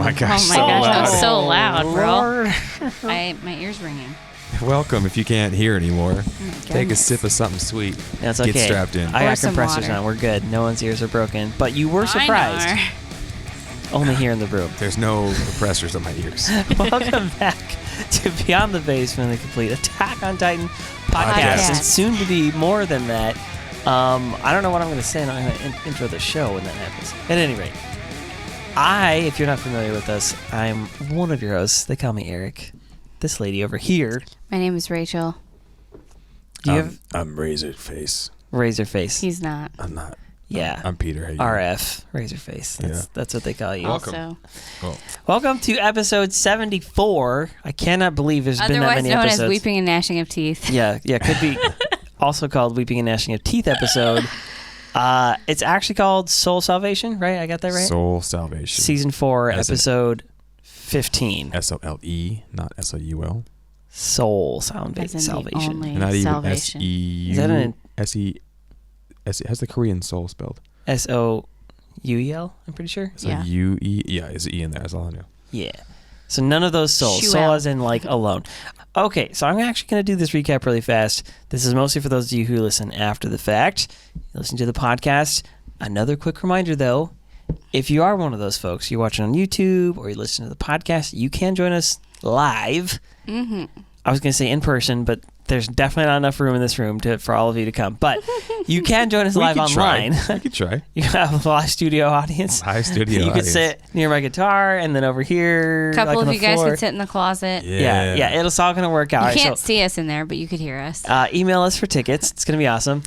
my gosh. Oh my gosh, that was so loud, bro. My ear's ringing. Welcome if you can't hear anymore. Oh Take a sip of something sweet. That's okay. Get strapped in. I got some compressors water. on. We're good. No one's ears are broken. But you were surprised. Mine are. Only here in the room. There's no compressors on my ears. Welcome back to Beyond the Basement, the complete Attack on Titan podcast. And soon to be more than that. I don't know what I'm going to say, and I'm going to intro the show when that happens. At any rate, if you're not familiar with us, I'm one of your hosts. They call me Eric. This lady over here. My name is Rachel. Do you have I'm Razorface. Razorface? He's not. I'm not. Yeah. I'm Peter. How you RF. Razorface. That's what they call you. Also. Welcome to episode 74. I cannot believe there's been that Otherwise many known episodes. as Weeping and Gnashing of Teeth. Yeah, could be also called Weeping and Gnashing of Teeth episode. It's actually called Soul Salvation, right? I got that right? Soul Salvation. Season 4, episode 15. SOLE, not SOUL. Soul As in the Salvation. only Not even salvation. SEU. Is that an SE? It has the Korean soul spelled. SOUEL, I'm pretty sure. Yeah. UE. Yeah, there's an E in there. That's all I know. Yeah. So none of those souls. Shuel. Soul as in like alone. Okay, so I'm actually going to do this recap really fast. This is mostly for those of you who listen after the fact. You listen to the podcast. Another quick reminder, though. If you are one of those folks, you're watching on YouTube or you listen to the podcast, you can join us live. Mm-hmm. I was going to say in person, but there's definitely not enough room in this room for all of you to come. But you can join us live online. We could try. You can have a live studio audience. Live studio You audience. could sit near my guitar and then over here. A couple like on of the you guys floor. could sit in the closet. Yeah. It's all going to work out. You can't see us in there, but you could hear us. Email us for tickets. It's going to be awesome.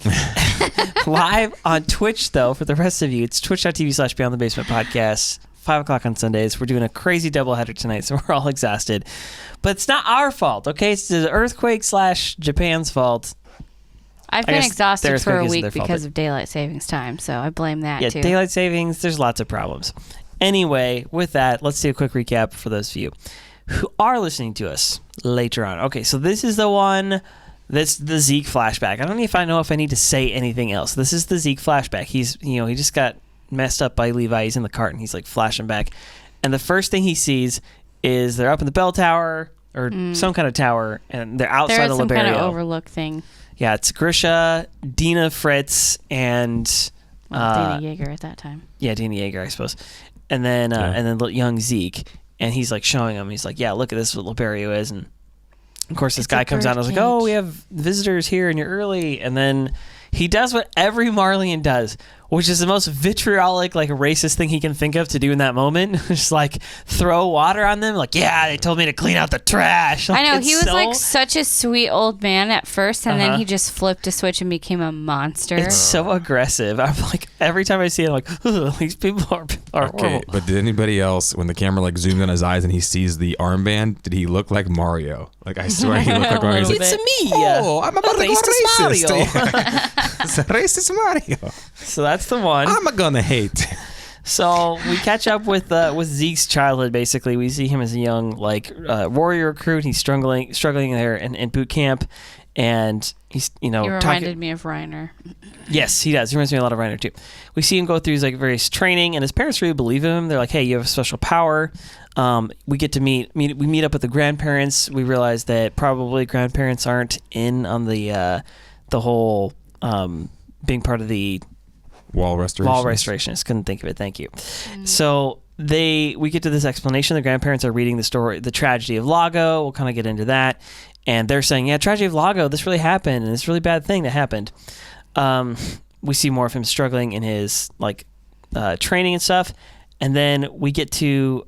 Live on Twitch, though, for the rest of you, it's twitch.tv/Beyond the Basement Podcast. 5 o'clock on Sundays. We're doing a crazy doubleheader tonight, so we're all exhausted. But it's not our fault, okay? It's the earthquake / Japan's fault. I've I been guess exhausted their for a earthquake isn't week their fault, because but- of daylight savings time, so I blame that Yeah, too. daylight savings, there's lots of problems. Anyway, with that, let's do a quick recap for those of you who are listening to us later on. Okay, so this is the one that's the Zeke flashback. I don't even know if I need to say anything else. This is the Zeke flashback. He just got messed up by Levi. He's in the cart and he's like flashing back. And the first thing he sees is they're up in the bell tower or some kind of tower, and they're outside There's of some Liberio. kind of overlook thing. Yeah, it's Grisha, Dina, Fritz, and Dina Jeager at that time. yeah, Dina Jeager, I suppose. And then young Zeke, and he's like showing him. He's like, "Yeah, look at this, what Liberio is." And of course, this It's guy a comes out and I was like, "Oh, we have visitors here, and you're early." And then he does what every Marleyan does, which is the most vitriolic, like racist thing he can think of to do in that moment. Just like throw water on them, like, "Yeah, they told me to clean out the trash." Like, I know, it's he was so- like such a sweet old man at first, and then he just flipped a switch and became a monster. It's so aggressive. I'm like, every time I see it, I'm like, "Ugh, these people are Okay, horrible." but did anybody else, when the camera like zoomed on his eyes and he sees the armband, did he look like Mario? Like, I swear he looked like Mario. He's like, It's me. "Oh, I'm about to go racist racist." Mario. It's a racist Mario. So that's the one. I'm gonna hate. So we catch up with Zeke's childhood. Basically, we see him as a young warrior recruit. He's struggling there in boot camp, and he's He reminded me of Reiner. Yes, he does. He reminds me a lot of Reiner too. We see him go through his various training, and his parents really believe in him. They're like, "Hey, you have a special power." We get to meet up with the grandparents. We realize that probably grandparents aren't in on the whole being part of the Wall restorationist. Couldn't think of it. Thank you. So we get to this explanation. The grandparents are reading the story, the tragedy of Lago. We'll kind of get into that. And they're saying, yeah, tragedy of Lago, this really happened, and this really bad thing that happened. We see more of him struggling in his training and stuff. And then we get to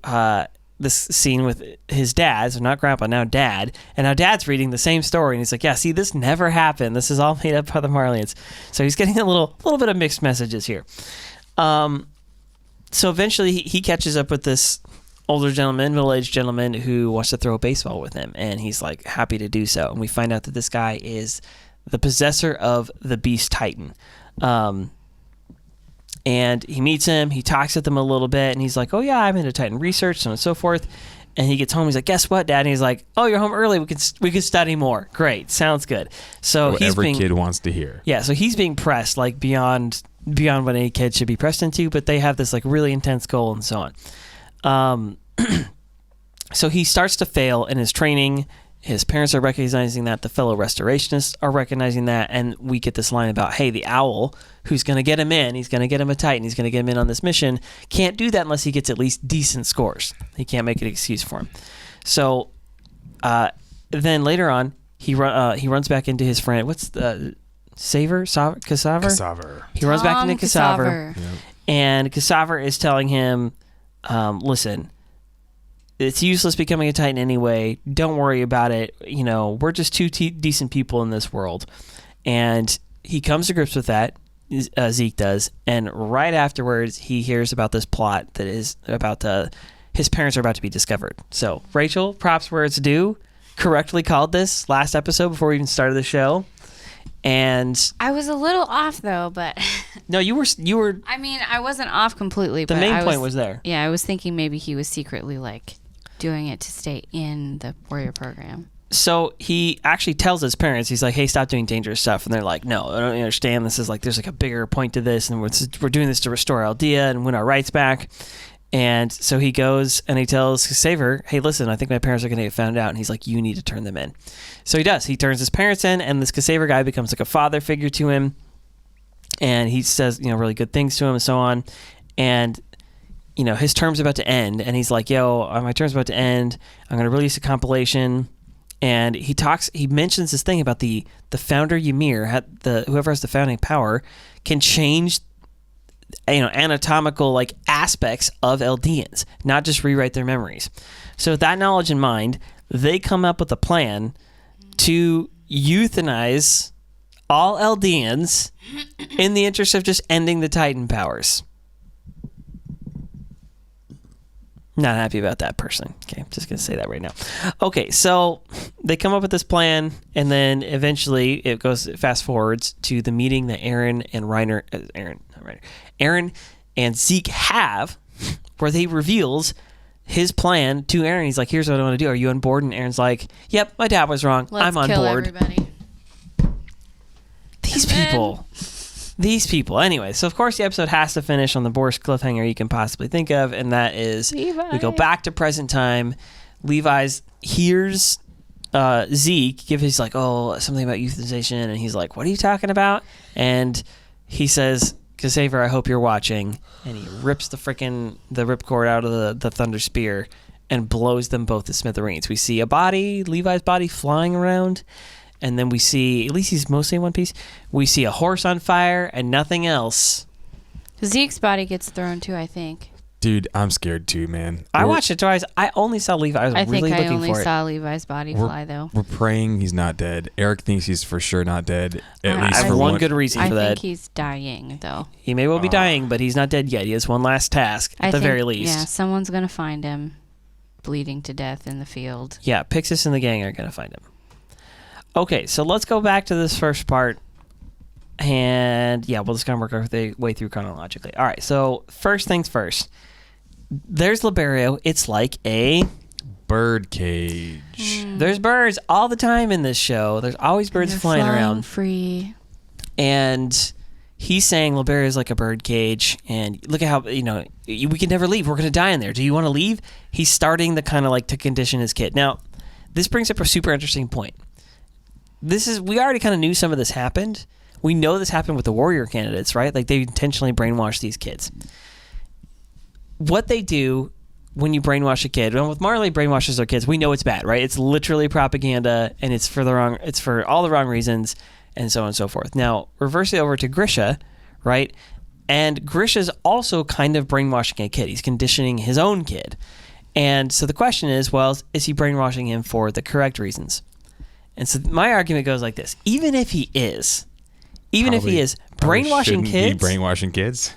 this scene with his dad, so not grandpa, now dad. And now dad's reading the same story, and he's like, yeah, see, this never happened. This is all made up by the Marleyans. So he's getting a little bit of mixed messages here. So eventually he catches up with this older gentleman, middle-aged gentleman, who wants to throw a baseball with him, and he's like happy to do so. And we find out that this guy is the possessor of the Beast Titan. And he meets him, he talks with him a little bit, and he's like, oh yeah, I'm into Titan research, so on and so forth. And he gets home, he's like, guess what, Dad? And he's like, oh, you're home early, we could study more. Great, sounds good. So what every kid wants to hear. Yeah, so he's being pressed like beyond what any kid should be pressed into, but they have this like really intense goal and so on. So he starts to fail in his training. His parents are recognizing that. The fellow restorationists are recognizing that. And we get this line about, hey, the owl, who's going to get him in, he's going to get him a Titan, he's going to get him in on this mission, can't do that unless he gets at least decent scores. He can't make an excuse for him. So then later on, he runs back into his friend. What's the Ksaver? Ksaver. He runs back into Ksaver. Ksaver. And Ksaver is telling him, listen, it's useless becoming a Titan anyway. Don't worry about it. You know, we're just two decent people in this world. And he comes to grips with that, Zeke does. And right afterwards, he hears about this plot that is about his parents are about to be discovered. So, Rachel, props where it's due, correctly called this last episode before we even started the show. And I was a little off though, but no, you were. I mean, I wasn't off completely. The but main point was there. Yeah, I was thinking maybe he was secretly like doing it to stay in the warrior program. So he actually tells his parents, he's like, hey, stop doing dangerous stuff. And they're like, no, I don't understand. This is like, there's like a bigger point to this. And we're doing this to restore Eldia and win our rights back. And so he goes and he tells Xaver, hey, listen, I think my parents are going to get found out. And he's like, you need to turn them in. So he does. He turns his parents in, and this Ksaver guy becomes like a father figure to him. And he says, really good things to him and so on. And his term's about to end, and he's like, yo, my term's about to end. I'm going to release a compilation. And he mentions this thing about the founder Ymir, whoever has the founding power, can change, anatomical like aspects of Eldians, not just rewrite their memories. So with that knowledge in mind, they come up with a plan to euthanize all Eldians in the interest of just ending the Titan powers. Not happy about that person. Okay, I'm just going to say that right now. Okay, so they come up with this plan, and then eventually it goes fast forwards to the meeting that Eren and Zeke have, where he reveals his plan to Eren. He's like, here's what I want to do. Are you on board? And Eren's like, yep, my dad was wrong. I'm on board. Everybody. These people. Anyway, so of course the episode has to finish on the worst cliffhanger you can possibly think of, and that is Levi. We go back to present time. Levi's hears Zeke he's like, oh, something about euthanization, and he's like, what are you talking about? And he says, Ksaver, I hope you're watching, and he rips the ripcord out of the thunder spear and blows them both to smithereens. We see a body, Levi's body, flying around. And then we see, at least he's mostly in one piece, we see a horse on fire and nothing else. Zeke's body gets thrown too, I think. Dude, I'm scared too, man. I watched it twice. I only saw Levi. I was really looking for it. I think I only saw Levi's body fly, though. We're praying he's not dead. Eric thinks he's for sure not dead. At least I have for one good reason for that. I think he's dying, though. He may well be dying, but he's not dead yet. He has one last task, at the very least. Yeah, someone's going to find him bleeding to death in the field. Yeah, Pixis and the gang are going to find him. Okay, so let's go back to this first part. And yeah, we'll just kind of work our way through chronologically. All right, so first things first. There's Liberio. It's like a bird cage. There's birds all the time in this show. There's always birds flying around. Free. And he's saying Liberio is like a bird cage. And look at how, we can never leave. We're going to die in there. Do you want to leave? He's starting the kind of like to condition his kid. Now, this brings up a super interesting point. We already kind of knew some of this happened. We know this happened with the warrior candidates, right? Like they intentionally brainwash these kids. What they do when you brainwash a kid, and with Marley brainwashes their kids, we know it's bad, right? It's literally propaganda, and it's for all the wrong reasons, and so on and so forth. Now, reverse it over to Grisha, right? And Grisha's also kind of brainwashing a kid. He's conditioning his own kid. And so the question is, well, is he brainwashing him for the correct reasons? And so my argument goes like this. Even if he is brainwashing kids, brainwashing kids,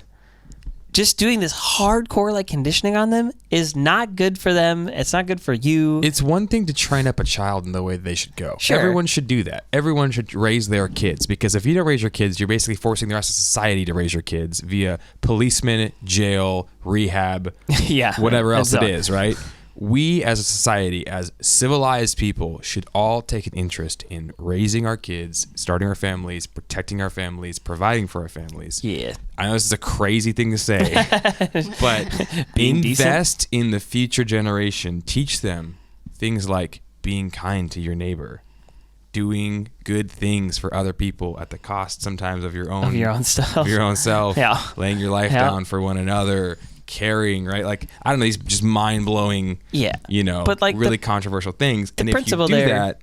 just doing this hardcore like conditioning on them is not good for them. It's not good for you. It's one thing to train up a child in the way they should go. Sure. Everyone should do that. Everyone should raise their kids, because if you don't raise your kids, you're basically forcing the rest of society to raise your kids via policeman, jail, rehab, yeah, whatever else it is, right? we as a society, as civilized people, should all take an interest in raising our kids, starting our families, protecting our families, providing for our families. Yeah. I know this is a crazy thing to say, but invest in the future generation. Teach them things like being kind to your neighbor, doing good things for other people at the cost sometimes of your own stuff, of your own self, Yeah. laying your life down for one another, caring, right? Like, I don't know, these just mind-blowing, but like really controversial things. And if you do that,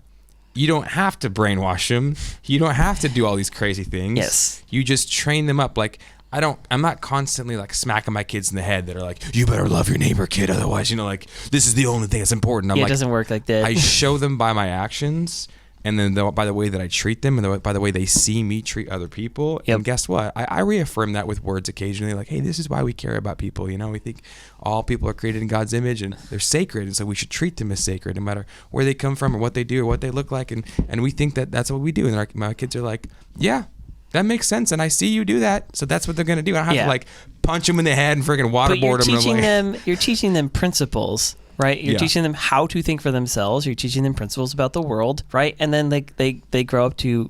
you don't have to brainwash them. You don't have to do all these crazy things. Yes. You just train them up. Like, I'm not constantly like smacking my kids in the head that are like, you better love your neighbor, kid. Otherwise, like, this is the only thing that's important. I'm it like, doesn't work like that. I show them by my actions, and then by the way that I treat them, and by the way they see me treat other people. Yep. And guess what? I reaffirm that with words occasionally, like, hey, this is why we care about people. We think all people are created in God's image and they're sacred, and so we should treat them as sacred, no matter where they come from or what they do or what they look like. And we think that that's what we do. And my kids are like, yeah, that makes sense, and I see you do that, so that's what they're gonna do. I don't have to like punch them in the head and freaking waterboard them. You're teaching them principles. Right, you're teaching them how to think for themselves. You're teaching them principles about the world, right? And then they grow up to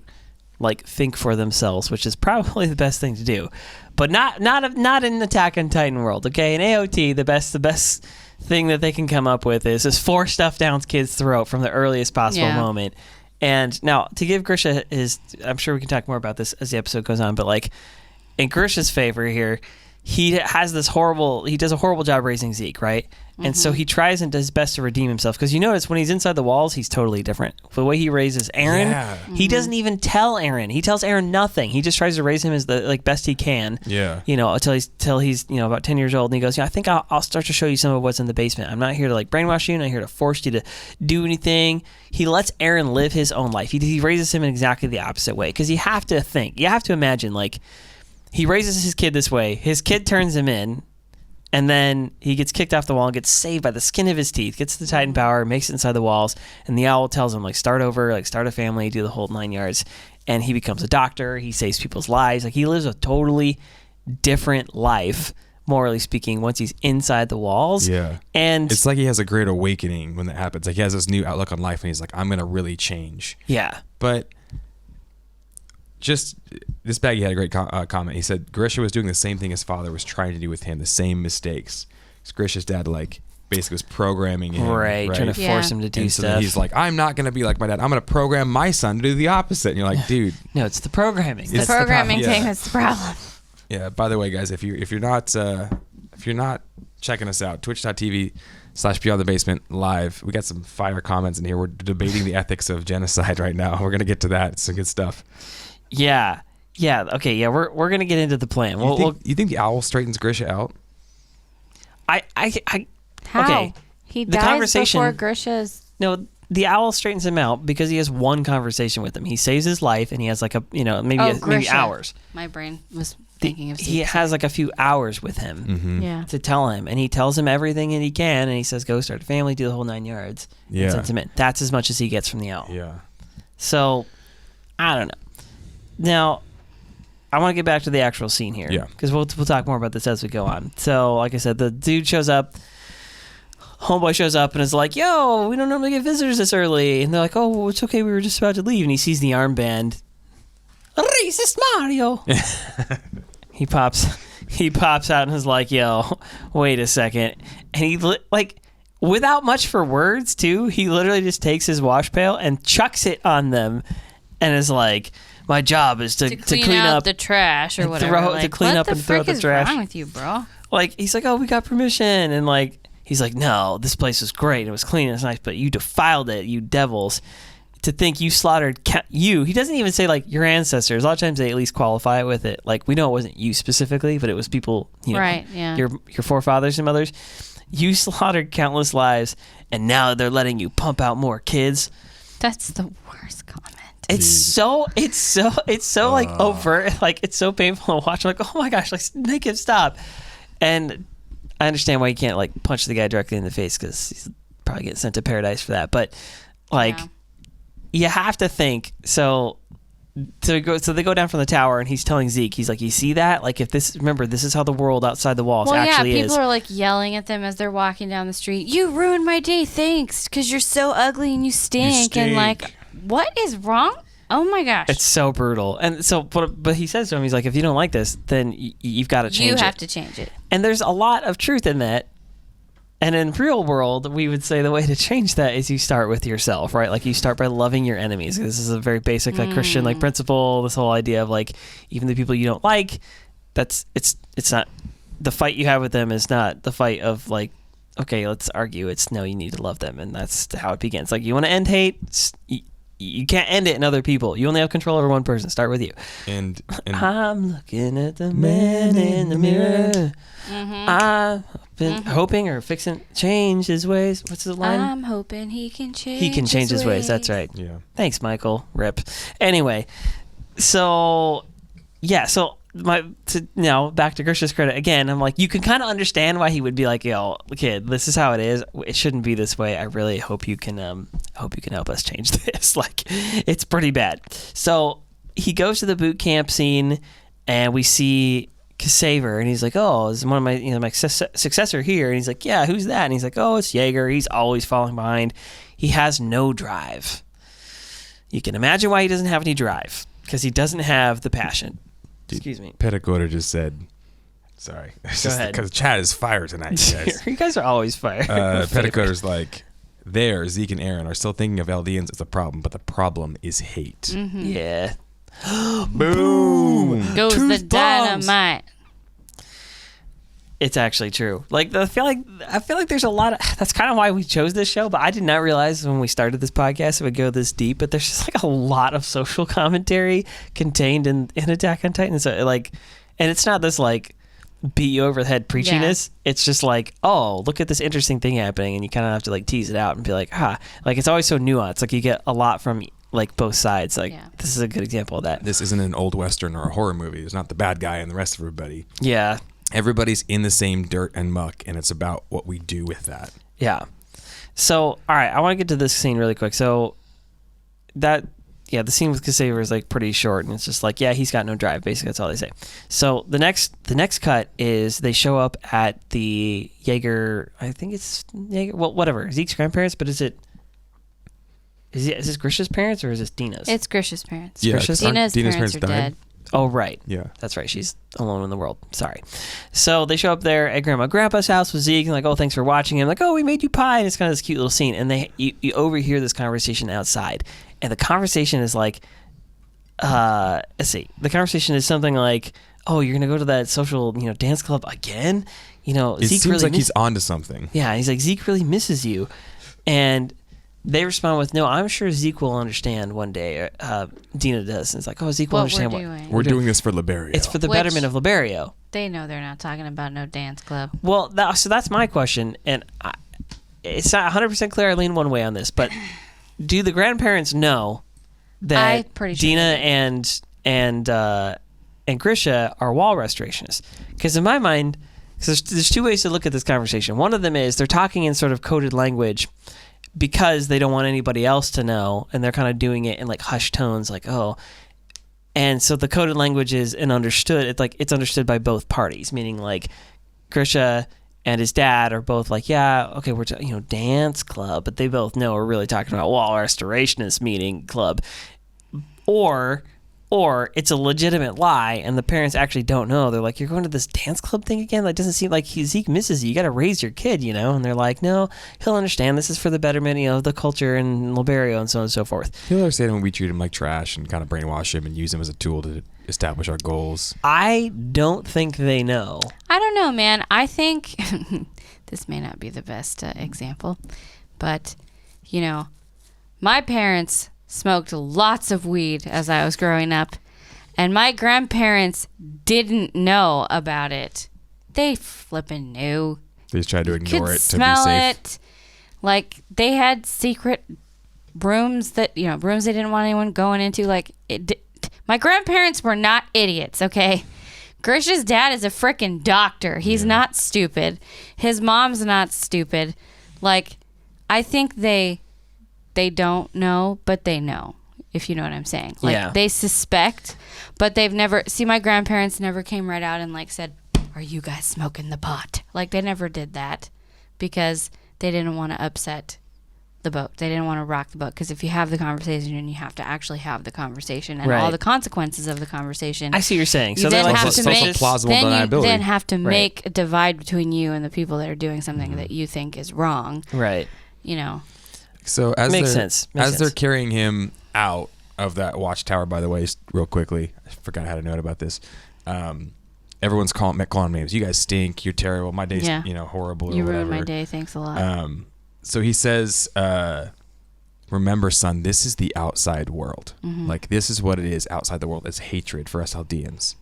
like think for themselves, which is probably the best thing to do, but not in Attack on Titan world. Okay, in AOT, the best thing that they can come up with is just force stuff down kids' throat from the earliest possible moment. And now to give Grisha I'm sure we can talk more about this as the episode goes on, but like in Grisha's favor here, he does a horrible job raising Zeke, right? And so he tries and does his best to redeem himself, because you notice when he's inside the walls, he's totally different. The way he raises Eren, he doesn't even tell Eren. He tells Eren nothing. He just tries to raise him as the best he can. Yeah. Until he's about 10 years old, and he goes, I think I'll start to show you some of what's in the basement. I'm not here to like brainwash you. I'm not here to force you to do anything. He lets Eren live his own life. He raises him in exactly the opposite way, because you have to imagine, like, he raises his kid this way. His kid turns him in, and then he gets kicked off the wall and gets saved by the skin of his teeth, gets the Titan power, makes it inside the walls, and the owl tells him, like, start over, like, start a family, do the whole 9 yards. And he becomes a doctor. He saves people's lives. Like, he lives a totally different life, morally speaking, once he's inside the walls. Yeah. And it's like he has a great awakening when that happens. Like, he has this new outlook on life, and he's like, I'm going to really change. Yeah. But just this baggy had a great comment. He said Grisha was doing the same thing his father was trying to do with him, the same mistakes. Because Grisha's dad basically was programming him, right? Trying to force him to do and stuff. So he's like, I'm not going to be like my dad. I'm going to program my son to do the opposite. And you're like, dude, no, it's the programming. It's the programming thing that's the problem. Yeah. By the way, guys, if you're not checking us out, twitch.tv/Beyond the Basement live. We got some fire comments in here. We're debating the ethics of genocide right now. We're gonna get to that. It's some good stuff. Yeah. Okay. Yeah. We're gonna get into the plan. You think the owl straightens Grisha out? How? Okay. He dies before Grisha's. No, the owl straightens him out because he has one conversation with him. He saves his life, and he has like maybe hours. My brain was thinking of. He has like a few hours with him, to tell him, and he tells him everything that he can, and he says, "Go start a family, do the whole 9 yards." Yeah, and sends him in. That's as much as he gets from the owl. Yeah. So, I don't know. Now, I want to get back to the actual scene here. Yeah. Because we'll talk more about this as we go on. So, like I said, the dude shows up. Homeboy shows up and is like, yo, we don't normally get visitors this early. And they're like, oh, well, it's okay. We were just about to leave. And he sees the armband. Racist Mario. He pops out and is like, yo, wait a second. And he, without much for words, too, he literally just takes his wash pail and chucks it on them and is like, my job is to clean up the trash or whatever. To clean up and throw the trash. What's wrong with you, bro? Like, he's like, oh, we got permission. And he's like, no, this place was great. It was clean. It was nice, but you defiled it, you devils. To think you slaughtered you. He doesn't even say your ancestors. A lot of times they at least qualify it with it. Like, we know it wasn't you specifically, but it was people, right, yeah. your forefathers and mothers. You slaughtered countless lives, and now they're letting you pump out more kids. That's the worst comment. It's so overt. Like, it's so painful to watch. I'm like, oh my gosh, make him stop. And I understand why you can't punch the guy directly in the face, because he's probably getting sent to paradise for that. But you have to think. So So they go down from the tower, and he's telling Zeke, he's like, you see that? Like, remember, this is how the world outside the walls actually is. People are like yelling at them as they're walking down the street. You ruined my day, thanks, because you're so ugly and you stink. And like, what is wrong? Oh my gosh. It's so brutal. And so, but he says to him, he's like, if you don't like this, then you've got to change it. You have to change it. And there's a lot of truth in that. And in real world, we would say the way to change that is you start with yourself, right? Like you start by loving your enemies. This is a very basic like Christian like principle. This whole idea of like even the people you don't like, it's not the fight you have with them is not the fight of like, okay, let's argue. It's no, you need to love them, and that's how it begins. Like you want to end hate, you can't end it in other people. You only have control over one person. Start with you. And I'm looking at the man in the mirror. I've been hoping or fixing change his ways. What's the line? I'm hoping he can change. He can change his ways. That's right. Yeah. Thanks, Michael. Rip. Anyway, so yeah. So now back to Grisha's credit again. I'm like, you can kind of understand why he would be like, yo, kid, this is how it is. It shouldn't be this way. I really hope you can help us change this. Like, it's pretty bad. So he goes to the boot camp scene, and we see Ksaver, and he's like, oh, this is one of my my successor here. And he's like, yeah, who's that? And he's like, oh, it's Jeager. He's always falling behind. He has no drive. You can imagine why he doesn't have any drive, because he doesn't have the passion. Excuse me. Petticoater just said, sorry. It's just ahead. because Chad is fire tonight, you guys. You guys are always fire. Petticoater's like, Zeke and Eren are still thinking of Eldians as a problem, but the problem is hate. Yeah. Boom! Goes Truth the bombs. dynamite. It's actually true. Like I feel like there's a lot of that's kind of why we chose this show, but I did not realize when we started this podcast it would go this deep, but there's just like a lot of social commentary contained in Attack on Titan. So like, and it's not this like beat you over the head preachiness. Yeah. It's just like, oh, look at this interesting thing happening, and you kind of have to like tease it out and be like, like it's always so nuanced. Like you get a lot from like both sides. Like this is a good example of that. This isn't an old Western or a horror movie. It's not the bad guy and the rest of everybody. Yeah. Everybody's in the same dirt and muck, and it's about what we do with that. Yeah. So, all right, I want to get to this scene really quick. So, the scene with Ksaver is like pretty short, and it's just like, yeah, he's got no drive. Basically, that's all they say. So the next cut is they show up at the Jeager. I think it's Jeager. Well, whatever. Zeke's grandparents, but is this Grisha's parents or is this Dina's? It's Grisha's parents. Yeah, Dina's parents are dead. Oh, right. Yeah. That's right. She's alone in the world. Sorry. So they show up there at Grandma and Grandpa's house with Zeke and like, oh, thanks for watching. And like, oh, we made you pie. And it's kind of this cute little scene. And you overhear this conversation outside. And the conversation is like, let's see. The conversation is something like, oh, you're going to go to that social, dance club again? It Zeke seems really like he's onto something. Yeah. He's like, Zeke really misses you. And they respond with, no, I'm sure Zeke will understand one day. Dina does. And it's like, oh, Zeke will understand what we're doing this for Liberio. It's for the betterment of Liberio. They know they're not talking about no dance club. Well, so that's my question. And it's not 100% clear I lean one way on this, but do the grandparents know that Dina and Grisha are wall restorationists? Because in my mind, there's two ways to look at this conversation. One of them is they're talking in sort of coded language because they don't want anybody else to know, and they're kind of doing it in like hushed tones, like, oh. And so the coded language is it's understood by both parties, meaning like Grisha and his dad are both like, yeah, okay, we're dance club, but they both know we're really talking about wall restorationist meeting club. Or it's a legitimate lie, and the parents actually don't know. They're like, you're going to this dance club thing again? That doesn't seem like Zeke misses you. You got to raise your kid, And they're like, no, he'll understand. This is for the betterment of the culture and Liberio and so on and so forth. He'll understand when we treat him like trash and kind of brainwash him and use him as a tool to establish our goals. I don't think they know. I don't know, man. I think this may not be the best example, but, my parents smoked lots of weed as I was growing up, and my grandparents didn't know about it. They flippin' knew. They just tried to ignore it to smell be safe. it. Like, they had secret rooms that, rooms they didn't want anyone going into. Like, my grandparents were not idiots, okay? Grisha's dad is a frickin' doctor. He's not stupid. His mom's not stupid. Like, I think they don't know, but they know. if you know what I'm saying. Like, Yeah. they suspect, but they've never... See, my grandparents never came right out and, like, said, are you guys smoking the pot? Like, they never did that because they didn't want to upset the boat. They didn't want to rock the boat, because if you have the conversation, and you have to actually have the conversation and Right. all the consequences of the conversation. I see what you're saying. You So they're then like have to social make plausible then you deniability. then have to Right. make a divide between you and the people that are doing something that you think is wrong. right. You know. So as Makes they're, sense. Makes as they're sense. carrying him out of that watchtower, by the way, real quickly, I forgot how to note about this. Everyone's calling names. You guys stink. You're terrible. My day's Yeah. Horrible. You or ruined my whatever. day. Thanks a lot. So he says, remember, son, this is the outside world. Like, this is what it is outside the world. It's hatred for us Eldians.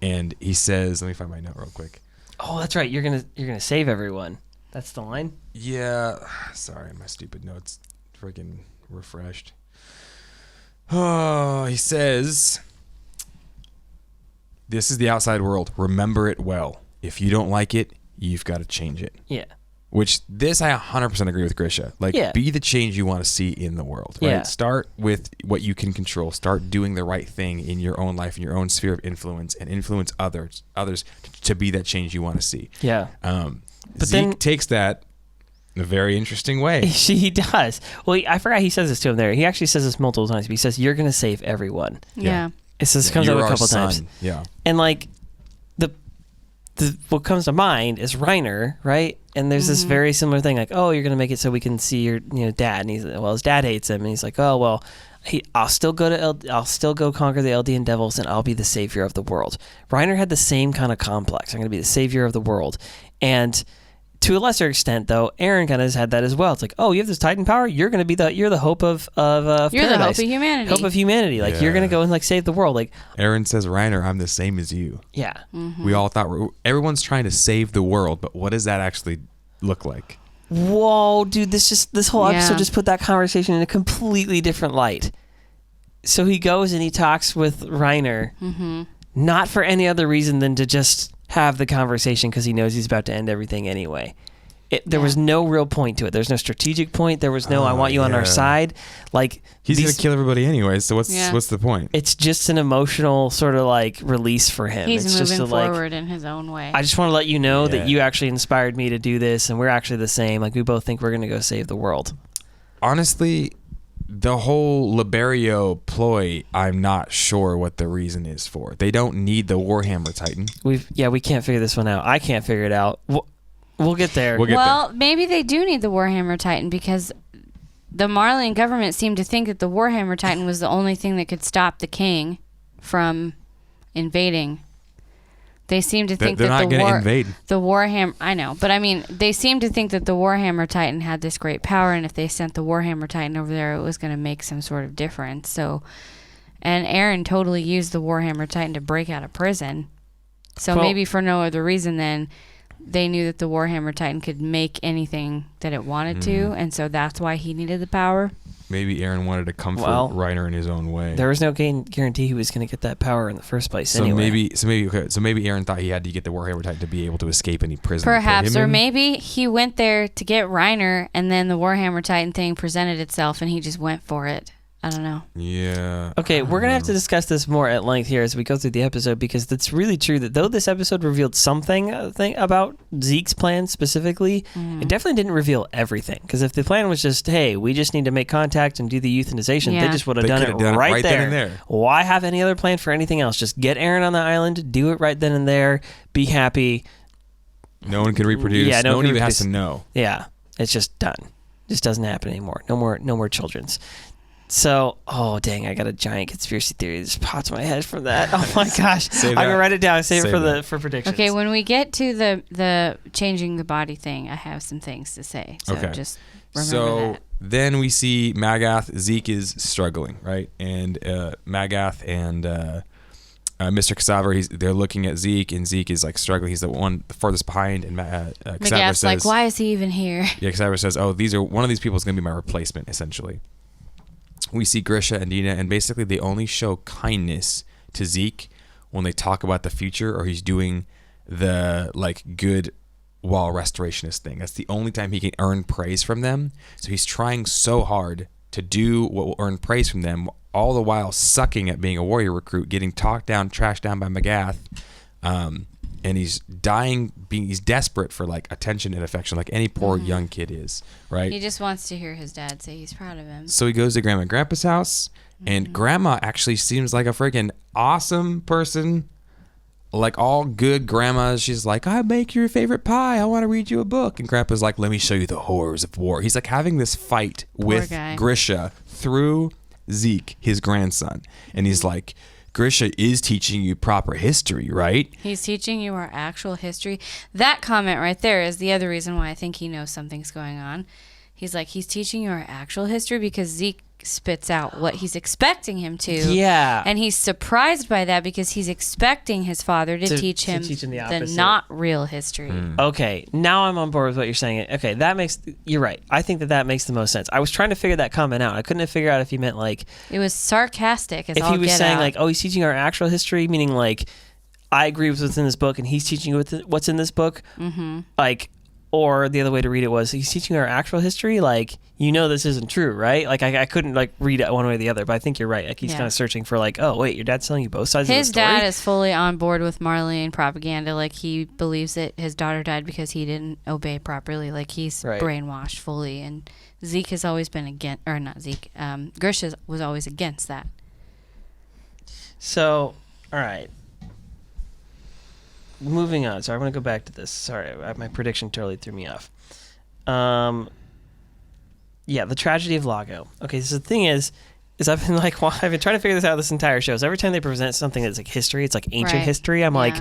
And he says, let me find my note real quick. Oh, that's right. You're gonna save everyone. That's the line. Yeah. Sorry, my stupid notes freaking refreshed. Oh, he says, this is the outside world. Remember it well. If you don't like it, you've got to change it. Yeah. Which this I 100% agree with Grisha. Like, Yeah. be the change you want to see in the world. Right? Yeah. Start with what you can control. Start doing the right thing in your own life, in your own sphere of influence, and influence others to be that change you want to see. Yeah. But Zeke then- takes that in a very interesting way. He does. Well, I forgot he says this to him there. He actually says this multiple times. But he says, "You're gonna save everyone." yeah. It says comes You're up a our couple son. times. Yeah. And like the what comes to mind is Reiner, right? And there's this very similar thing, like, oh, you're gonna make it so we can see your dad, and his dad hates him, and he's like, oh well, I'll still go conquer the Eldian devils, and I'll be the savior of the world. Reiner had the same kind of complex. I'm gonna be the savior of the world, and to a lesser extent, though, Eren kind of has had that as well. It's like, oh, you have this Titan power. You're gonna be you're the hope of You're the hope paradise. of humanity. Hope of humanity. Like, you're Yeah. gonna go and like save the world. Like, Eren says, Reiner, I'm the same as you. yeah. We all thought everyone's trying to save the world, but what does that actually look like? Whoa, dude, this whole episode Yeah. just put that conversation in a completely different light. So he goes and he talks with Reiner, not for any other reason than to just have the conversation, because he knows he's about to end everything anyway. There was no real point to it. There's no strategic point. There was no, I want you on our yeah. side. Like, He's going to kill everybody anyway, so what's the point? it's just an emotional sort of like release for him. He's it's moving just forward in his own way. I just want to let you know Yeah. that you actually inspired me to do this, and we're actually the same. Like, we both think we're going to go save the world. Honestly, the whole Liberio ploy, I'm not sure what the reason is for. They don't need the Warhammer Titan. We can't figure this one out. I can't figure it out. We'll get there. We'll get Well, maybe they do need the Warhammer Titan, because the Marleyan government seemed to think that the Warhammer Titan was the only thing that could stop the king from invading. They seem to think They're that not going to invade. the Warhammer, I know, but I mean, they seem to think that the Warhammer Titan had this great power, and if they sent the Warhammer Titan over there, it was going to make some sort of difference. So, and Eren totally used the Warhammer Titan to break out of prison. So Well- maybe for no other reason than they knew that the Warhammer Titan could make anything that it wanted to, and so that's why he needed the power. Maybe Eren wanted to comfort Reiner in his own way. There was no guarantee he was going to get that power in the first place. So anyway. maybe Eren thought he had to get the Warhammer Titan to be able to escape any prison. they put Perhaps, him or in. maybe he went there to get Reiner, and then the Warhammer Titan thing presented itself, and he just went for it. I don't know. Yeah. Okay, we're going to have to discuss this more at length here as we go through the episode, because it's really true that though this episode revealed something about Zeke's plan specifically, it definitely didn't reveal everything. Because if the plan was just, hey, we just need to make contact and do the euthanization, they just would have They done it could've done it right right there. then and there. Why have any other plan for anything else? Just get Eren on the island, do it right then and there, be happy. No one can reproduce. Yeah, no one can even has reproduce. to know. Yeah, it's just done. Just doesn't happen anymore. No more children's. So, oh dang, I got a giant conspiracy theory that just popped in my head from that. Oh my gosh, I'm gonna write it down. Save it for predictions. Okay, when we get to the changing the body thing, I have some things to say. So just remember So that. then we see Magath. Zeke is struggling, right? And Magath and Mr. Ksaver, they're looking at Zeke, and Zeke is like struggling. He's the farthest behind, and Ksaver Magath's says, like, why is he even here? Yeah, Xaver says, oh, one of these people is going to be my replacement, essentially. We see Grisha and Dina, and basically they only show kindness to Zeke when they talk about the future, or he's doing the like good wall restorationist thing. That's the only time he can earn praise from them. So he's trying so hard to do what will earn praise from them, all the while sucking at being a warrior recruit, getting talked down, trashed down by Magath. And he's dying, he's desperate for like attention and affection, like any poor young kid is, right? He just wants to hear his dad say he's proud of him. So he goes to Grandma and Grandpa's house, and Grandma actually seems like a freaking awesome person. Like all good grandmas, she's like, I make your favorite pie. I want to read you a book. And Grandpa's like, let me show you the horrors of war. He's like having this fight with Grisha through Zeke, his grandson. And he's like, Grisha is teaching you proper history, right? He's teaching you our actual history. That comment right there is the other reason why I think he knows something's going on. He's like, he's teaching you our actual history because Zeke spits out what he's expecting him to. Yeah. And he's surprised by that because he's expecting his father to teach him the not real history. Okay, now I'm on board with what you're saying. Okay, you're right. I think that makes the most sense. I was trying to figure that comment out. I couldn't figure out if he meant like... It was sarcastic as if all he was get saying out. like, oh, he's teaching our actual history, meaning like, I agree with what's in this book and he's teaching you what's in this book. Like, or the other way to read it was, he's teaching our actual history, like, this isn't true, right? Like, I couldn't, like, read it one way or the other, but I think you're right. Like, he's kind of searching for, like, oh, wait, your dad's telling you both sides of the story? His dad is fully on board with Marley and propaganda. Like, he believes that his daughter died because he didn't obey properly. Like, he's brainwashed fully. And Zeke has always been against, or not Zeke, Grisha was always against that. So, all right. Moving on. So I'm going to go back to this. Sorry, my prediction totally threw me off. Yeah, the tragedy of Lago. Okay, so the thing is I've been like, I've been trying to figure this out this entire show. So every time they present something that's like history, it's like ancient history. I'm like,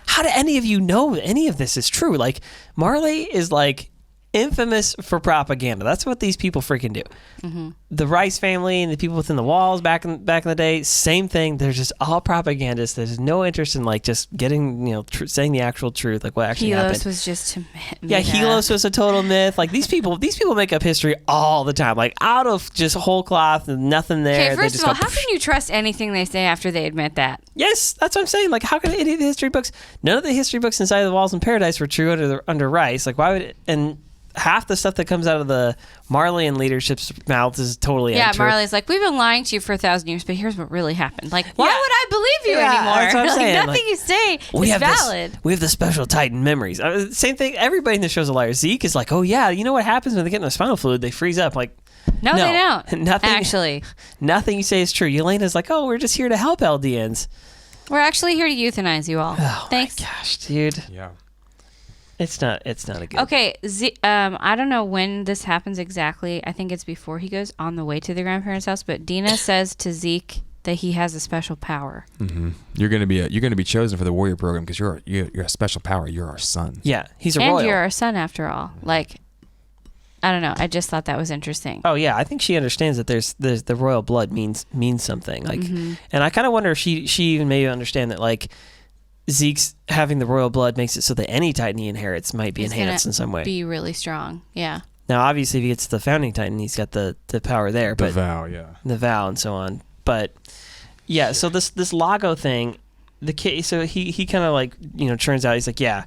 how do any of you know any of this is true? Like, Marley is like infamous for propaganda. That's what these people freaking do. The Rice family and the people within the walls back in the day, same thing. They're just all propagandists. There's no interest in like just getting, saying the actual truth, like what actually happened. Helios was just Helios was a total myth. Like these people make up history all the time, like out of just whole cloth and nothing there. Okay, first of all, how can you trust anything they say after they admit that? Yes, that's what I'm saying. Like, how can any of the history books? None of the history books inside the walls in Paradise were true under Rice. Like, why would it? And half the stuff that comes out of the Marley and leadership's mouths is totally untrue. Marley's like, we've been lying to you for 1,000 years, but here's what really happened. Like, why would I believe you anymore? That's what I'm saying. Nothing like, you say is valid. We have the special Titan memories. Same thing. Everybody in the show's a liar. Zeke is like, oh yeah, you know what happens when they get in the spinal fluid? They freeze up. Like, no, they don't. Nothing. Actually, nothing you say is true. Yelena's like, oh, we're just here to help Eldians. We're actually here to euthanize you all. Oh, thanks. My gosh, dude. Yeah. It's not a good. Okay, I don't know when this happens exactly. I think it's before he goes on the way to the grandparents' house. But Dina says to Zeke that he has a special power. You're gonna be chosen for the warrior program because you're a special power. You're our son. Yeah, he's a royal. And you're our son after all. Like, I don't know. I just thought that was interesting. Oh yeah, I think she understands that there's the royal blood means something. Like, and I kind of wonder if she even maybe understand that like. Zeke's having the royal blood makes it so that any Titan he inherits might be enhanced in some way. Be really strong, yeah. Now, obviously, if he gets the founding Titan, he's got the power there. The vow, yeah. The vow and so on. But, yeah, so this Lago thing, the kid, so he kind of like, turns out, he's like, yeah,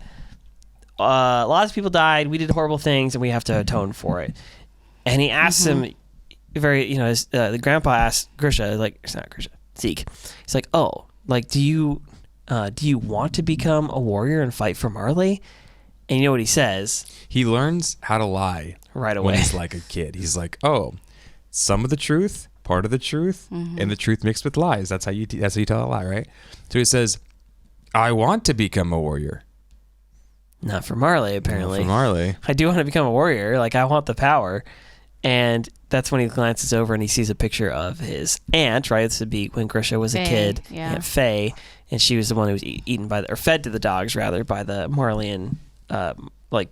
lots of people died, we did horrible things, and we have to atone for it. And he asks him, the grandpa asks Grisha, like, it's not Grisha, Zeke. He's like, oh, like, do you want to become a warrior and fight for Marley? And you know what he says? He learns how to lie right away. When he's like a kid. He's like, oh, some of the truth, part of the truth, and the truth mixed with lies. That's how you tell a lie, right? So he says, I want to become a warrior. Not for Marley, apparently. Not for Marley. I do want to become a warrior. Like, I want the power. And that's when he glances over and he sees a picture of his aunt, right? This would be when Grisha was a kid. Yeah. Aunt Faye. And she was the one who was eaten or fed to the dogs, rather, by the Marleyan,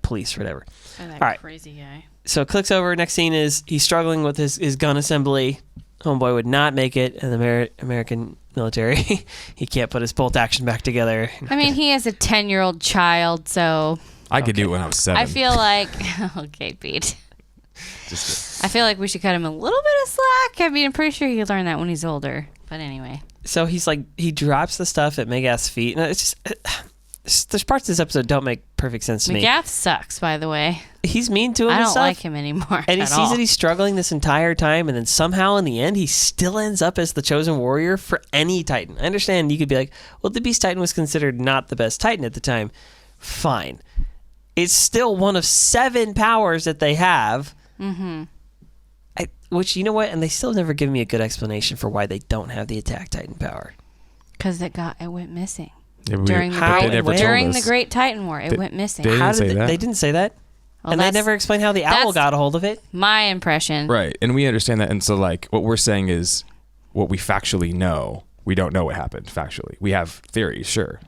police or whatever. Oh, that all right. crazy guy. So it clicks over. Next scene is he's struggling with his gun assembly. Homeboy would not make it in the American military. He can't put his bolt action back together. I mean, he is a 10-year-old child, so... I could do it when I was 7. I feel like... Okay, Pete. I feel like we should cut him a little bit of slack. I mean, I'm pretty sure he'll learn that when he's older. But anyway. So he's like, he drops the stuff at Megath's feet. And it's just, there's parts of this episode don't make perfect sense to me. McGath sucks, by the way. He's mean to him I and don't stuff, like him anymore. and he at sees all. that he's struggling this entire time, and then somehow in the end he still ends up as the chosen warrior for any Titan. I understand you could be like, well, the Beast Titan was considered not the best Titan at the time. Fine. It's still one of 7 powers that they have. Mm-hmm. Which, you know what? And they still never give me a good explanation for why they don't have the Attack Titan power. Because it went missing. Yeah, but During they the Great Titan War, it went missing. they didn't How did say they, that. they didn't say that? Well, And they that's never explained how the owl that's- got a hold of it? my impression. Right, and we understand that, and so like what we're saying is what we factually know. We don't know what happened factually. We have theories, sure,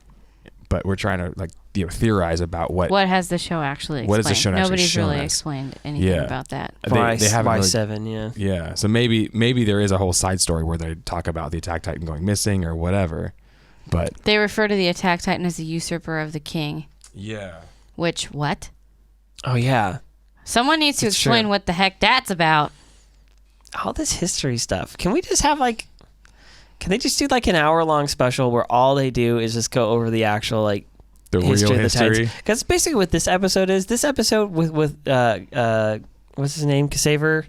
but we're trying to like theorize about what has the show actually explained? What has the show actually Nobody's shown really us? explained anything Yeah. about that. they haven't really, Y7, yeah. yeah. So maybe there is a whole side story where they talk about the Attack Titan going missing or whatever, but They refer to the Attack Titan as the usurper of the king. yeah. Which, what? Oh, yeah. Someone needs to It's explain true. what the heck that's about. All this history stuff. Can we just have like... Can they just do like an hour-long special where all they do is just go over the actual like The history real of the history. Titans? Because basically what this episode is, this episode with what's his name, Ksaver,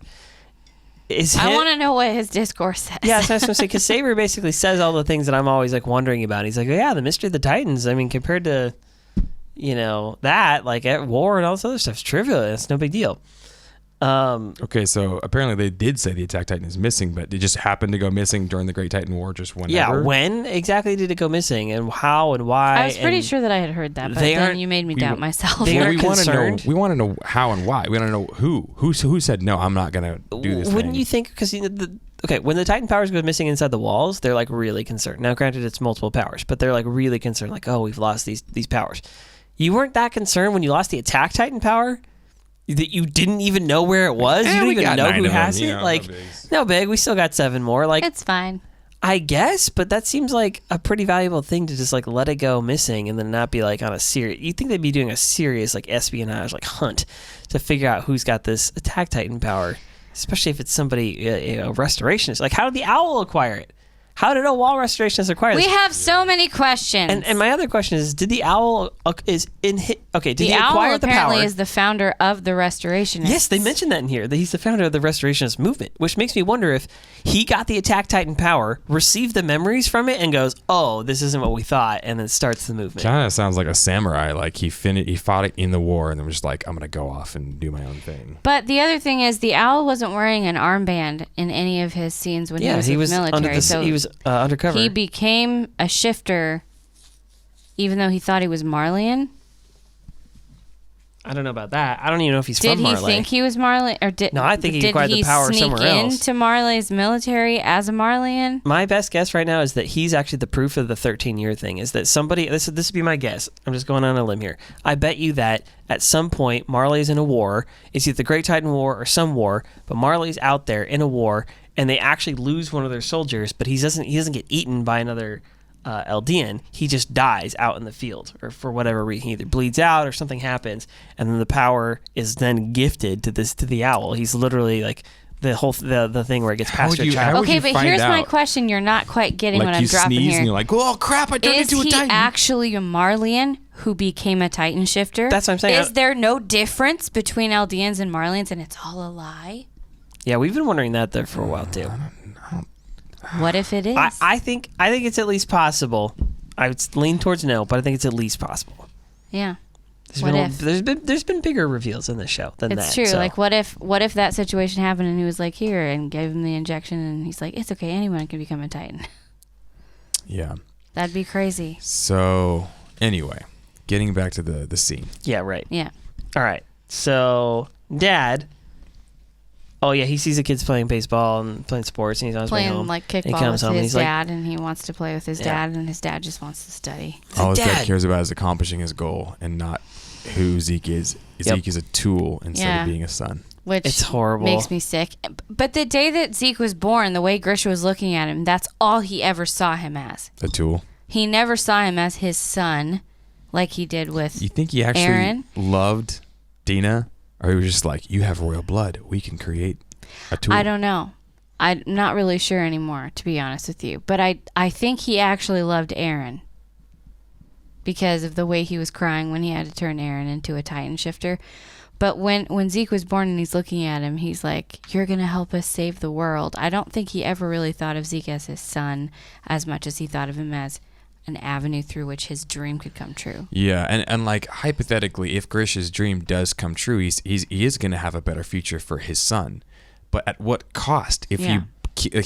is I him- want to know what his discourse says. Yeah, so I was going to say, Ksaver basically says all the things that I'm always like wondering about. He's like, oh, yeah, the mystery of the Titans. I mean, compared to, that, like at war and all this other stuff's trivial. It's no big deal. Okay, so apparently they did say the Attack Titan is missing, but it just happened to go missing during the Great Titan War just whenever. Yeah, when exactly did it go missing and how and why? I was pretty and sure that I had heard that, but they then aren't- you made me doubt myself. they Well, aren't we want to know. concerned? We want to know how and why. We want to know who said no. I'm not gonna do this. Wouldn't thing. you think, because okay, when the Titan powers go missing inside the walls, they're like really concerned. Now, granted, it's multiple powers, but they're like really concerned, like, oh, we've lost these powers. You weren't that concerned when you lost the Attack Titan power? That you didn't even know where it was? You we don't even got know 9 who of them, has you it? know, Like, no bigs. no big. We still got 7 more. Like, It's fine. I guess, but that seems like a pretty valuable thing to just like let it go missing and then not be like on a serious. You think they'd be doing a serious like espionage like hunt to figure out who's got this Attack Titan power, especially if it's somebody restorationist. Like, how did the owl acquire it? How did a wall restorationist acquire We this? have so many questions. And my other question is, did the owl did the he owl acquire the apparently power? is the founder of the Restorationists. Yes, they mentioned that in here, that he's the founder of the Restorationist movement, which makes me wonder if he got the Attack Titan power, received the memories from it, and goes, oh, this isn't what we thought, and then starts the movement. Kind of sounds like a samurai. Like he fought it in the war, and then was just like, I'm gonna go off and do my own thing. But the other thing is, the owl wasn't wearing an armband in any of his scenes when he was with the military. So he was undercover. he became a shifter, even though he thought he was Marleyan. I don't know about that. I don't even know if he's Did from he Marley. think he was Marley, or did No, I think he did acquired the power sneak somewhere else. into Marley's military as a Marleyan? My best guess right now is that he's actually the proof of the 13-year thing. Is that somebody? This would be my guess. I'm just going on a limb here. I bet you that at some point Marley's in a war. It's either the Great Titan War or some war, but Marley's out there in a war, and they actually lose one of their soldiers, but he doesn't get eaten by another Eldian. He just dies out in the field, or for whatever reason, he either bleeds out or something happens, and then the power is then gifted to the owl. He's literally like the whole the thing where it gets How passed would to a you- child. how would Okay, you but find here's my out? question. You're not quite getting Like what I'm you dropping sneeze here. and you're like, oh crap! I turned Is into a he titan. actually a Marleyan who became a Titan shifter? That's what I'm saying. Is there no difference between Eldians and Marleyans, and it's all a lie? Yeah, we've been wondering that there for a while too. What if it is? I think it's at least possible. I would lean towards no, but I think it's at least possible. Yeah. What if? There's been bigger reveals in this show than that. It's true. so. Like, what if that situation happened and he was like, here, and gave him the injection, and he's like, it's okay, anyone can become a Titan. Yeah. That'd be crazy. So anyway, getting back to the scene. Yeah, right. Yeah. All right. So Dad. Oh yeah, he sees the kids playing baseball and playing sports, and he's on his way Playing home. like And he kickball comes with home and his he's like, dad, and he wants to play with his Yeah. dad, and his dad just wants to study. All his dad Dad. cares about is accomplishing his goal and not who Zeke is. Yep. Zeke is a tool instead Yeah. of being a son. Which It's horrible. makes me sick. But the day that Zeke was born, the way Grisha was looking at him, that's all he ever saw him as. A tool. He never saw him as his son, like he did with You think he actually Eren? loved Dina, or he was just like, you have royal blood, we can create a tool? I don't know. I'm not really sure anymore, to be honest with you. But I think he actually loved Eren. because of the way he was crying when he had to turn Eren into a Titan shifter. But when Zeke was born and he's looking at him, he's like, you're going to help us save the world. I don't think he ever really thought of Zeke as his son as much as he thought of him as an avenue through which his dream could come true. Yeah, and like hypothetically, if Grisha's dream does come true, he is going to have a better future for his son. But at what cost? If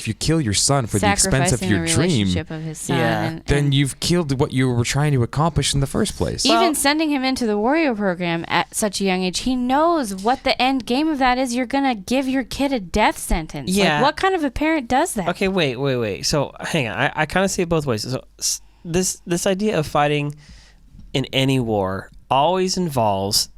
you kill your son for the expense of your the dream, relationship of his son, then you've killed what you were trying to accomplish in the first place. Even sending him into the warrior program at such a young age, he knows what the end game of that is. You're going to give your kid a death sentence. Yeah. Like, what kind of a parent does that? Okay, wait. So hang on. I kind of see it both ways. So this idea of fighting in any war always involves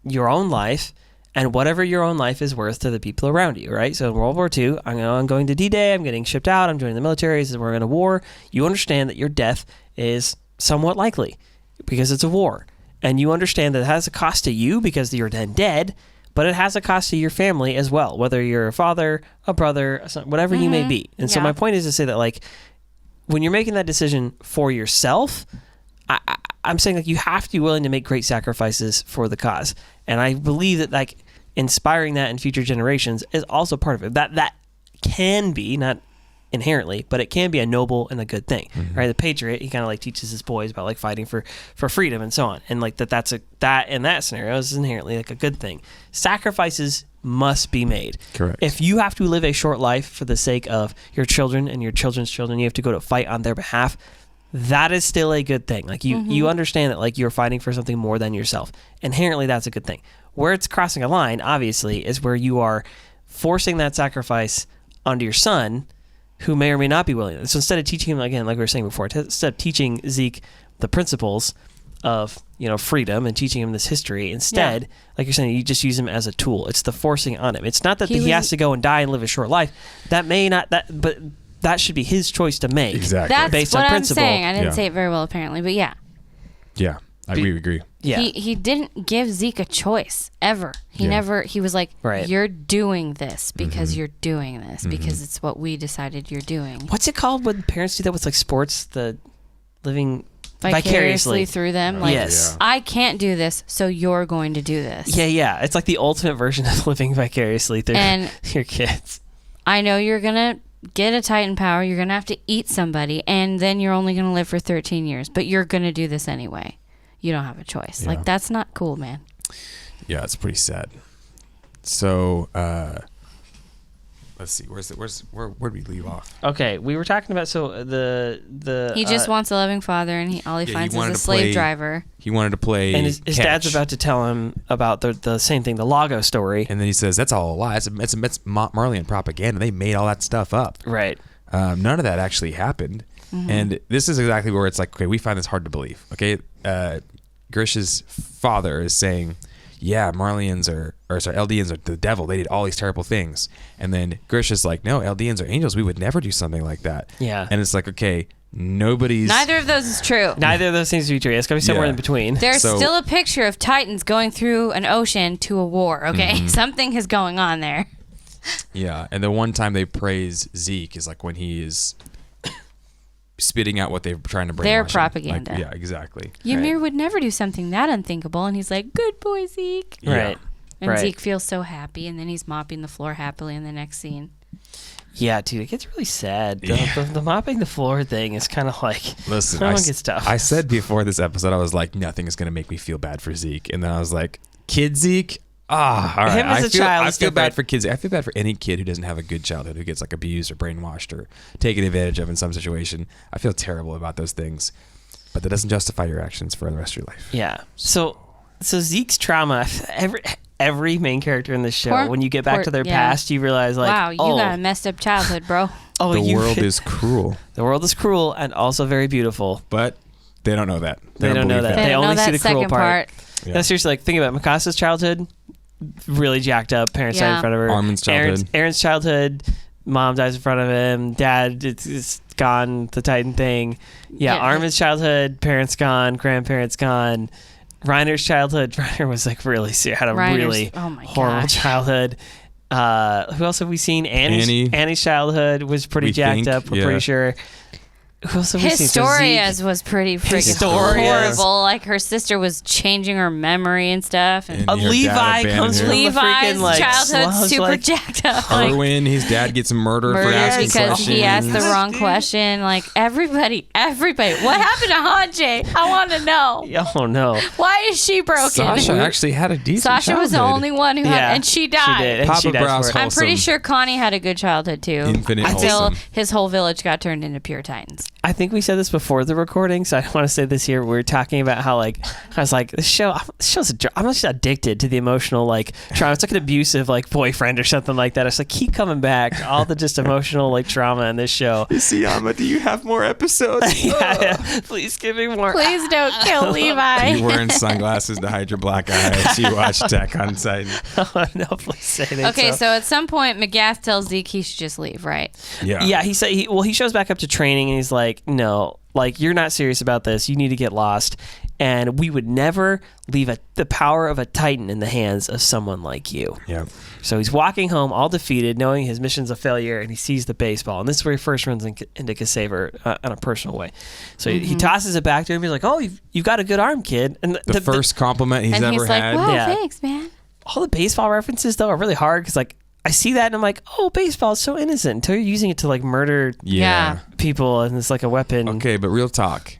your own life and whatever your own life is worth to the people around you, right? So in World War II, I'm going to D-Day, I'm getting shipped out, I'm joining the military, we're in a war. You understand that your death is somewhat likely because it's a war. And you understand that it has a cost to you because you're then dead, but it has a cost to your family as well, whether you're a father, a brother, a son, whatever you may be. And so my point is to say that, like, when you're making that decision for yourself, I'm saying, like, you have to be willing to make great sacrifices for the cause. And I believe that, like, inspiring that in future generations is also part of it. That can be, not inherently, but it can be a noble and a good thing, right? The Patriot, he kind of like teaches his boys about like fighting for freedom and so on, and like that in that scenario is inherently like a good thing. Sacrifices must be made. Correct. If you have to live a short life for the sake of your children and your children's children, you have to go to fight on their behalf. That is still a good thing. Like you understand that like you're fighting for something more than yourself. Inherently, that's a good thing. Where it's crossing a line, obviously, is where you are forcing that sacrifice onto your son, who may or may not be willing. So instead of teaching him, again, like we were saying before, instead of teaching Zeke the principles of, you know, freedom and teaching him this history, instead, like you're saying, you just use him as a tool. It's the forcing on him. It's not that he has to go and die and live a short life. That may not, but that should be his choice to make. Exactly. That's based what on I'm principle. saying. I didn't say it very well, apparently, but yeah. Yeah, we agree. Yeah. He didn't give Zeke a choice ever. He was like, you're doing this because you're doing this because it's what we decided you're doing. What's it called when parents do that with like sports? The living vicariously through them. Like, yes. I can't do this, so you're going to do this. Yeah. It's like the ultimate version of living vicariously through your kids. I know you're going to get a Titan power. You're going to have to eat somebody, and then you're only going to live for 13 years, but you're going to do this anyway. You don't have a choice. Yeah. Like, that's not cool, man. Yeah, it's pretty sad. So, let's see. Where did we leave off? Okay, we were talking about he just wants a loving father, and all he finds is a slave driver. He wanted to play, and his dad's about to tell him about the same thing, the Lago story, and then he says that's all a lie. It's Marley and propaganda. They made all that stuff up. Right. None of that actually happened. And this is exactly where it's like, okay, we find this hard to believe. Okay, Grisha's father is saying, yeah, Eldians are the devil. They did all these terrible things. And then Grisha's like, no, Eldians are angels. We would never do something like that. Yeah. And it's like, okay, neither of those is true. Neither of those seems to be true. It's got to be somewhere in between. There's still a picture of Titans going through an ocean to a war, okay? Something is going on there. Yeah, and the one time they praise Zeke is like when he is spitting out what they're trying to brainwash their him. propaganda. Like, yeah, exactly. Ymir would never do something that unthinkable, and he's like, good boy, Zeke. Right. And Zeke feels so happy, and then he's mopping the floor happily in the next scene. Yeah, dude, it gets really sad. The mopping the floor thing is kind of like, listen, gets tough. I said before this episode, I was like, nothing is going to make me feel bad for Zeke. And then I was like, kid Zeke? All right. Him as a child I feel bad for kids. I feel bad for any kid who doesn't have a good childhood, who gets like abused or brainwashed or taken advantage of in some situation. I feel terrible about those things. But that doesn't justify your actions for the rest of your life. Yeah. So Zeke's trauma, every main character in this show, when you get back to their past, you realize like, wow, you got a messed up childhood, bro. The world is cruel. The world is cruel and also very beautiful. But they don't know that. They don't know that. They only see the cruel part. Yeah. No, seriously, like think about Mikasa's childhood. Really jacked up. Parents died in front of her. Armin's childhood. Eren's childhood. Mom dies in front of him. Dad is gone. The Titan thing. Yeah. Armin's childhood. Parents gone. Grandparents gone. Reiner's childhood. Reiner was like really had a really horrible childhood. Who else have we seen? Annie's childhood was pretty jacked up. We're pretty sure. Who else have we seen? So Historias Zeke- was pretty freaking Historias. horrible. Like her sister was changing her memory and stuff. And And her dad Levi abandoned comes her. from the Levi's freaking, like, childhood slums, super like- jacked up. Like, Erwin, his dad gets murdered for murdered asking because questions. he asked the wrong Dude. question. Like everybody. What happened to Hanjay? I want to know. Oh no. Why is she broken? Sasha actually had a decent Sasha was the childhood. only one who had, and she died. She did. And Papa she died Brow's for it. I'm pretty Wholesome. sure Connie had a good childhood too. Infinite until wholesome. his whole village got turned into pure titans. I think we said this before the recording, so I want to say this here. We were talking about how, like, I was like, this show's I'm just addicted to the emotional, like, trauma. It's like an abusive, like, boyfriend or something like that. It's like, keep coming back. All the just emotional, like, trauma in this show. Siyama, do you have more episodes? Yeah, please give me more. Please don't kill Levi. You wearing sunglasses to hide your black eye as you watch Attack on Titan. No, please say that. Okay, so at some point, McGath tells Zeke he should just leave, right? Yeah, he said he shows back up to training and he's like, no, like, you're not serious about this. You need to get lost. And we would never leave the power of a Titan in the hands of someone like you. Yeah. So he's walking home all defeated, knowing his mission's a failure, and he sees the baseball. And this is where he first runs into Ksaver in a personal way. So he tosses it back to him. He's like, oh, you've got a good arm, kid. And The first compliment he's and ever he's like, had. wow, Yeah. thanks, man. all the baseball references, though, are really hard because, like, I see that and I'm like, oh, baseball is so innocent until you're using it to, like, murder Yeah. people and it's like a weapon. Okay, but real talk.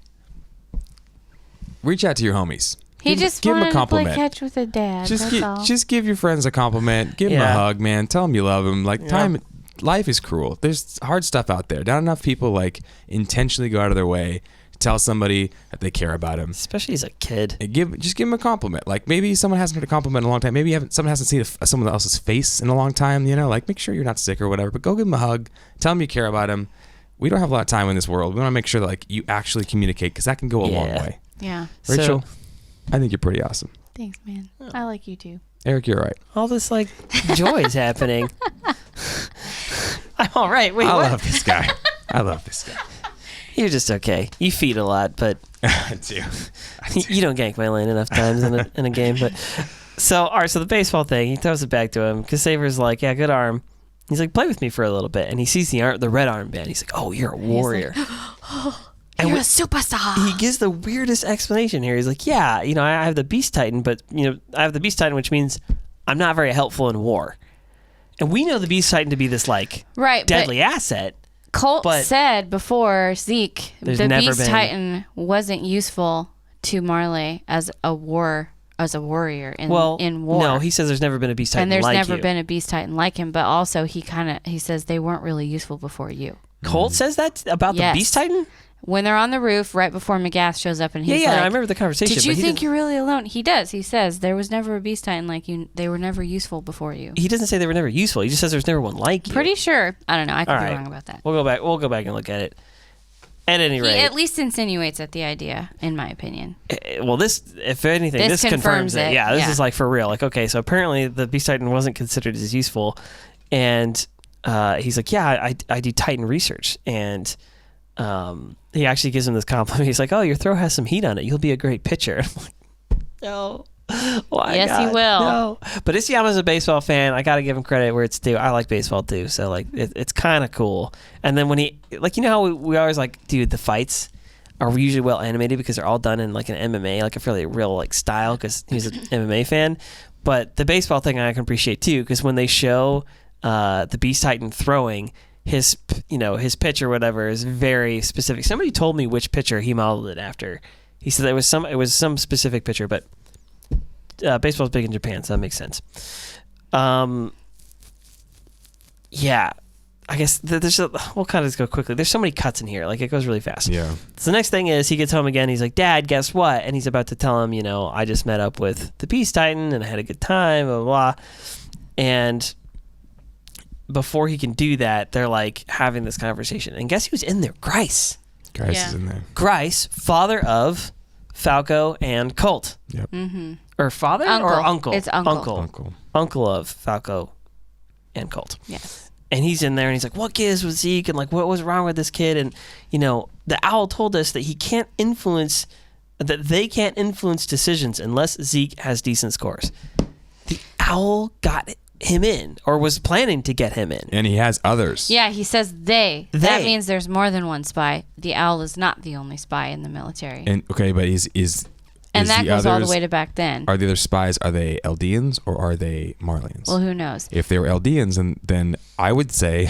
Reach out to your homies. He Give- just give him a wanted to play compliment. catch with a dad. Just give your friends a compliment. Give them a Yeah. hug, man. Tell them you love them. Like, life is cruel. There's hard stuff out there. Not enough people, like, intentionally go out of their way to tell somebody that they care about them. Especially as a kid. And just give them a compliment. Like, maybe someone hasn't heard a compliment in a long time. Maybe someone hasn't seen someone else's face in a long time, you know? Like, make sure you're not sick or whatever, but go give them a hug. Tell them you care about them. We don't have a lot of time in this world. We want to make sure that, like, you actually communicate because that can go a long way. Yeah. Rachel, I think you're pretty awesome. Thanks, man. I like you too. Eric, you're all right. All this, like, joy is happening. I'm all right. Wait, I what? love this guy. I love this guy. You're just okay. You feed a lot, but I do. you don't gank my lane enough times in a game. But so, all right, so the baseball thing, he throws it back to him. Ksaver's like, yeah, good arm. He's like, play with me for a little bit. And he sees the red armband. He's like, oh, you're a warrior. And You're a superstar. he gives the weirdest explanation here. He's like, yeah, you know, I have the Beast Titan, but, you know, I have the Beast Titan, which means I'm not very helpful in war. And we know the Beast Titan to be this, like, deadly asset. Colt but said before, Zeke, there's the never Beast been- Titan wasn't useful to Marley as a warrior in war. No, he says there's never been a Beast Titan and there's like never you. been a Beast Titan like him, but also he says they weren't really useful before you. Colt says that about Yes. the Beast Titan? When they're on the roof, right before McGath shows up, and he's Yeah, like, I remember the conversation. did you but he think doesn't- you're really alone? He does. He says there was never a Beast Titan like you. They were never useful before you. He doesn't say they were never useful. He just says there's never one like you. Pretty sure. I don't know. I could All be right. wrong about that. We'll go back and look at it. At any He rate, at least insinuates at the idea, in my opinion. well, this, if anything, This this confirms it. Yeah, this yeah. is like for real. Like, okay, so apparently the Beast Titan wasn't considered as useful, and he's like, yeah, I do Titan research, and he actually gives him this compliment. He's like, oh, your throw has some heat on it. You'll be a great pitcher. I'm like, no. Why, Yes, he God, will. No. But Isayama's a baseball fan. I got to give him credit where it's due. I like baseball too, so like it's kind of cool. And then when he, like, you know how we always like, dude, the fights are usually well animated because they're all done in like an MMA, like a fairly real like style because he's an MMA fan. But the baseball thing I can appreciate too because when they show the Beast Titan throwing, his pitch or whatever is very specific. Somebody told me which pitcher he modeled it after. He said it was some specific pitcher, but baseball's big in Japan, so that makes sense. Yeah, I guess we'll kind of just go quickly. There's so many cuts in here, like it goes really fast. Yeah. So the next thing is he gets home again. He's like, Dad, guess what? And he's about to tell him, I just met up with the Beast Titan and I had a good time, blah, blah, blah. And before he can do that, they're like having this conversation. And guess who's in there? Grice. Grice is in there. Grice, father of Falco and Colt. Yep. Mm-hmm. Or father or uncle? It's uncle. Uncle of Falco and Colt. Yes. And he's in there and he's like, what gives with Zeke? And like, what was wrong with this kid? And, the owl told us that they can't influence decisions unless Zeke has decent scores. The owl got him in, or was planning to get him in. And he has others. Yeah, he says they. That means there's more than one spy. The owl is not the only spy in the military. And okay, but and that goes all the way to back then. Are the other spies, are they Eldians or are they Marleyans? Well, who knows? If they were Eldians, then I would say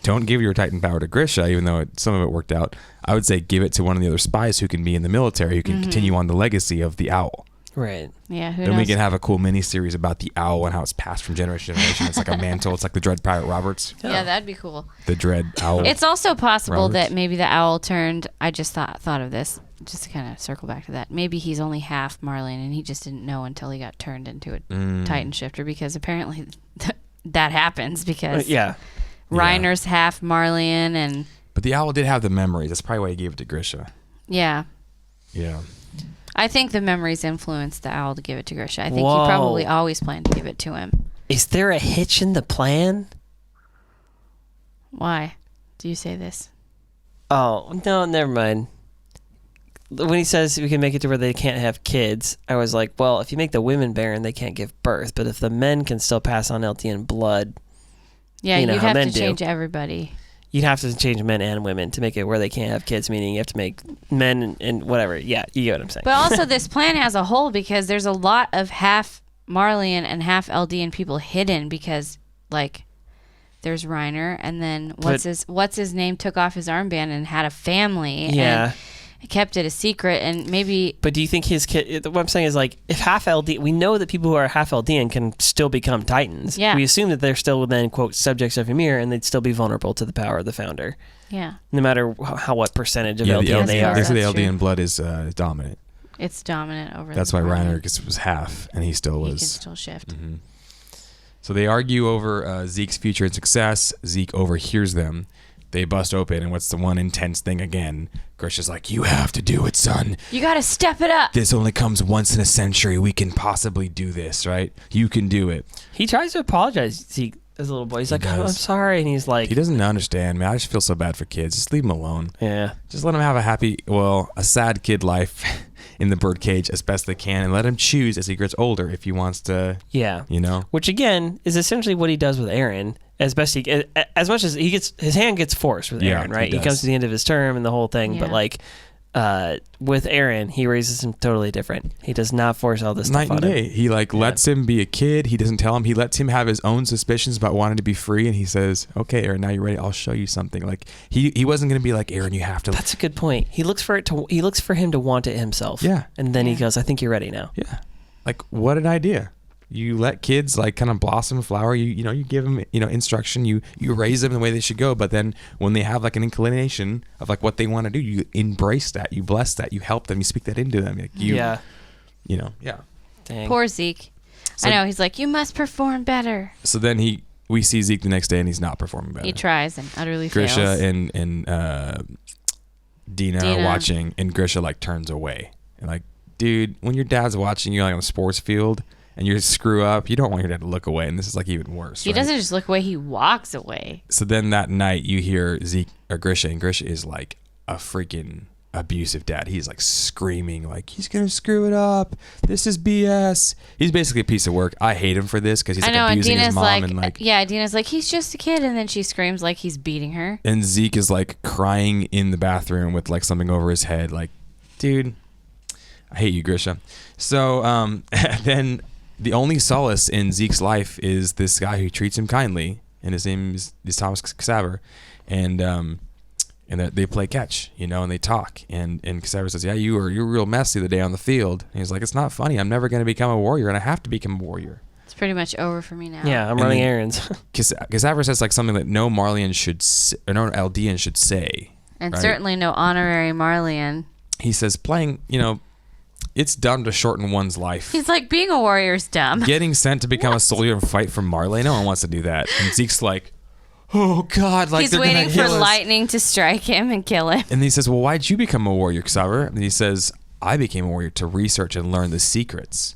don't give your Titan power to Grisha, even though some of it worked out. I would say give it to one of the other spies who can be in the military, who can continue on the legacy of the owl. Right. Yeah, who then knows? we can have a cool mini-series about the owl and how it's passed from generation to generation. It's like a mantle. It's like the Dread Pirate Roberts. Yeah, that'd be cool. The Dread Owl. It's also possible Roberts. that maybe the owl turned... I just thought of this, just to kind of circle back to that. Maybe he's only half Marleyan and he just didn't know until he got turned into a Titan shifter, because apparently that happens because Reiner's half Marleyan and... But the owl did have the memories. That's probably why he gave it to Grisha. Yeah. Yeah. I think the memories influenced the owl to give it to Grisha. I think he probably always planned to give it to him. Is there a hitch in the plan? Why do you say this? Oh, no, never mind. When he says we can make it to where they can't have kids, I was like, well, if you make the women barren, they can't give birth. But if the men can still pass on Eldian blood, yeah, you know you'd how have men to change everybody. You'd have to change men and women to make it where they can't have kids, meaning you have to make men and whatever. Yeah, you get what I'm saying. But also this plan has a hole because there's a lot of half Marleyan and half Eldian people hidden because, like, there's Reiner and then what's his name took off his armband and had a family. Yeah. And kept it a secret and maybe... But do you think his kid... What I'm saying is, like, if half Eldian... We know that people who are half Eldian can still become Titans. Yeah. We assume that they're still then, quote, subjects of Ymir, and they'd still be vulnerable to the power of the Founder. Yeah. No matter what percentage of Eldian they are. They say the That's Eldian true. blood is dominant. It's dominant over That's the why Marleyan. Reiner was half, and he still was. He can still shift. Mm-hmm. So they argue over Zeke's future and success. Zeke overhears them. They bust open, and what's the one intense thing again? Grisha's like, you have to do it, son. You got to step it up. This only comes once in a century. We can possibly do this, right? You can do it. He tries to apologize, Zeke, as a little boy. He's like, does. oh, I'm sorry. And he's like... He doesn't understand, man. I just feel so bad for kids. Just leave them alone. Yeah. Just let them have a sad kid life in the birdcage as best they can, and let him choose as he gets older if he wants to, you know? Which, again, is essentially what he does with Eren. As much as his hand gets forced with Eren, right? He comes to the end of his term and the whole thing, but like with Eren, he raises him totally different. He does not force all this Night stuff and on day. him. He lets him be a kid. He doesn't tell him. He lets him have his own suspicions about wanting to be free, and he says, "Okay, Eren, now you're ready. I'll show you something." Like he wasn't going to be like, "Eren, you have to." That's a good point. He looks for him to want it himself. Yeah. And then he goes, "I think you're ready now." Yeah. Like, what an idea. You let kids like kind of blossom and flower. You give them instruction. You raise them the way they should go. But then when they have like an inclination of like what they want to do, you embrace that. You bless that. You help them. You speak that into them. Like yeah. Dang. Poor Zeke. So, I know. He's like, you must perform better. So then we see Zeke the next day, and he's not performing better. He tries and utterly Grisha fails. and Dina are watching, and Grisha like turns away. And like, dude, when your dad's watching you like on the sports field, and you screw up, you don't want your dad to look away, and this is like even worse. He doesn't just look away; he walks away. So then that night, you hear Zeke or Grisha, and Grisha is like a freaking abusive dad. He's like screaming, like he's gonna screw it up. This is BS. He's basically a piece of work. I hate him for this because he's like abusing his mom and like Dina's like he's just a kid, and then she screams like he's beating her. And Zeke is like crying in the bathroom with like something over his head, like, dude, I hate you, Grisha. So then. The only solace in Zeke's life is this guy who treats him kindly, and his name is Thomas Ksaver, and they play catch, and they talk, and Ksaver says, "Yeah, you're real messy the day on the field." And he's like, "It's not funny. I'm never going to become a warrior, and I have to become a warrior." It's pretty much over for me now. Yeah, I'm running errands. Ksaver says like something that no Marleyan no Eldian should say, and right? certainly no honorary Marleyan. He says playing, it's dumb to shorten one's life. He's like, being a warrior is dumb. Getting sent to become a soldier and fight for Marley, no one wants to do that. And Zeke's like, oh God, like he's waiting for lightning to strike him and kill him. And he says, well, why'd you become a warrior, Xaver? And he says, I became a warrior to research and learn the secrets.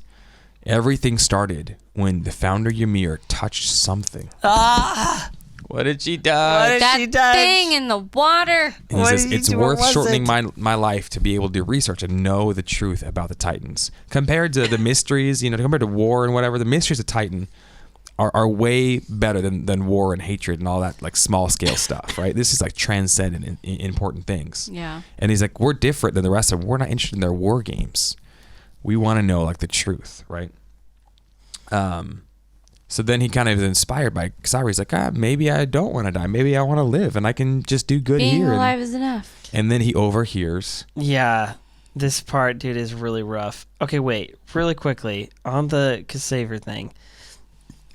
Everything started when the founder Ymir touched something. What did she do? That thing in the water. And he says, it's worth shortening my life to be able to do research and know the truth about the Titans. Compared to the mysteries, compared to war and whatever, the mysteries of Titan are way better than war and hatred and all that like small scale stuff, right? This is like transcendent in important things. Yeah. And he's like, we're different than the rest of them. We're not interested in their war games. We want to know like the truth, right? So then he kind of is inspired by Ksaver. He's like, maybe I don't want to die. Maybe I want to live and I can just do good Being here. alive is enough. And then he overhears. Yeah. This part, dude, is really rough. Okay, wait. Really quickly, on the Ksaver thing.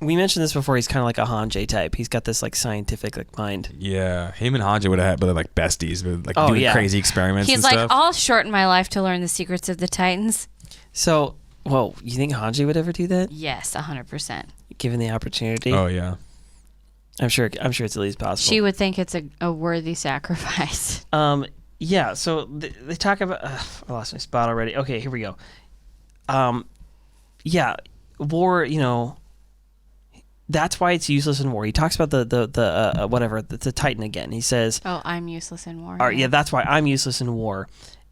We mentioned this before. He's kind of like a Hanji type. He's got this like scientific like mind. Yeah, him and Hanji would have had, but they're like besties, with like doing crazy experiments. He's and like, stuff. I'll shorten my life to learn the secrets of the Titans. So, whoa, you think Hanji would ever do that? Yes, 100%. Given the opportunity? Oh yeah, I'm sure it's at least possible. She would think it's a worthy sacrifice. Yeah. So they talk about. I lost my spot already. Okay, here we go. Yeah, war. You know. That's why it's useless in war. He talks about the Titan again. He says, "Oh, I'm useless in war." All right, yeah, that's why I'm useless in war.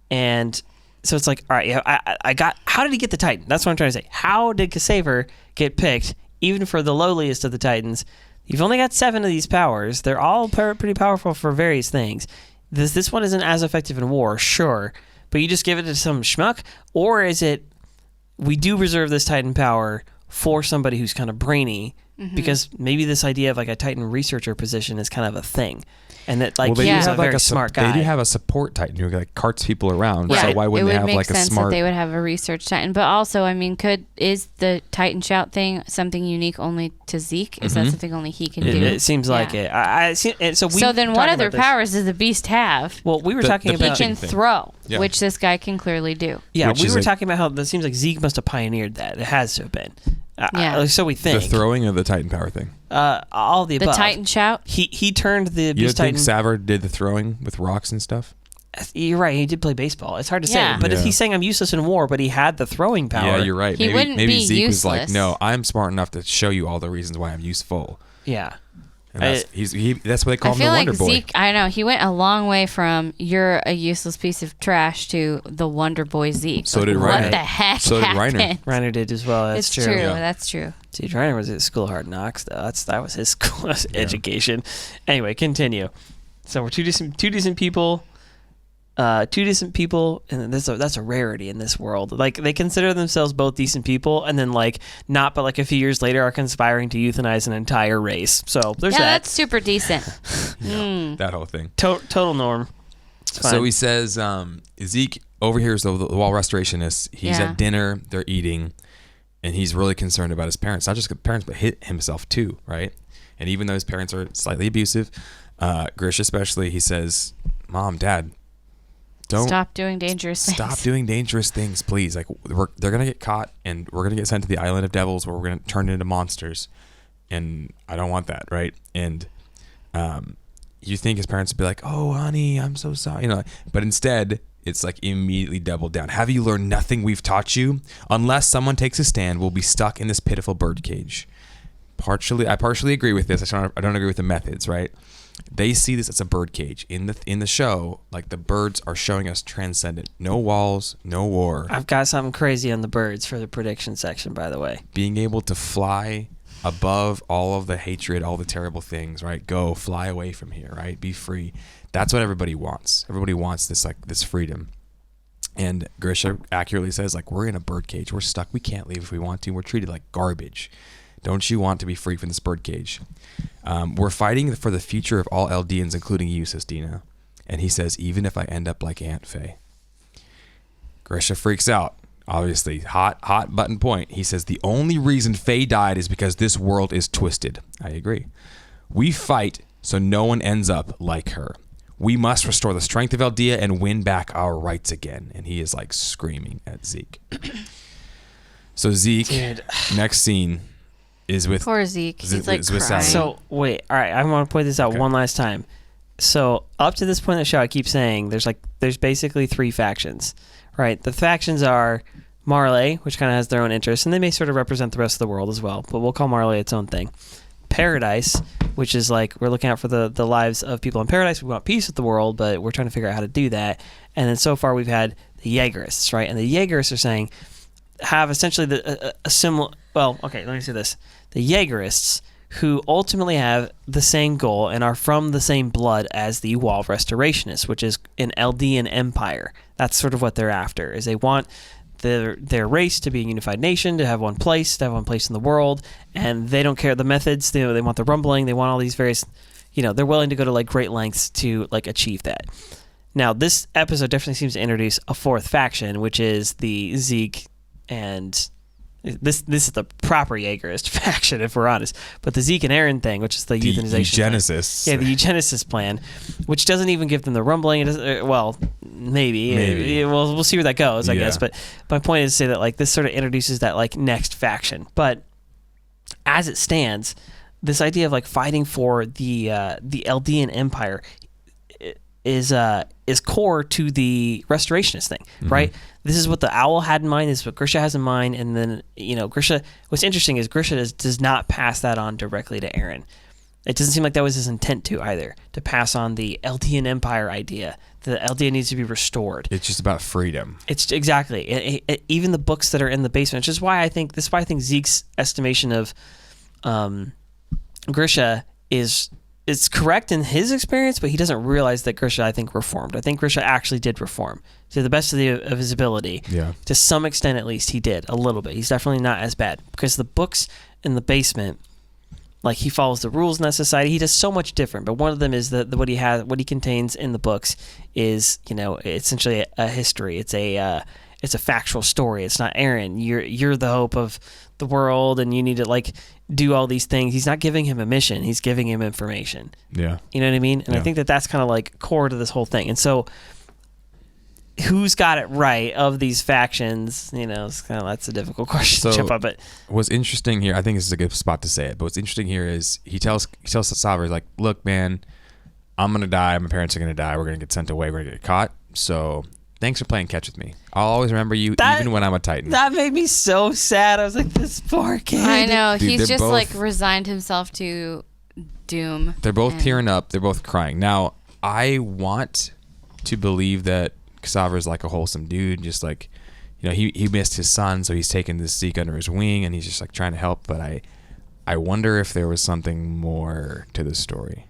And so it's like, all right, yeah, I got. How did he get the Titan? That's what I'm trying to say. How did Ksaver get picked, even for the lowliest of the Titans? You've only got 7 of these powers. They're all pretty powerful for various things. This one isn't as effective in war, sure, but you just give it to some schmuck, or is it we do reserve this Titan power for somebody who's kind of brainy? Because maybe this idea of like a Titan researcher position is kind of a thing, and that like he's a very smart guy. They do have a support Titan who like carts people around. Yeah, So why wouldn't they have make like a sense smart? that they would have a research Titan, but also, I mean, is the Titan shout thing something unique only to Zeke? Is that something only he can do? It seems like it. So then, what other powers does the Beast have? Well, we were talking He about can throw, which this guy can clearly do. Yeah, Which we is were talking about how it seems like Zeke must have pioneered that. It has to have been. So we the think. throwing of the Titan power thing. All the above. The Titan shout? He turned the You Beast don't think Titan. Xaver did the throwing with rocks and stuff? You're right. He did play baseball. It's hard to Yeah. say. But if Yeah. he's saying I'm useless in war, but he had the throwing power. Yeah, you're right. He wouldn't maybe be Zeke was like, useless. no, I'm smart enough to show you all the reasons why I'm useful. Yeah. And that's what they call I him, feel the like Wonder Boy. Zeke, I know, he went a long way from you're a useless piece of trash to the Wonder Boy Zeke. So Like, did what Reiner. the heck So did happened? Reiner. Reiner did as well. That's It's true. Yeah. That's true. Dude, Reiner was at School of Hard Knocks, though. That was his school education. Anyway, continue. So we're two decent people. And that's a rarity in this world. Like they consider themselves both decent people, and then like not, but like a few years later are conspiring to euthanize an entire race. So there's that. That's super decent. That whole thing. Total norm. It's fine. So he says, Zeke overhears the wall restorationist. He's Yeah. at dinner. They're eating. And he's really concerned about his parents. Not just the parents, but himself too, right? And even though his parents are slightly abusive, Grisha especially, he says, Mom, Dad, don't Stop doing dangerous things. Stop doing dangerous things, please. Like they're gonna get caught, and we're gonna get sent to the island of devils, where we're gonna turn into monsters, and I don't want that, right? And you think his parents would be like, "Oh, honey, I'm so sorry," but instead, it's like immediately doubled down. Have you learned nothing we've taught you? Unless someone takes a stand, we'll be stuck in this pitiful birdcage. I partially agree with this. I don't agree with the methods, right? They see this as a birdcage in the show. Like the birds are showing us transcendent. No walls, no war. I've got something crazy on the birds for the prediction section, by the way. Being able to fly above all of the hatred, all the terrible things, right? Go fly away from here, right? Be free. That's what everybody wants. Everybody wants this freedom. And Grisha accurately says, like, we're in a birdcage. We're stuck. We can't leave if we want to. We're treated like garbage. Don't you want to be free from this birdcage? We're fighting for the future of all Eldians, including you, says Dina. And he says, even if I end up like Aunt Faye. Grisha freaks out. Obviously, hot button point. He says, the only reason Faye died is because this world is twisted. I agree. We fight so no one ends up like her. We must restore the strength of Eldia and win back our rights again. And he is like screaming at Zeke. So Zeke, Dude. next scene is with Poor Zeke. He's like is with crying. Sally. So wait, all right. I want to point this out Okay. one last time. So up to this point in the show, I keep saying there's basically 3 factions, right? The factions are Marley, which kind of has their own interests, and they may sort of represent the rest of the world as well. But we'll call Marley its own thing. Paradise, which is like we're looking out for the lives of people in paradise. We want peace with the world, but we're trying to figure out how to do that. And then so far we've had the Jaegerists, right? And the Jaegerists are saying have essentially a similar. Well, okay, let me say this. the Jaegerists, who ultimately have the same goal and are from the same blood as the Wall Restorationists, which is an Eldian empire. That's sort of what they're after, is they want their race to be a unified nation, to have one place in the world, and they don't care the methods. They want the rumbling. They want all these various, they're willing to go to like great lengths to like achieve that. Now, this episode definitely seems to introduce a fourth faction, which is the Zeke and this is the proper Jaegerist faction, if we're honest. But the Zeke and Eren thing, which is the euthanization eugenicists. plan. Yeah, the eugenicist plan, which doesn't even give them the rumbling. It doesn't, well, maybe. We'll see where that goes, I guess. But my point is to say that like this sort of introduces that like next faction. But as it stands, this idea of like fighting for the Eldian Empire is core to the restorationist thing, right? This is what the owl had in mind. This is what Grisha has in mind. And then, Grisha, what's interesting is Grisha does not pass that on directly to Eren. It doesn't seem like that was his intent to either, to pass on the Eldian Empire idea. The Eldia needs to be restored. It's just about freedom. It's exactly. Even the books that are in the basement, which is why I think Zeke's estimation of Grisha it's correct in his experience, but he doesn't realize that Grisha, I think, reformed. I think Grisha actually did reform to the best of his ability. Yeah. To some extent, at least, he did a little bit. He's definitely not as bad because the books in the basement, like he follows the rules in that society. He does so much different, but one of them is what he contains in the books is essentially a history. It's a factual story. It's not Eren. You're the hope of the world, and you need to like do all these things. He's not giving him a mission. He's giving him information. Yeah. You know what I mean? And I think that's kind of like core to this whole thing. And so who's got it right of these factions? It's kind of, that's a difficult question to jump on. But what's interesting here, I think this is a good spot to say it, but what's interesting here is he tells Ksaver, like, look, man, I'm going to die. My parents are going to die. We're going to get sent away. We're going to get caught. So thanks for playing catch with me. I'll always remember you even when I'm a Titan. That made me so sad. I was like, this poor kid. I know. Dude, he's just both, like resigned himself to doom. They're both tearing up. They're both crying. Now, I want to believe that Ksaver is like a wholesome dude. Just like, he missed his son, so he's taken this Zeke under his wing, and he's just like trying to help. But I wonder if there was something more to the story.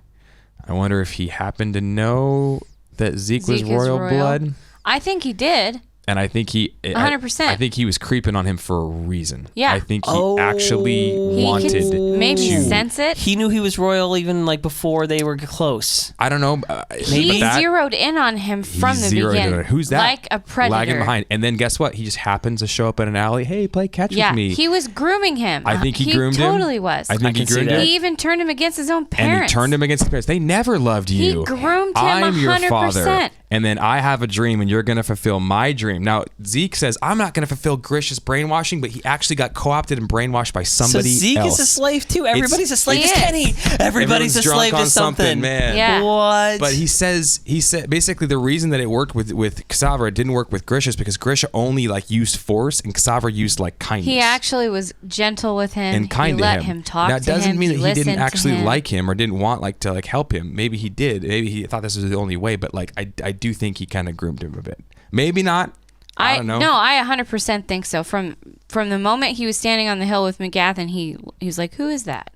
I wonder if he happened to know that Zeke was royal blood. I think he did. And I think 100%. I think he was creeping on him for a reason. Yeah. I think he actually wanted could maybe to sense it. He knew he was royal even like before they were close. I don't know. He zeroed in on him from the beginning. Who's that? Like a predator. Lagging behind. And then guess what? He just happens to show up in an alley. Hey, play catch with me. Yeah, he was grooming him. I think he groomed him. He totally was. I think he groomed him. He even turned him against his own parents. And he turned him against his parents. They never loved you. He groomed him I'm 100%. your father. And then I have a dream, and you're going to fulfill my dream. Now, Zeke says, I'm not going to fulfill Grisha's brainwashing, but he actually got co-opted and brainwashed by somebody else. So Zeke is a slave, too. Everybody's a slave to Kenny. Everybody's a slave to something. Man. Yeah. What? But he said basically the reason that it worked with Ksaver, it didn't work with Grisha, is because Grisha only like used force, and Ksaver used like kindness. He actually was gentle with him. And kind he to let him talk now, to him. That doesn't mean that he didn't listened actually to him. like him or didn't want like to like help him. Maybe he did. Maybe he thought this was the only way. But like I do think he kind of groomed him a bit. Maybe not. I don't know. No, I 100% think so. From the moment he was standing on the hill with McGath, he was like, "Who is that?"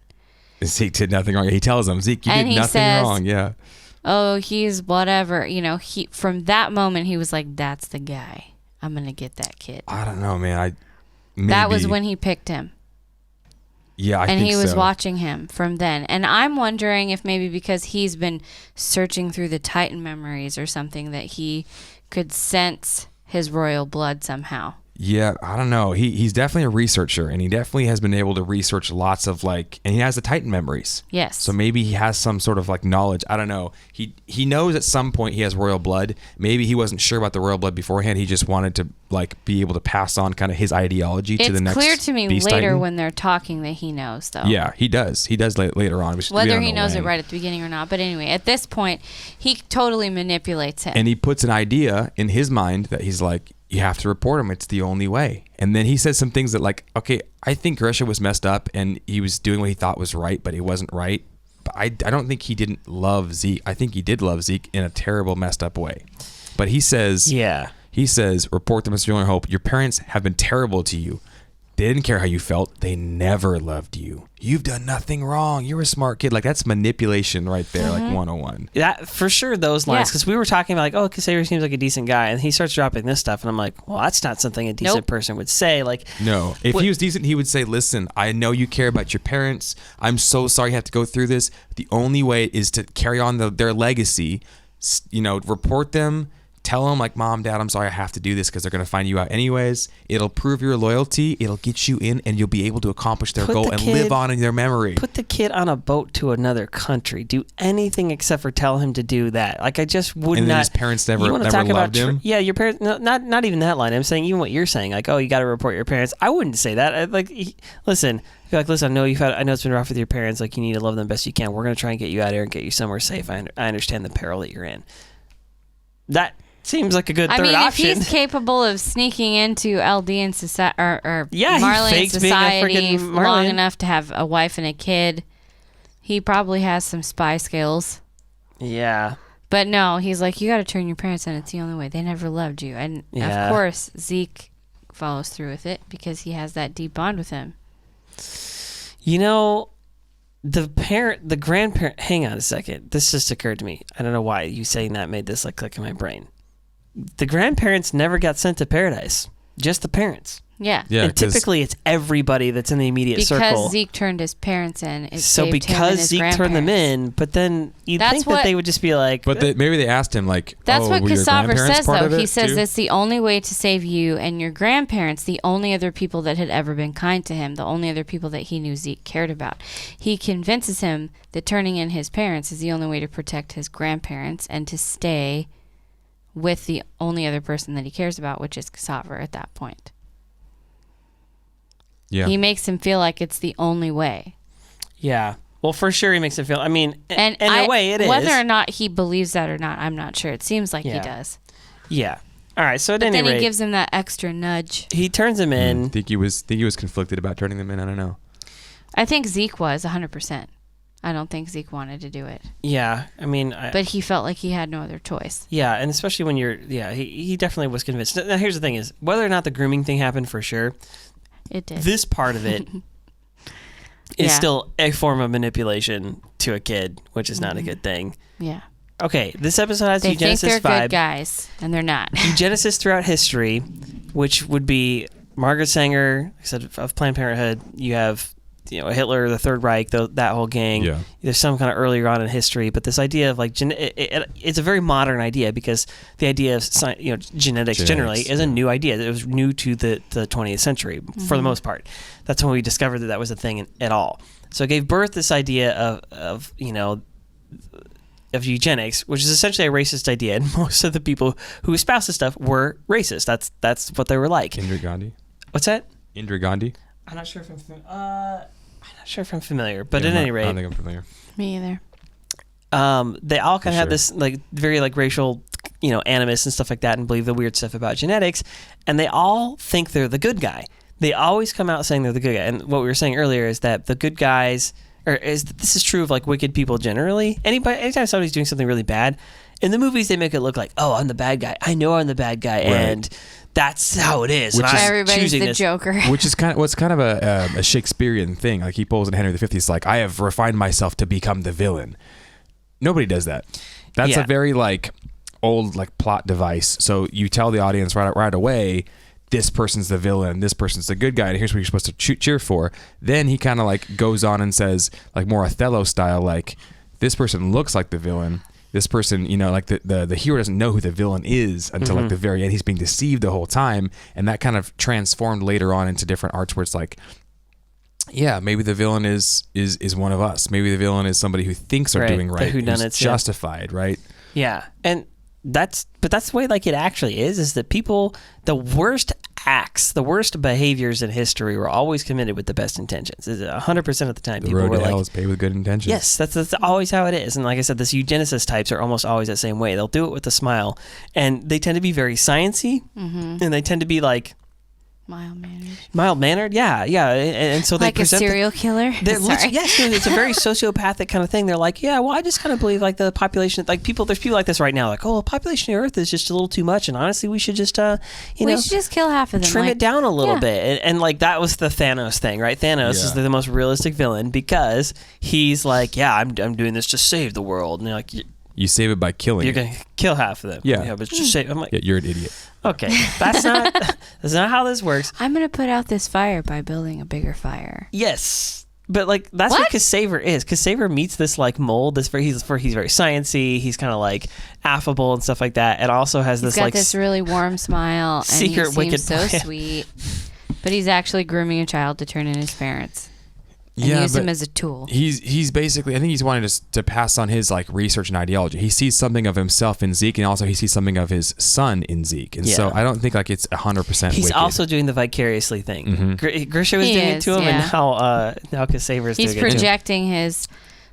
Zeke did nothing wrong. He tells him, Zeke, you did nothing wrong. Yeah. Oh, he's whatever. He from that moment he was like, "That's the guy. I'm gonna get that kid." I don't know, man. That was when he picked him. Yeah, I think so. And he was watching him from then. And I'm wondering if maybe because he's been searching through the Titan memories or something that he could sense his royal blood somehow. Yeah, I don't know. He's definitely a researcher, and he definitely has been able to research lots of and he has the Titan memories. Yes. So maybe he has some sort of knowledge. I don't know. He knows at some point he has royal blood. Maybe he wasn't sure about the royal blood beforehand. He just wanted to be able to pass on kind of his ideology to the next. It's clear to me Beast later Titan. When they're talking that he knows, though. Yeah, he does. He does later on. Whether he knows it right at the beginning or not. But anyway, at this point, he totally manipulates him. And he puts an idea in his mind that he's like, you have to report him. It's the only way. And then he says some things that okay, I think Grisha was messed up and he was doing what he thought was right, but he wasn't right. But I don't think he didn't love Zeke. I think he did love Zeke in a terrible, messed up way. But he says, report them as your only hope. Your parents have been terrible to you. They didn't care how you felt. They never loved you. You've done nothing wrong. You're a smart kid. Like, that's manipulation right there, like 101. That for sure, those lines, because we were talking about like, oh, Ksaver seems like a decent guy, and he starts dropping this stuff, and I'm like, well, that's not something a decent person would say. Like, no, if he was decent, he would say, listen, I know you care about your parents. I'm so sorry you have to go through this. The only way is to carry on their legacy. You know, report them. Tell them, like, Mom, Dad, I'm sorry I have to do this because they're going to find you out anyways. It'll prove your loyalty. It'll get you in, and you'll be able to accomplish their goal and live on in their memory. Put the kid on a boat to another country. Do anything except for tell him to do that. Like, I just would and not. And his parents never loved him? Yeah, your parents, not even that line. I'm saying even what you're saying. Like, oh, you got to report your parents. I wouldn't say that. Listen, I know I know it's been rough with your parents. Like, you need to love them best you can. We're going to try and get you out of here and get you somewhere safe. I understand the peril that you're in. That seems like a good third option. If he's capable of sneaking into Eldian society or yeah, Marley society long Marley enough to have a wife and a kid, he probably has some spy skills. Yeah. But no, he's like, you got to turn your parents in. It's the only way. They never loved you. And of course, Zeke follows through with it because he has that deep bond with him. You know, the grandparent, hang on a second. This just occurred to me. I don't know why you saying that made this like click in my brain. The grandparents never got sent to paradise, just the parents. Yeah. And typically it's everybody that's in the immediate circle. Because Zeke turned his parents in. So because Zeke turned them in, but then you'd think that they would just be like... But maybe they asked him like, that's what Ksaver says, though. He says too? it's the only way to save you and your grandparents, the only other people that had ever been kind to him, the only other people that he knew Zeke cared about. He convinces him that turning in his parents is the only way to protect his grandparents and to stay with the only other person that he cares about, which is Ksaver at that point. Yeah. He makes him feel like it's the only way. Yeah. Well, for sure he makes him feel, I mean, in a way it whether is. Whether or not he believes that or not, I'm not sure. It seems like he does. Yeah. All right, so at but any rate... then he gives him that extra nudge. He turns him in. I think he was conflicted about turning them in. I don't know. I think Zeke was 100%. I don't think Zeke wanted to do it. Yeah, I mean... but he felt like he had no other choice. Yeah, and especially when you're... Yeah, he definitely was convinced. Now, here's the thing is, whether or not the grooming thing happened for sure... It did. This part of it is still a form of manipulation to a kid, which is not a good thing. Yeah. Okay, this episode has they eugenicist vibe. They think they're good guys, and they're not. Eugenicists throughout history, which would be Margaret Sanger, like I said, of Planned Parenthood. You have... Hitler, the Third Reich, that whole gang. Yeah. There's some kind of earlier on in history, but this idea of like it's a very modern idea because the idea of genetics generally is a new idea. It was new to the 20th century for the most part. That's when we discovered that was a thing at all. So it gave birth this idea of eugenics, which is essentially a racist idea, and most of the people who espoused this stuff were racist. That's what they were like. Indira Gandhi. What's that? Indira Gandhi. I'm not sure if I'm familiar, but at any rate, I don't think I'm familiar. Me either. They all kind of have this like very like racial, animus and stuff like that, and believe the weird stuff about genetics, and they all think they're the good guy. They always come out saying they're the good guy. And what we were saying earlier is that the good guys, this is true of like wicked people generally. Anytime somebody's doing something really bad, in the movies they make it look like, oh, I'm the bad guy. I know I'm the bad guy, and that's how it is. Everybody's the Joker. Which is kind of a Shakespearean thing. Like he pulls in Henry V. He's like, I have refined myself to become the villain. Nobody does that. That's a very like old like plot device. So you tell the audience right away, this person's the villain, this person's the good guy, and here's what you're supposed to cheer for. Then he kind of like goes on and says, like more Othello style, like this person looks like the villain. This person, like the hero doesn't know who the villain is until like the very end. He's being deceived the whole time, and that kind of transformed later on into different arts where it's like, yeah, maybe the villain is one of us. Maybe the villain is somebody who thinks they're doing right, who's justified, right? Yeah, and that's the way like it actually is that people, the worst acts, the worst behaviors in history were always committed with the best intentions. 100% of the time, people were like, the road to hell is paved with good intentions. Yes, that's always how it is. And like I said, this eugenicist types are almost always that same way. They'll do it with a smile, and they tend to be very sciencey, and they tend to be like Mild-mannered. Yeah. And so they like a present serial killer. Sorry. Yes, it's a very sociopathic kind of thing. They're like, yeah, well, I just kind of believe like the population, like there's people like this right now, like, oh, the population of Earth is just a little too much, and honestly, we should just, we should just kill half of them, trim it down a little bit, and like that was the Thanos thing, right? Thanos is the most realistic villain because he's like, yeah, I'm doing this to save the world, and you're like, you save it by killing. You're gonna kill half of them. Yeah, but just save. I'm like, yeah, you're an idiot. Okay, that's not how this works. I'm gonna put out this fire by building a bigger fire. Yes, but like that's what Ksaver is. Ksaver meets this like mold. He's very sciencey. He's kind of like affable and stuff like that, and also has he's this got like this really warm smile. secret and he wicked seems so plan. sweet, but he's actually grooming a child to turn in his parents. And use him as a tool. He's basically, I think he's wanting to pass on his like research and ideology. He sees something of himself in Zeke, and also he sees something of his son in Zeke. And so I don't think like it's 100% He's wicked. also doing the vicariously thing. Mm-hmm. Grisha was doing it to him, and now Ksaver's doing it. He's projecting his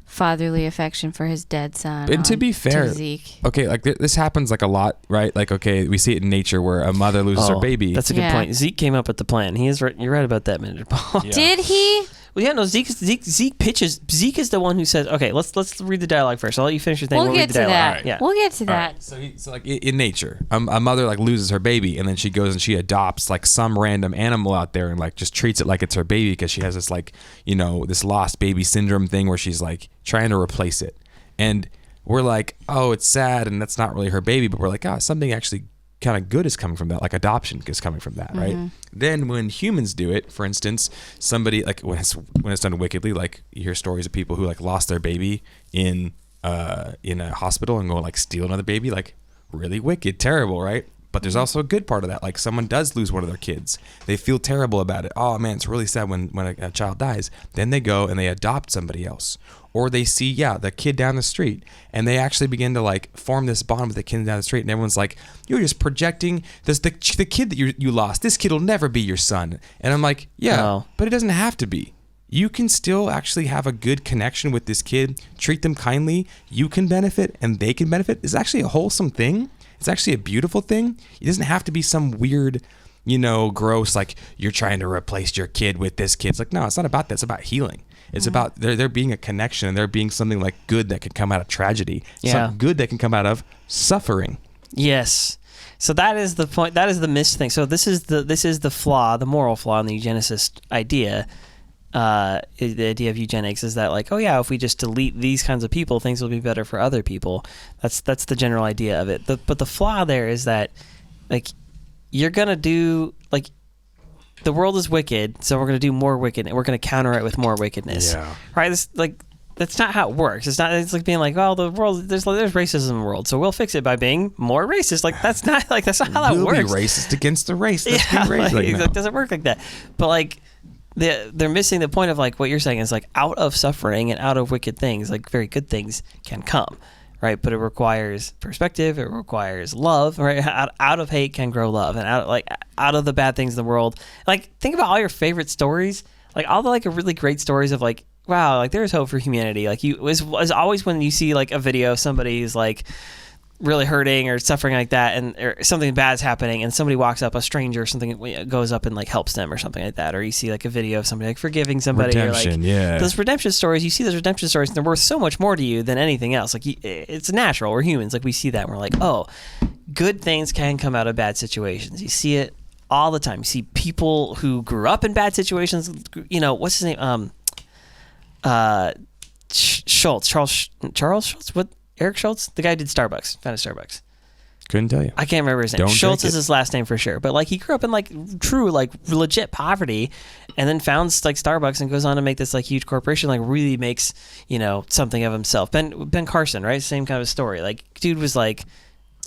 fatherly affection for his dead son. And to be fair, Zeke. Okay, like this happens like a lot, right? Like, okay, we see it in nature where a mother loses her baby. That's a good point. Zeke came up with the plan. He is right. You're right about that, Manager Paul. Yeah. Did he? Well, yeah, no. Zeke pitches. Zeke is the one who says, "Okay, let's read the dialogue first. I'll let you finish your thing. We'll get to that. Right. Yeah. We'll get to that. Right. So like in nature, a mother like loses her baby, and then she goes and she adopts like some random animal out there and like just treats it like it's her baby because she has this like this lost baby syndrome thing where she's like trying to replace it, and we're like, oh, it's sad, and that's not really her baby, but we're like, something actually kind of good is coming from that, like adoption is coming from that, right? Then when humans do it, for instance, somebody like when it's done wickedly, like you hear stories of people who like lost their baby in a hospital and go like steal another baby, like really wicked, terrible, right? But there's also a good part of that, like someone does lose one of their kids, they feel terrible about it. Oh man, it's really sad when a child dies. Then they go and they adopt somebody else. Or they see, the kid down the street, and they actually begin to like form this bond with the kid down the street, and everyone's like, you're just projecting this the kid that you lost. This kid will never be your son. And I'm like, but it doesn't have to be. You can still actually have a good connection with this kid, treat them kindly. You can benefit, and they can benefit. It's actually a wholesome thing. It's actually a beautiful thing. It doesn't have to be some weird, gross, like you're trying to replace your kid with this kid. It's like, no, it's not about that. It's about healing. It's about there being a connection, and there being something like good that can come out of tragedy. Something good that can come out of suffering. Yes. So that is the point. That is the missed thing. So this is the flaw, the moral flaw in the eugenicist idea. The idea of eugenics is that like, oh yeah, if we just delete these kinds of people, things will be better for other people. That's the general idea of it. But the flaw there is that like you're gonna do like. The world is wicked, so we're going to do more wicked, and we're going to counter it with more wickedness. Yeah. Right? That's not how it works. It's not. It's like being like, well, the world there's racism in the world, so we'll fix it by being more racist. Like that's not how that works. We'll be racist against the race. That's it doesn't work like that. But like they're missing the point of like what you're saying is like out of suffering and out of wicked things, like very good things can come. Right, but it requires perspective. It requires love. Right, out of hate can grow love, and out of the bad things in the world. Like think about all your favorite stories, like all the like really great stories of like wow, like there's hope for humanity. Like you was always when you see like a video of somebody who's like really hurting or suffering like that, and or something bad's happening, and somebody walks up, a stranger or something goes up and like helps them or something like that, or you see like a video of somebody like forgiving somebody, redemption, or like those redemption stories. You see those redemption stories, and they're worth so much more to you than anything else. Like it's natural. We're humans. Like we see that, and we're like, oh, good things can come out of bad situations. You see it all the time. You see people who grew up in bad situations. What's his name? Schultz, Charles Schultz. What? Eric Schultz, the guy who did Starbucks, founded Starbucks. Couldn't tell you. I can't remember his name. Schultz is his last name for sure. But like he grew up in like true, like legit poverty, and then founds like Starbucks and goes on to make this like huge corporation, like really makes, something of himself. Ben Carson, right? Same kind of story. Like dude was like,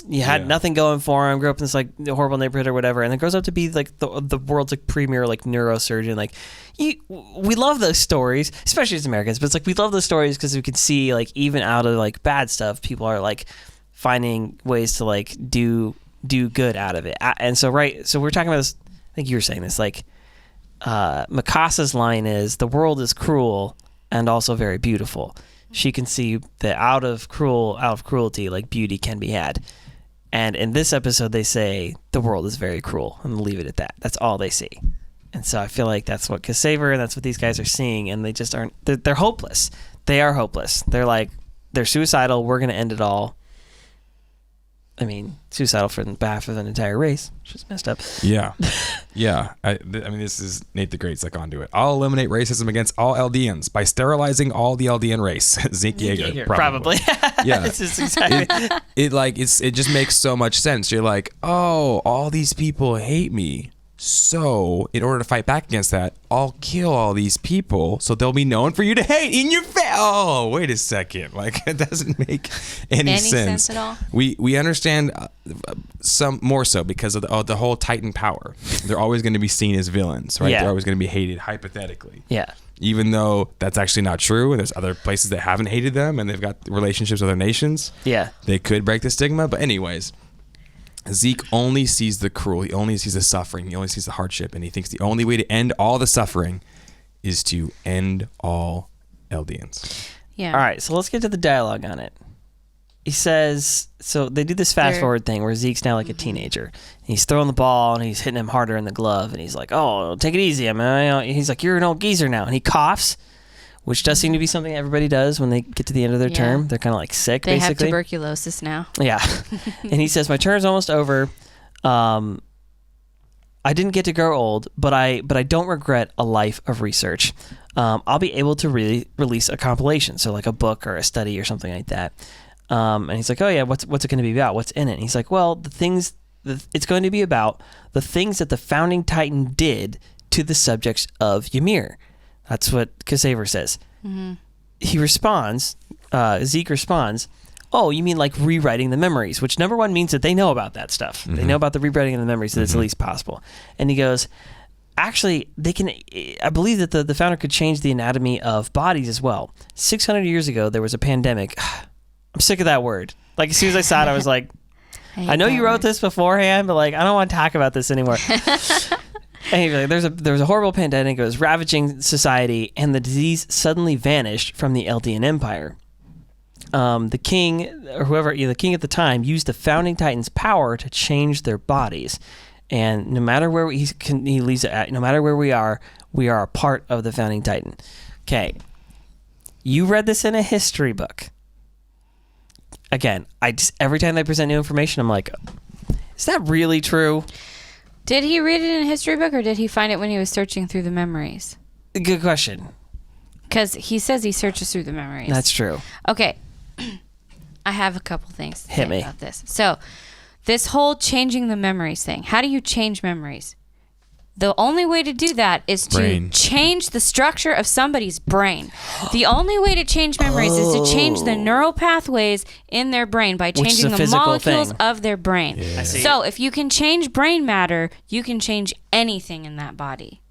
he had nothing going for him, grew up in this like horrible neighborhood or whatever, and then grows up to be like the world's like premier like neurosurgeon. Like we love those stories, especially as Americans, but it's like we love those stories because we can see like even out of like bad stuff, people are like finding ways to like do good out of it. And so so we're talking about this, I think you were saying this, like Mikasa's line is, the world is cruel and also very beautiful. She can see that out of cruelty, like beauty can be had. And in this episode, they say the world is very cruel. I'm going to leave it at that. That's all they see. And so I feel like that's what Ksaver and that's what these guys are seeing. And they just aren't, they're hopeless. They are hopeless. They're like, they're suicidal. We're going to end it all. I mean, suicidal for the behalf of an entire race, which is messed up. Yeah. Yeah. I mean, this is Nate the Great's like onto it. I'll eliminate racism against all Eldians by sterilizing all the Eldian race. Zeke Jeager, probably. Yeah. This is exactly. It just makes so much sense. You're like, oh, all these people hate me. So, in order to fight back against that, I'll kill all these people so they'll be known for you to hate in your face. Oh, wait a second. Like, it doesn't make any sense at all. We understand some more so because of the whole Titan power. They're always going to be seen as villains, right? Yeah. They're always going to be hated hypothetically. Yeah. Even though that's actually not true, and there's other places that haven't hated them, and they've got relationships with other nations. Yeah. They could break the stigma, but anyways. Zeke only sees the cruel, he only sees the suffering, he only sees the hardship, and he thinks the only way to end all the suffering is to end all Eldians. Yeah. All right, so let's get to the dialogue on it. He says, so they do this fast forward thing where Zeke's now like a teenager. He's throwing the ball and he's hitting him harder in the glove, and he's like, oh, take it easy. He's like, you're an old geezer now. And he coughs, which does seem to be something everybody does when they get to the end of their term. They're kind of like sick, They basically. have tuberculosis now. Yeah. And he says, my term's almost over. I didn't get to grow old, but I don't regret a life of research. I'll be able to release a compilation, so like a book or a study or something like that. And he's like, oh yeah, what's it going to be about? What's in it? And he's like, well, it's going to be about the things that the founding Titan did to the subjects of Ymir. That's what Ksaver says. Mm-hmm. He responds, Zeke responds, oh, you mean like rewriting the memories, which number one means that they know about that stuff. Mm-hmm. They know about the rewriting of the memories, that it's at least possible. And he goes, actually, I believe that the founder could change the anatomy of bodies as well. 600 years ago, there was a pandemic. I'm sick of that word. Like, as soon as I saw it, I was like, I know you wrote this beforehand, but like, I don't want to talk about this anymore. Anyway, there was a horrible pandemic. It was ravaging society, and the disease suddenly vanished from the Eldian Empire. The king, or whoever, the king at the time, used the founding Titan's power to change their bodies. And no matter where he leaves it at, no matter where we are a part of the founding Titan. Okay, you read this in a history book. Again, every time they present new information, I'm like, is that really true? Did he read it in a history book, or did he find it when he was searching through the memories? Good question. Because he says he searches through the memories. That's true. Okay. I have a couple things to Hit say me. about this. So, this whole changing the memories thing. How do you change memories? The only way to do that is to change the structure of somebody's brain. The only way to change memories is to change the neural pathways in their brain by changing the molecules of their brain. Yeah. So if you can change brain matter, you can change anything in that body.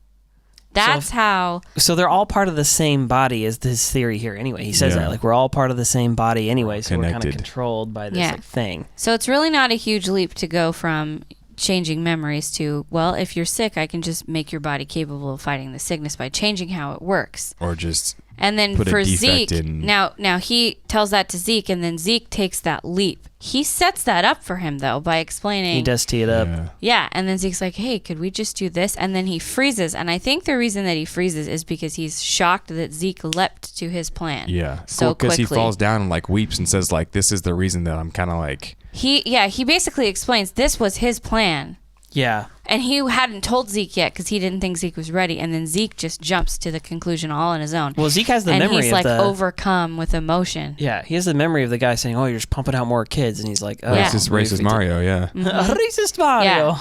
That's how. So they're all part of the same body is his theory here anyway. He says that, like, we're all part of the same body anyway, so we're kind of controlled by this like, thing. So it's really not a huge leap to go from changing memories to, well, if you're sick, I can just make your body capable of fighting the sickness by changing how it works. Or just and then for Zeke, now he tells that to Zeke, and then Zeke takes that leap. He sets that up for him, though, by explaining. He does tee it up. Yeah, and then Zeke's like, hey, could we just do this? And then he freezes, and I think the reason that he freezes is because he's shocked that Zeke leapt to his plan. Yeah, so quickly. Because he falls down and like weeps and says like, this is the reason that I'm kind of like. He basically explains this was his plan. Yeah. And he hadn't told Zeke yet because he didn't think Zeke was ready. And then Zeke just jumps to the conclusion all on his own. Well, Zeke has the memory of and he's like overcome with emotion. Yeah, he has the memory of the guy saying, oh, you're just pumping out more kids. And he's like, oh, racist Mario, yeah. Mm-hmm. Racist Mario. Yeah.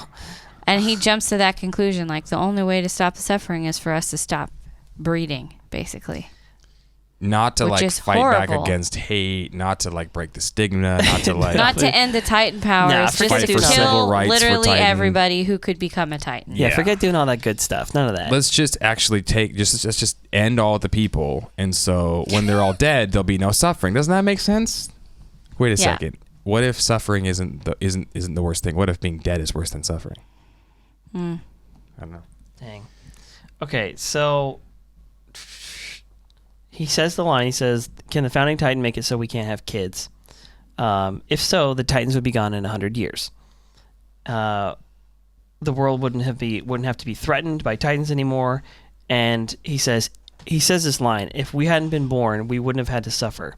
And he jumps to that conclusion, like the only way to stop the suffering is for us to stop breeding, basically. Not to like fight back against hate, not to like break the stigma, not to like not to end the Titan powers, just to kill literally everybody who could become a Titan. Yeah, forget doing all that good stuff. None of that. Let's just actually let's just end all the people, and so when they're all dead, there'll be no suffering. Doesn't that make sense? Wait a second. What if suffering isn't the worst thing? What if being dead is worse than suffering? I don't know. Dang. Okay, so he says the line. He says, "Can the founding Titan make it so we can't have kids?" If so, the Titans would be gone in 100 years. The world wouldn't have to be threatened by Titans anymore. And he says this line: "If we hadn't been born, we wouldn't have had to suffer."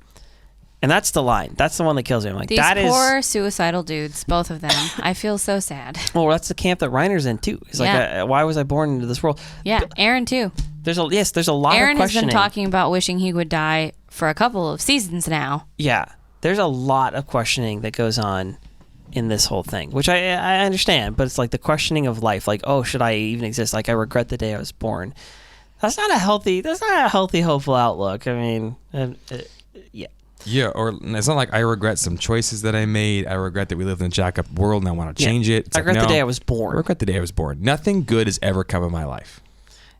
And that's the line. That's the one that kills me. I'm like, these poor suicidal dudes, both of them. I feel so sad. Well, that's the camp that Reiner's in too. He's like, why was I born into this world? Yeah, Eren too. There's a lot Eren of questioning. Eren has been talking about wishing he would die for a couple of seasons now. Yeah, there's a lot of questioning that goes on in this whole thing, which I understand, but it's like the questioning of life. Like, oh, should I even exist? Like, I regret the day I was born. That's not a healthy, hopeful outlook. I mean, yeah. Yeah, or it's not like I regret some choices that I made. I regret that we live in a jack-up world and I want to change it. It's I regret the day I was born. I regret the day I was born. Nothing good has ever come in my life.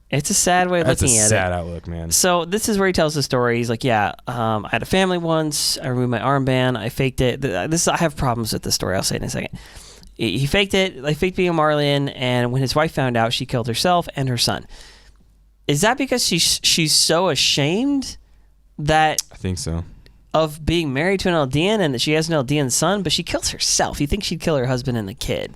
It's a sad way of looking at it. That's a sad outlook, man. So this is where he tells the story. He's like, I had a family once. I removed my armband. I faked it. I have problems with this story. I'll say it in a second. He faked it. I faked being a Marleyan, and when his wife found out, she killed herself and her son. Is that because she's so ashamed that... I think so. Of being married to an Eldian and that she has an Eldian son, but she kills herself. You think she'd kill her husband and the kid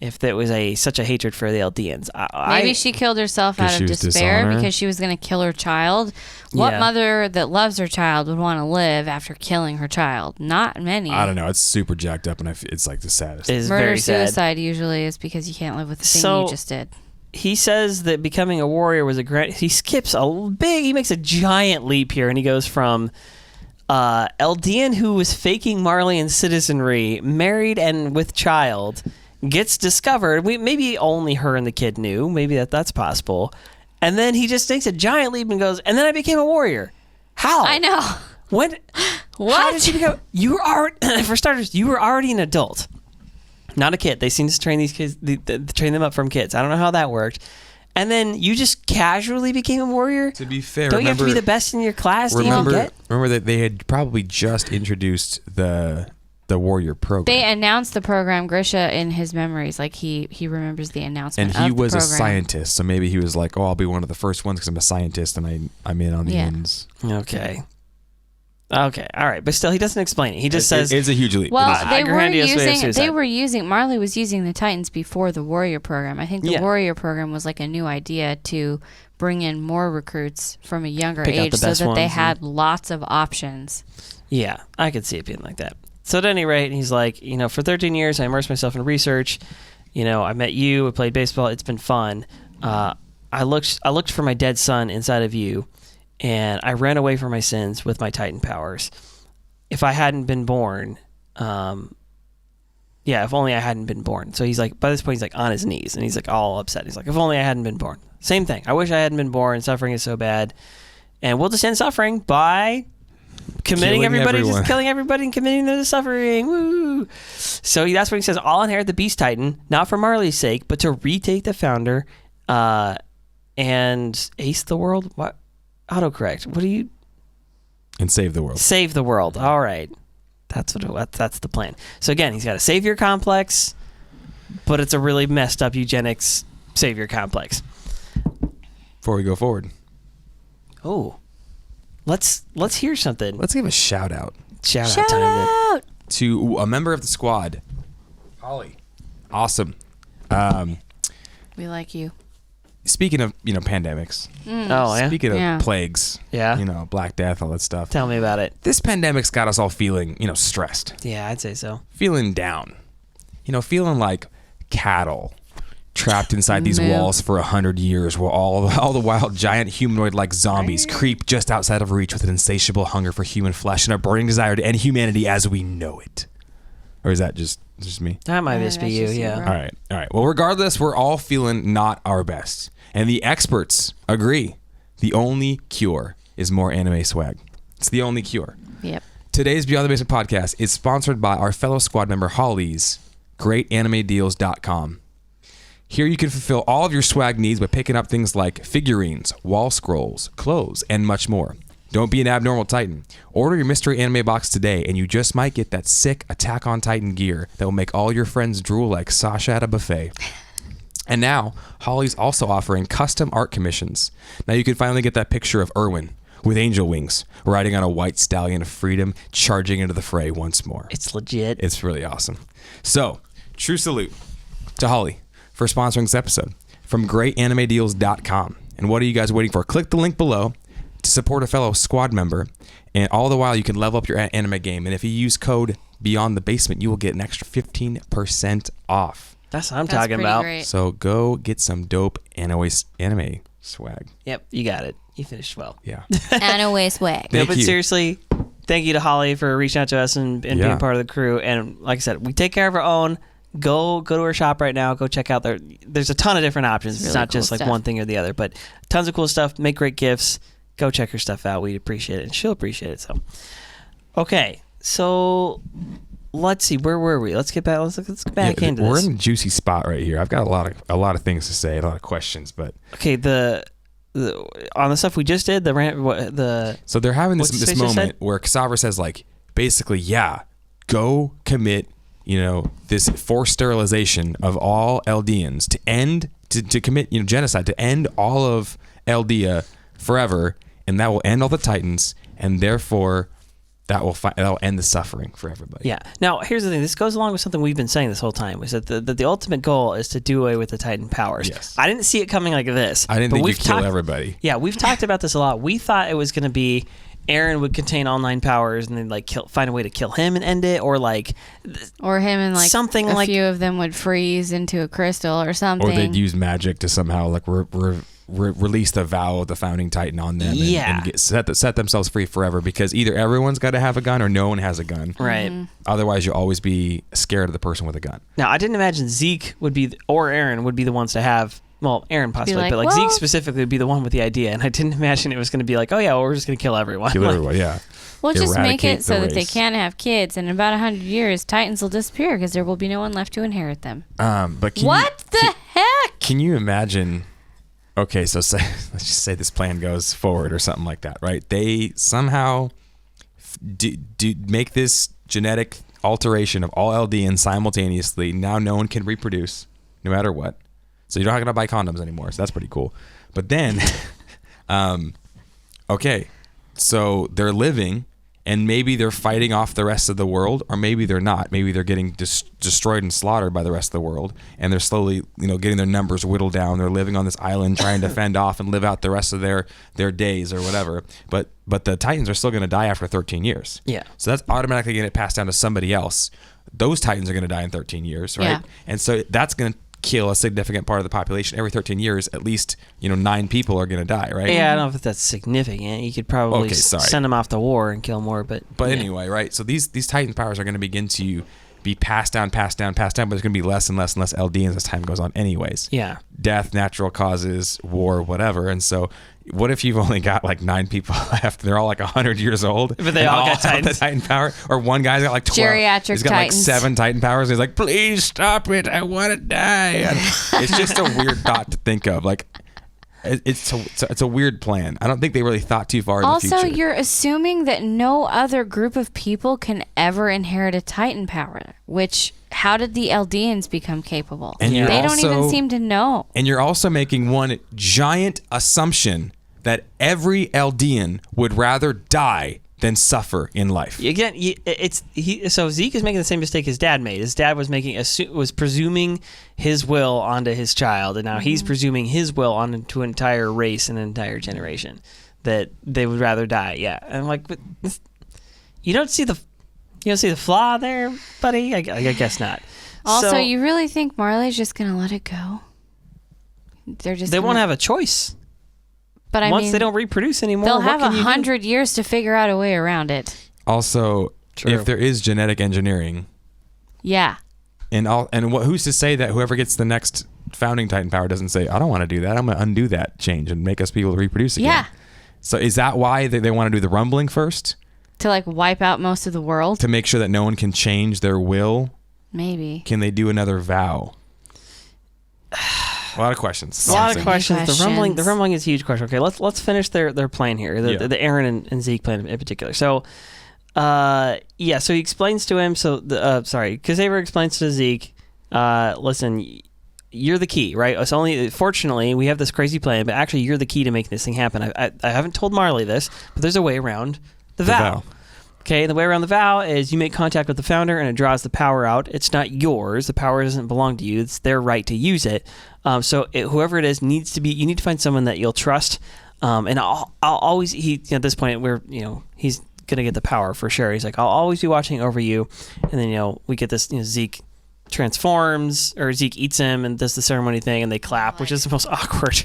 if there was such a hatred for the Eldians? Maybe she killed herself out of despair because she was going to kill her child. What mother that loves her child would want to live after killing her child? Not many. I don't know. It's super jacked up, and it's like the saddest. It's very sad. Murder-suicide usually is because you can't live with the thing you just did. He says that becoming a warrior was he skips he makes a giant leap here, and he goes from... Eldian, who was faking Marleyan citizenry, married and with child, gets discovered. Maybe only her and the kid knew. Maybe that's possible. And then he just takes a giant leap and goes, and then I became a warrior. How? I know. What? How did you become... For starters, you were already an adult. Not a kid. They seem to train these kids, train them up from kids. I don't know how that worked. And then you just casually became a warrior? To be fair, don't you have to be the best in your class to even get? Remember that they had probably just introduced the warrior program. They announced the program, Grisha, in his memories. Like, he remembers the announcement and he was a scientist, so maybe he was like, oh, I'll be one of the first ones because I'm a scientist and I'm in on the ends. Okay. All right. But still, he doesn't explain it. He just says... It's a huge leap. Well, Marley was using the Titans before the warrior program. I think the warrior program was like a new idea to bring in more recruits from a younger age so that they had lots of options. Yeah, I could see it being like that. So at any rate, he's like, for 13 years, I immersed myself in research. I met you. I played baseball. It's been fun. I looked for my dead son inside of you. And I ran away from my sins with my Titan powers. If I hadn't been born, if only I hadn't been born. So he's like, by this point, he's like on his knees and he's like all upset. He's like, if only I hadn't been born. Same thing. I wish I hadn't been born. Suffering is so bad. And we'll just end suffering by committing everybody, just killing everybody and committing them to suffering. Woo! So that's what he says. I'll inherit the Beast Titan, not for Marley's sake, but to retake the founder and ace the world. What? Autocorrect. What do you... And save the world. Save the world. All right. That's the plan. So again, he's got a savior complex, but it's a really messed up eugenics savior complex. Before we go forward. Oh. Let's hear something. Let's give a shout out. Shout out to a member of the squad. Holly. Awesome. We like you. Speaking of, pandemics. Oh, yeah? Speaking of plagues. Yeah. Black Death, all that stuff. Tell me about it. This pandemic's got us all feeling, stressed. Yeah, I'd say so. Feeling down. Feeling like cattle trapped inside these walls for 100 years while all the wild giant humanoid-like zombies creep just outside of reach with an insatiable hunger for human flesh and a burning desire to end humanity as we know it. Or is that just me? That might just be you, yeah. All right. Well, regardless, we're all feeling not our best. And the experts agree. The only cure is more anime swag. It's the only cure. Yep. Today's Beyond the Basement podcast is sponsored by our fellow squad member Holly's GreatAnimeDeals.com. Here you can fulfill all of your swag needs by picking up things like figurines, wall scrolls, clothes, and much more. Don't be an abnormal Titan. Order your mystery anime box today, and you just might get that sick Attack on Titan gear that will make all your friends drool like Sasha at a buffet. And now, Holly's also offering custom art commissions. Now you can finally get that picture of Erwin, with angel wings, riding on a white stallion of freedom, charging into the fray once more. It's legit. It's really awesome. So, true salute to Holly for sponsoring this episode from greaanimedeals.com. And what are you guys waiting for? Click the link below to support a fellow squad member, and all the while you can level up your anime game. And if you use code Beyond the Basement, you will get an extra 15% off. That's what I'm talking about. Great. So go get some dope anime swag. Yep, you got it. You finished well. Yeah. Anime swag. No, Thank but you. seriously, thank you to Holly for reaching out to us and being part of the crew. And like I said, we take care of our own. Go to our shop right now. Go check out there's a ton of different options. It's really not cool just like stuff. one thing or the other, but tons of cool stuff. Make great gifts. Go check her stuff out. We'd appreciate it, and she'll appreciate it. So, okay, so let's see, where were we? Let's get back. Let's get back into we're this. in a juicy spot right here. I've got a lot of things to say, a lot of questions, but Okay, the on the stuff we just did, so they're having What's this Space just moment said? where Ksaver says, like, basically, yeah, go commit, this forced sterilization of all Eldians to commit, genocide, to end all of Eldia forever, and that will end all the Titans, and therefore that'll end the suffering for everybody. Yeah. Now, here's the thing. This goes along with something we've been saying this whole time, is that the ultimate goal is to do away with the Titan powers. Yes. I didn't see it coming like this. I didn't but think we've you'd kill talked- everybody. Yeah, we've talked about this a lot. We thought it was going to be Eren would contain all 9 powers and then find a way to kill him and end it, or Or him and something a like- few of them would freeze into a crystal or something. Or they'd use magic to somehow release the vow of the founding Titan on them and set themselves free forever, because either everyone's got to have a gun or no one has a gun. Right. Mm-hmm. Otherwise, you'll always be scared of the person with a gun. Now, I didn't imagine Zeke or Eren would be the ones to have. Well, Eren possibly, like, but well- Zeke specifically would be the one with the idea, and I didn't imagine it was going to be like, oh yeah, well, we're just going to kill everyone. Kill Like, everyone, yeah. We'll just make Eradicate it so the that they race. can't have kids, and in about 100 years, Titans will disappear because there will be no one left to inherit them. But What the heck? Can you imagine? Okay, so let's just say this plan goes forward or something like that, right? They somehow do make this genetic alteration of all Eldians simultaneously. Now no one can reproduce, no matter what. So you're not gonna buy condoms anymore. So that's pretty cool. But then, okay, so they're living, and maybe they're fighting off the rest of the world, or maybe they're not. Maybe they're getting destroyed and slaughtered by the rest of the world, and they're slowly, getting their numbers whittled down. They're living on this island, trying to fend off and live out the rest of their days or whatever. But the Titans are still going to die after 13 years. Yeah. So that's automatically going to get passed down to somebody else. Those Titans are going to die in 13 years, right? Yeah. And so that's going to kill a significant part of the population. Every 13 years, at least 9 people are going to die, right? Yeah, I don't know if that's significant. You could probably Okay, sorry. send them off to war and kill more, but yeah. Anyway, right? So these Titan powers are going to begin to be passed down, but there's going to be less and less and less Eldians as time goes on anyways. Yeah. Death, natural causes, war, whatever. And so what if you've only got like 9 people left? They're all like 100 years old. But they and all got have the Titans. Titan power. Or one guy's got like 12. Geriatric He's got Titans. like 7 Titan powers. He's like, please stop it. I want to die. And it's just a weird thought to think of. Like, it's a weird plan. I don't think they really thought too far in the Also, future. you're assuming that no other group of people can ever inherit a Titan power, which, how did the Eldians become capable? And They you're don't even also- seem to know. And you're also making one giant assumption that every Eldian would rather die than suffer in life. Again, so Zeke is making the same mistake his dad made. His dad was was presuming his will onto his child, and now he's presuming his will onto an entire race and an entire generation that they would rather die. Yeah, and I'm like, but you don't see the flaw there, buddy. I guess not. Also, So, you really think Marley's just going to let it go? They won't have a choice. But I Once mean, they don't reproduce anymore, they'll what have can you do? 100 years to figure out a way around it. Also, True. if there is genetic engineering, Yeah. who's to say that whoever gets the next founding Titan power doesn't say, I don't want to do that. I'm going to undo that change and make us people reproduce again. Yeah. So is that why they want to do the rumbling first? To like wipe out most of the world? To make sure that no one can change their will? Maybe. Can they do another vow? A lot of questions. A lot of many questions. questions. The rumbling is a huge question. Okay, let's finish their plan here. The Eren and Zeke plan in particular. So, so he explains to him. So Ksaver explains to Zeke, listen, you're the key, right? It's only, fortunately, we have this crazy plan, but actually you're the key to making this thing happen. I haven't told Marley this, but there's a way around the vow. Okay, the way around the vow is you make contact with the founder and it draws the power out. It's not yours. The power doesn't belong to you. It's their right to use it. Whoever it is you need to find someone that you'll trust. And I'll always, at this point, he's going to get the power for sure. He's like, I'll always be watching over you. And then, we get this, Zeke transforms, or Zeke eats him and does the ceremony thing, and they clap, which is the most awkward.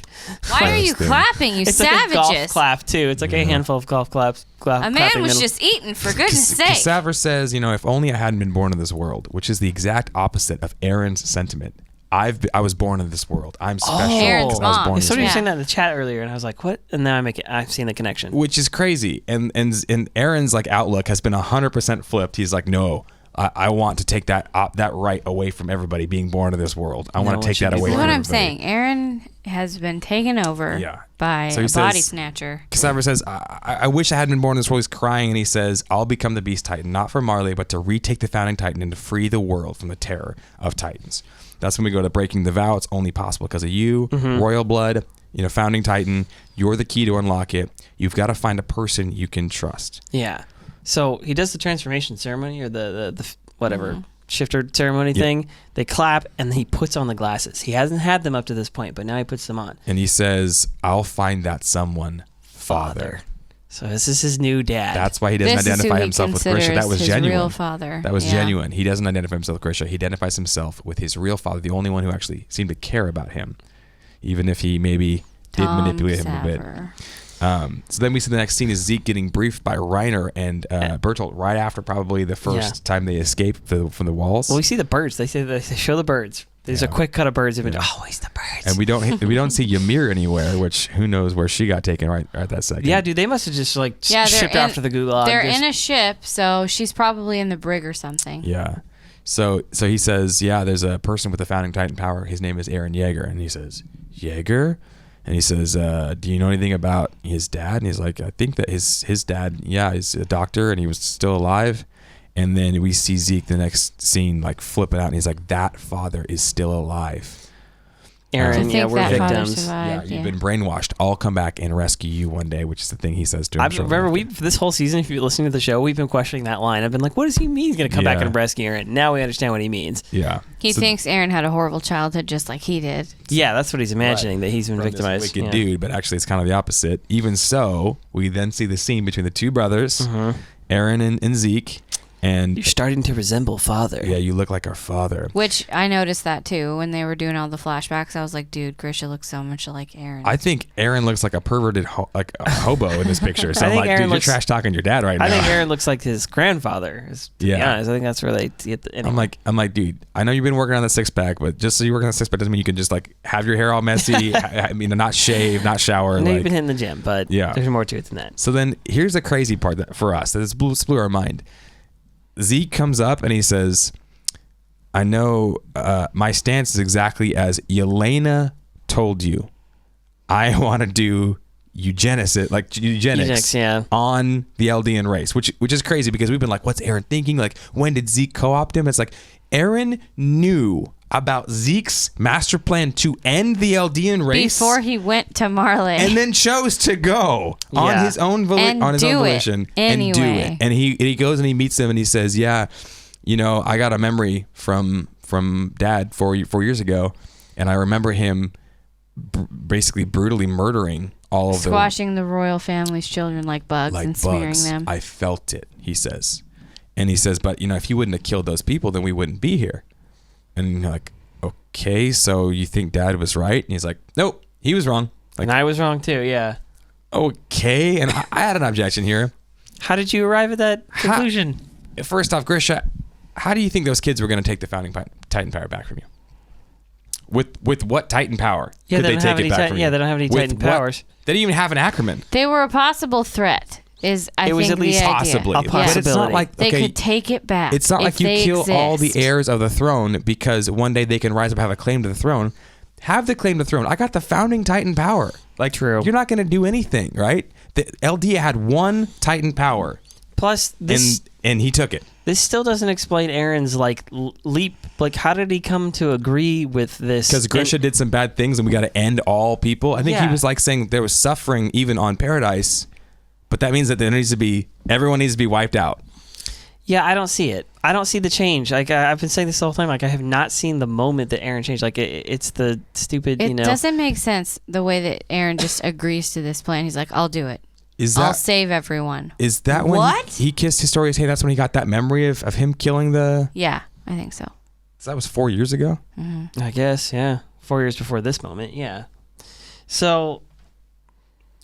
Why are you clapping, you it's savages? Like a golf clap too. It's like a handful of golf claps. A man was just eating, for goodness sake. Ksaver says, if only I hadn't been born in this world, which is the exact opposite of Eren's sentiment. I was born in this world. I'm special. Eren's mom. Somebody was saying that in the chat earlier, and I was like, "What?" And now I've seen the connection, which is crazy. And Eren's outlook has been 100% flipped. He's like, "No, I want to take that right away from everybody being born in this world. I want to take that away from everybody." That's what I'm saying. Eren has been taken over by a body snatcher. Ksaver says, I wish I hadn't been born in this world. He's crying, and he says, I'll become the Beast Titan, not for Marley, but to retake the Founding Titan and to free the world from the terror of Titans. That's when we go to breaking the vow. It's only possible because of you, royal blood, Founding Titan. You're the key to unlock it. You've got to find a person you can trust. Yeah. So he does the transformation ceremony, or the whatever shifter ceremony thing. They clap, and he puts on the glasses. He hasn't had them up to this point, but now he puts them on. And he says, I'll find that someone, Father. So this is his new dad. That's why he doesn't identify himself with Grisha. That was his genuine. Real father. That was genuine. He doesn't identify himself with Grisha. He identifies himself with his real father, the only one who actually seemed to care about him, even if he maybe did manipulate him a bit. So then we see the next scene is Zeke getting briefed by Reiner and Bertolt right after probably the first time they escape from the walls. Well, we see the birds. They show the birds. There's a quick cut of birds. Always the birds. And we don't see Ymir anywhere, which who knows where she got taken right at that second. Yeah, dude, they must have just shipped after the gulag. They're in a ship, so she's probably in the brig or something. Yeah. So he says, there's a person with the Founding Titan power. His name is Eren Jeager. And he says, Jeager? And he says, do you know anything about his dad? And he's like, I think that his dad, he's a doctor and he was still alive. And then we see Zeke the next scene flip it out, and he's like, that father is still alive. Eren, we're victims. You've been brainwashed. I'll come back and rescue you one day, which is the thing he says to him. Remember, this whole season, if you're listening to the show, we've been questioning that line. I've been like, what does he mean he's going to come back and rescue Eren? Now we understand what he means. Yeah. He thinks Eren had a horrible childhood just like he did. Yeah, that's what he's imagining, that he's been victimized. This wicked dude, but actually it's kind of the opposite. Even so, we then see the scene between the two brothers, Eren and Zeke. And you're starting to resemble father. Yeah, you look like our father. Which I noticed that too when they were doing all the flashbacks. I was like, dude, Grisha looks so much like Eren. I think Eren looks like a perverted hobo in this picture. So I'm like, dude, you're trash talking your dad right now. I think Eren looks like his grandfather. To be honest, I think that's where they get the. Anyway. I'm like, dude, I know you've been working on the six pack, but just so you work on the six pack doesn't mean you can just have your hair all messy. Not shave, not shower. I know you've been hitting the gym, but there's more to it than that. So then here's the crazy part for us that blew our mind. Zeke comes up and he says, I know my stance is exactly as Yelena told you. I want to do eugenics on the Eldian race, which is crazy because we've been like, what's Eren thinking? When did Zeke co-opt him? It's like Eren knew about Zeke's master plan to end the Eldian race before he went to Marley, and then chose to go on his own volition and do it. And he goes and he meets them and he says, I got a memory from Dad 4 years ago, and I remember him basically brutally murdering all of them, squashing the royal family's children like bugs and smearing them. I felt it, he says. And he says, but if you wouldn't have killed those people, then we wouldn't be here. And you're like, okay, so you think Dad was right? And he's like, nope, he was wrong. And I was wrong too, yeah. Okay, and I had an objection here. How did you arrive at that conclusion? First off, Grisha, how do you think those kids were going to take the Founding Titan power back from you? With what Titan power could they take it back from you? Yeah, they don't have any Titan powers. They didn't even have an acronym. They were a possible threat. It was at least possibly. A possibility. But it's not like they could take it back. It's not like you kill all the heirs of the throne because one day they can rise up and have a claim to the throne. Have the claim to the throne. I got the Founding Titan power. True. You're not going to do anything, right? The Eldia had one Titan power. Plus, this and he took it. This still doesn't explain Eren's like leap. Like, how did he come to agree with this? Because Grisha did some bad things, and we got to end all people. I think he Yeah. was like saying there was suffering even on Paradise, but that means that everyone needs to be wiped out. Yeah, I don't see it. I don't see the change. Like, I've been saying this the whole time. Like, I have not seen the moment that Eren changed. Like, it's the stupid, It doesn't make sense the way that Eren just agrees to this plan. He's like, I'll do it. I'll save everyone. Is that when he kissed Historia's hand? That's when he got that memory of him killing the... Yeah, I think so. So that was 4 years ago? Mm-hmm. I guess, yeah. 4 years before this moment, yeah. So...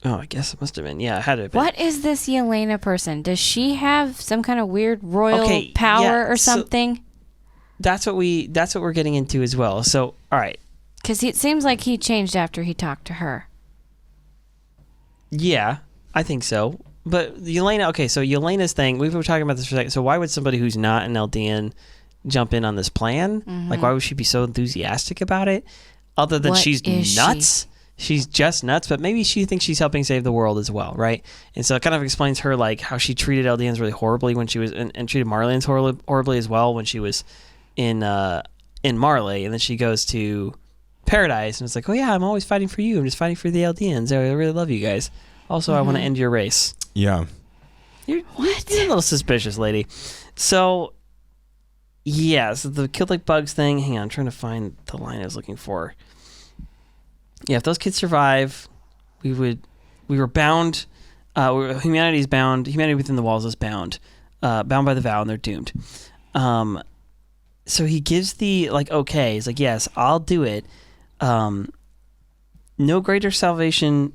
Oh, I guess it must have been. Yeah, it had to have been. What is this Yelena person? Does she have some kind of weird royal power or something? So that's what we're getting into as well. So, all right. Because it seems like he changed after he talked to her. Yeah, I think so. But Yelena, okay, so Yelena's thing, we were talking about this for a second. So why would somebody who's not an Eldian jump in on this plan? Mm-hmm. Like, why would she be so enthusiastic about it? Other than she's nuts. She's just nuts, but maybe she thinks she's helping save the world as well, right? And so it kind of explains her, like, how she treated Eldians really horribly when she was, and treated Marleyans horribly as well when she was in Marley, and then she goes to Paradise, and it's like, oh yeah, I'm always fighting for you. I'm just fighting for the Eldians. I really love you guys. Also, I want to end your race. Yeah. You're a little suspicious, lady. So, yeah, so the killed like bugs thing. Hang on, I'm trying to find the line I was looking for. Yeah, if those kids survive, we were bound. Humanity's bound. Humanity within the walls is bound. Bound by the vow, and they're doomed. So he gives the okay. He's like, yes, I'll do it. No greater salvation.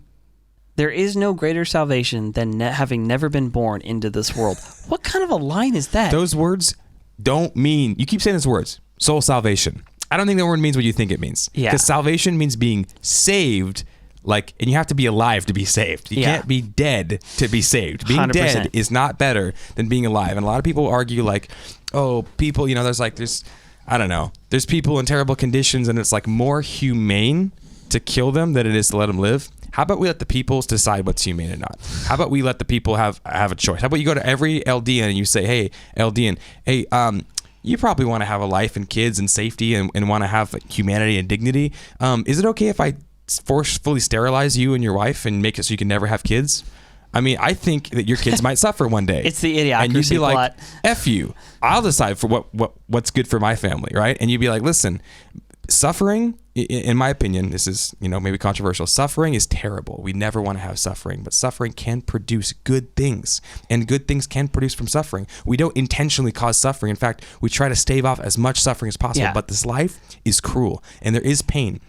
There is no greater salvation than having never been born into this world. What kind of a line is that? Those words don't mean. You keep saying those words. Soul salvation. I don't think that word means what you think it means. Yeah. Because salvation means being saved, and you have to be alive to be saved. You can't be dead to be saved. Being 100%. dead is not better than being alive. And a lot of people argue people, I don't know. There's people in terrible conditions, and it's more humane to kill them than it is to let them live. How about we let the people decide what's humane or not? How about we let the people have a choice? How about you go to every Eldian and you say, hey, Eldian, you probably want to have a life and kids and safety and want to have humanity and dignity. Is it okay if I forcefully sterilize you and your wife and make it so you can never have kids? I mean, I think that your kids might suffer one day. It's the idiocracy and you'd be like, plot. F you. I'll decide for what's good for my family, right? And you'd be like, listen, suffering, in my opinion, this is, maybe controversial. Suffering is terrible. We never want to have suffering, but suffering can produce good things, and good things can produce from suffering. We don't intentionally cause suffering. In fact, we try to stave off as much suffering as possible, but this life is cruel, and there is pain.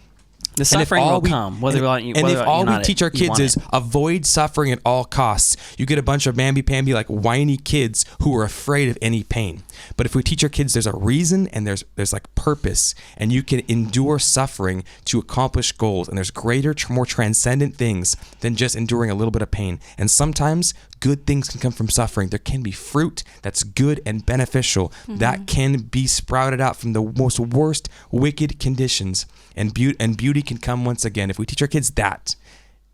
The suffering will come, whether we teach our kids is avoid suffering at all costs, you get a bunch of mamby-pamby, whiny kids who are afraid of any pain. But if we teach our kids there's a reason and there's purpose, and you can endure suffering to accomplish goals, and there's greater, more transcendent things than just enduring a little bit of pain. And sometimes good things can come from suffering. There can be fruit that's good and beneficial that can be sprouted out from the most worst, wicked conditions, and beauty can come once again. If we teach our kids that,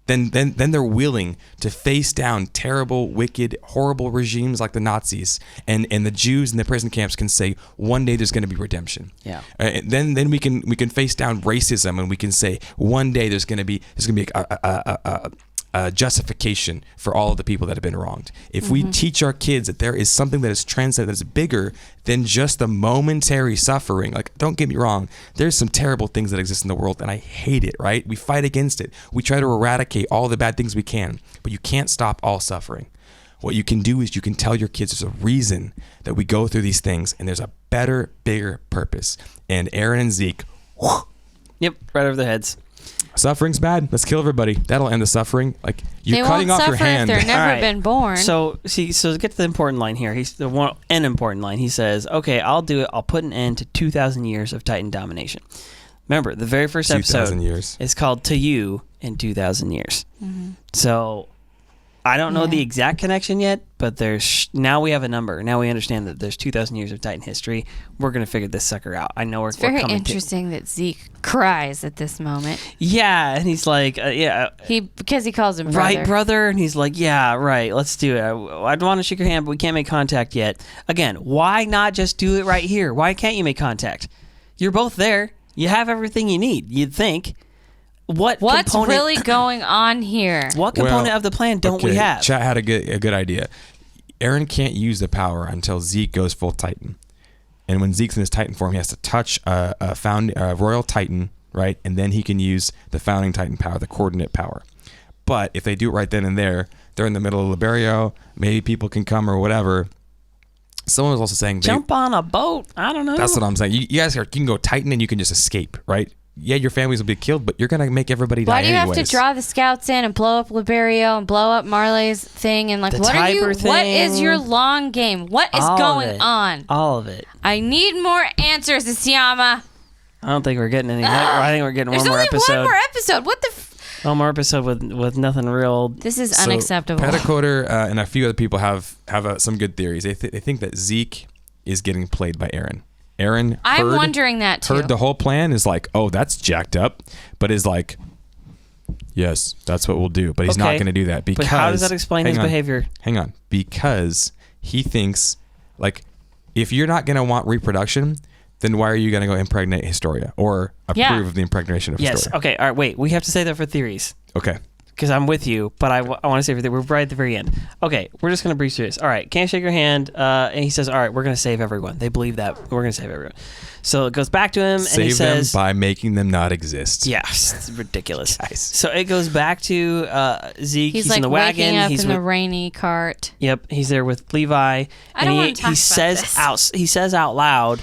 then they're willing to face down terrible, wicked, horrible regimes like the Nazis, and the Jews in the prison camps can say one day there's going to be redemption. Yeah. Then we can face down racism, and we can say one day there's going to be a justification for all of the people that have been wronged. If we teach our kids that there is something that is transcendent, that is bigger than just the momentary suffering, don't get me wrong, there's some terrible things that exist in the world, and I hate it, right? We fight against it. We try to eradicate all the bad things we can, but you can't stop all suffering. What you can do is you can tell your kids there's a reason that we go through these things, and there's a better, bigger purpose. And Eren and Zeke, yep, right over their heads. Suffering's bad. Let's kill everybody. That'll end the suffering. You're cutting off your hand. They won't suffer if they're never been born. So to get to the important line here, an important line. He says, "Okay, I'll do it. I'll put an end to 2,000 years of Titan domination." Remember, the very first episode is called "To You in 2,000 Years." Mm-hmm. So I don't know the exact connection yet, but now we have a number. Now we understand that there's 2,000 years of Titan history. We're going to figure this sucker out. I know it's very interesting that Zeke cries at this moment. Yeah, and he's like, because he calls him brother. Right, brother? And he's like, yeah, right, let's do it. I'd want to shake your hand, but we can't make contact yet. Again, why not just do it right here? Why can't you make contact? You're both there. You have everything you need, you'd think. What's really going on here? What component of the plan don't we have? Chat had a good idea. Eren can't use the power until Zeke goes full Titan, and when Zeke's in his Titan form, he has to touch a royal Titan, right? And then he can use the founding Titan power, the coordinate power. But if they do it right then and there, they're in the middle of Liberio. Maybe people can come or whatever. Someone was also saying jump on a boat. I don't know. That's what I'm saying. You guys you can go Titan and you can just escape, right? Yeah, your families will be killed, but you're going to make everybody die anyways. Why do you have to draw the scouts in and blow up Liberio and blow up Marley's thing? And what is your long game? What is going on? All of it. I need more answers, Isayama. I don't think we're getting any. I think we're getting one more episode. There's only one more episode. What the one more episode with nothing real. This is unacceptable. Petacoder and a few other people have some good theories. They think that Zeke is getting played by Eren. Eren I'm wondering that too. Heard the whole plan, is like, oh, that's jacked up, but is like, yes, that's what we'll do. But he's not going to do that because. But how does that explain his behavior? Hang on, because he thinks like, if you're not going to want reproduction, then why are you going to go impregnate Historia or approve of the impregnation of Historia? Yes. Okay. All right. Wait. We have to say that for theories. Okay. Because I'm with you, but I want to say everything. We're right at the very end. Okay, we're just going to breeze through this. All right, can't shake your hand. And he says, all right, we're going to save everyone. They believe that. We're going to save everyone. So it goes back to him, and he says... Save them by making them not exist. Yeah, it's ridiculous. So it goes back to Zeke. He's in the wagon. He's like waking up in the rainy cart. Yep, he's there with Levi. I don't want to talk about this. He says out loud,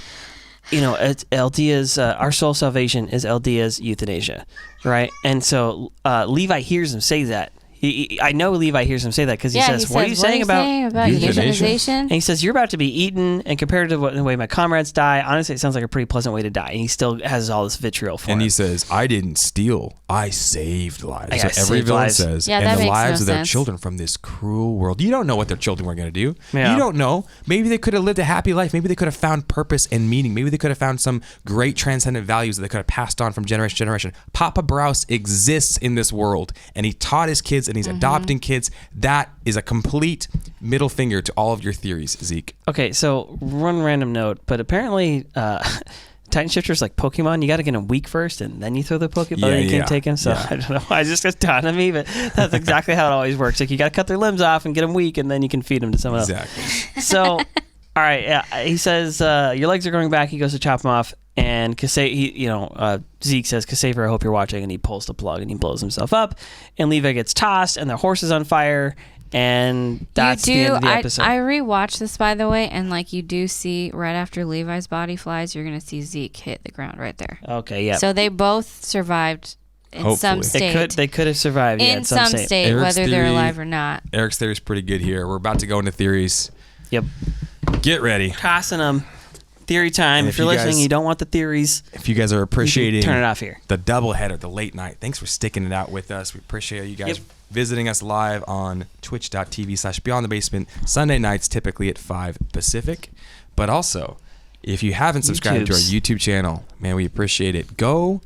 it's Eldia's, our soul salvation is Eldia's euthanasia, right? And so Levi hears him say that. I know Levi hears him say that because he says, what are you saying about euthanization? And he says, you're about to be eaten, and compared to the way my comrades die, honestly, it sounds like a pretty pleasant way to die. And he still has all this vitriol for him. And he says, I didn't steal, I saved lives. Yeah, so every villain says, and the lives of their children from this cruel world. You don't know what their children were going to do. Yeah. You don't know. Maybe they could have lived a happy life. Maybe they could have found purpose and meaning. Maybe they could have found some great transcendent values that they could have passed on from generation to generation. Papa Browse exists in this world, and he taught his kids, and he's adopting kids. That is a complete middle finger to all of your theories, Zeke. Okay, so one random note, but apparently Titan Shifter's like Pokemon. You got to get him weak first, and then you throw the Pokeball, and you can't take him. So I don't know why it just got dawned on me, but that's exactly how it always works. Like, you got to cut their limbs off and get them weak, and then you can feed them to someone else. Exactly. So, all right, he says, your legs are growing back. He goes to chop them off, and Zeke says, Ksaver, I hope you're watching, and he pulls the plug, and he blows himself up, and Levi gets tossed, and the horse is on fire, and that's the end of the episode. I rewatched this, by the way, and you do see right after Levi's body flies, you're going to see Zeke hit the ground right there. Okay, yeah. So they both survived in some state. They could have survived in some state, whether they're alive or not. Eric's theory is pretty good here. We're about to go into theories. Yep. Get ready. Tossing them. Theory time. If you're listening, you don't want the theories. If you guys are appreciating, turn it off here. The doubleheader, the late night. Thanks for sticking it out with us. We appreciate you guys visiting us live on twitch.tv/beyondthebasement Sunday nights, typically at 5 Pacific. But also, if you haven't subscribed to our YouTube channel, man, we appreciate it.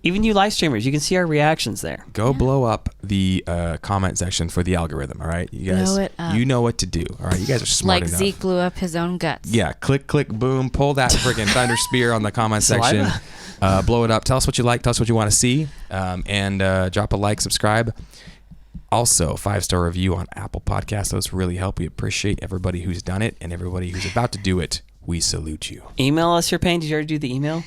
Even you live streamers, you can see our reactions there. Blow up the comment section for the algorithm, all right? You guys, you know what to do, all right? You guys are smart enough. Like Zeke blew up his own guts. Yeah, click, boom, pull that freaking thunder spear on the comment section. Blow it up. Tell us what you like. Tell us what you want to see. And drop a like, subscribe. Also, 5-star review on Apple Podcasts. Those really help. We appreciate everybody who's done it and everybody who's about to do it. We salute you. Email us your pain. Did you already do the email?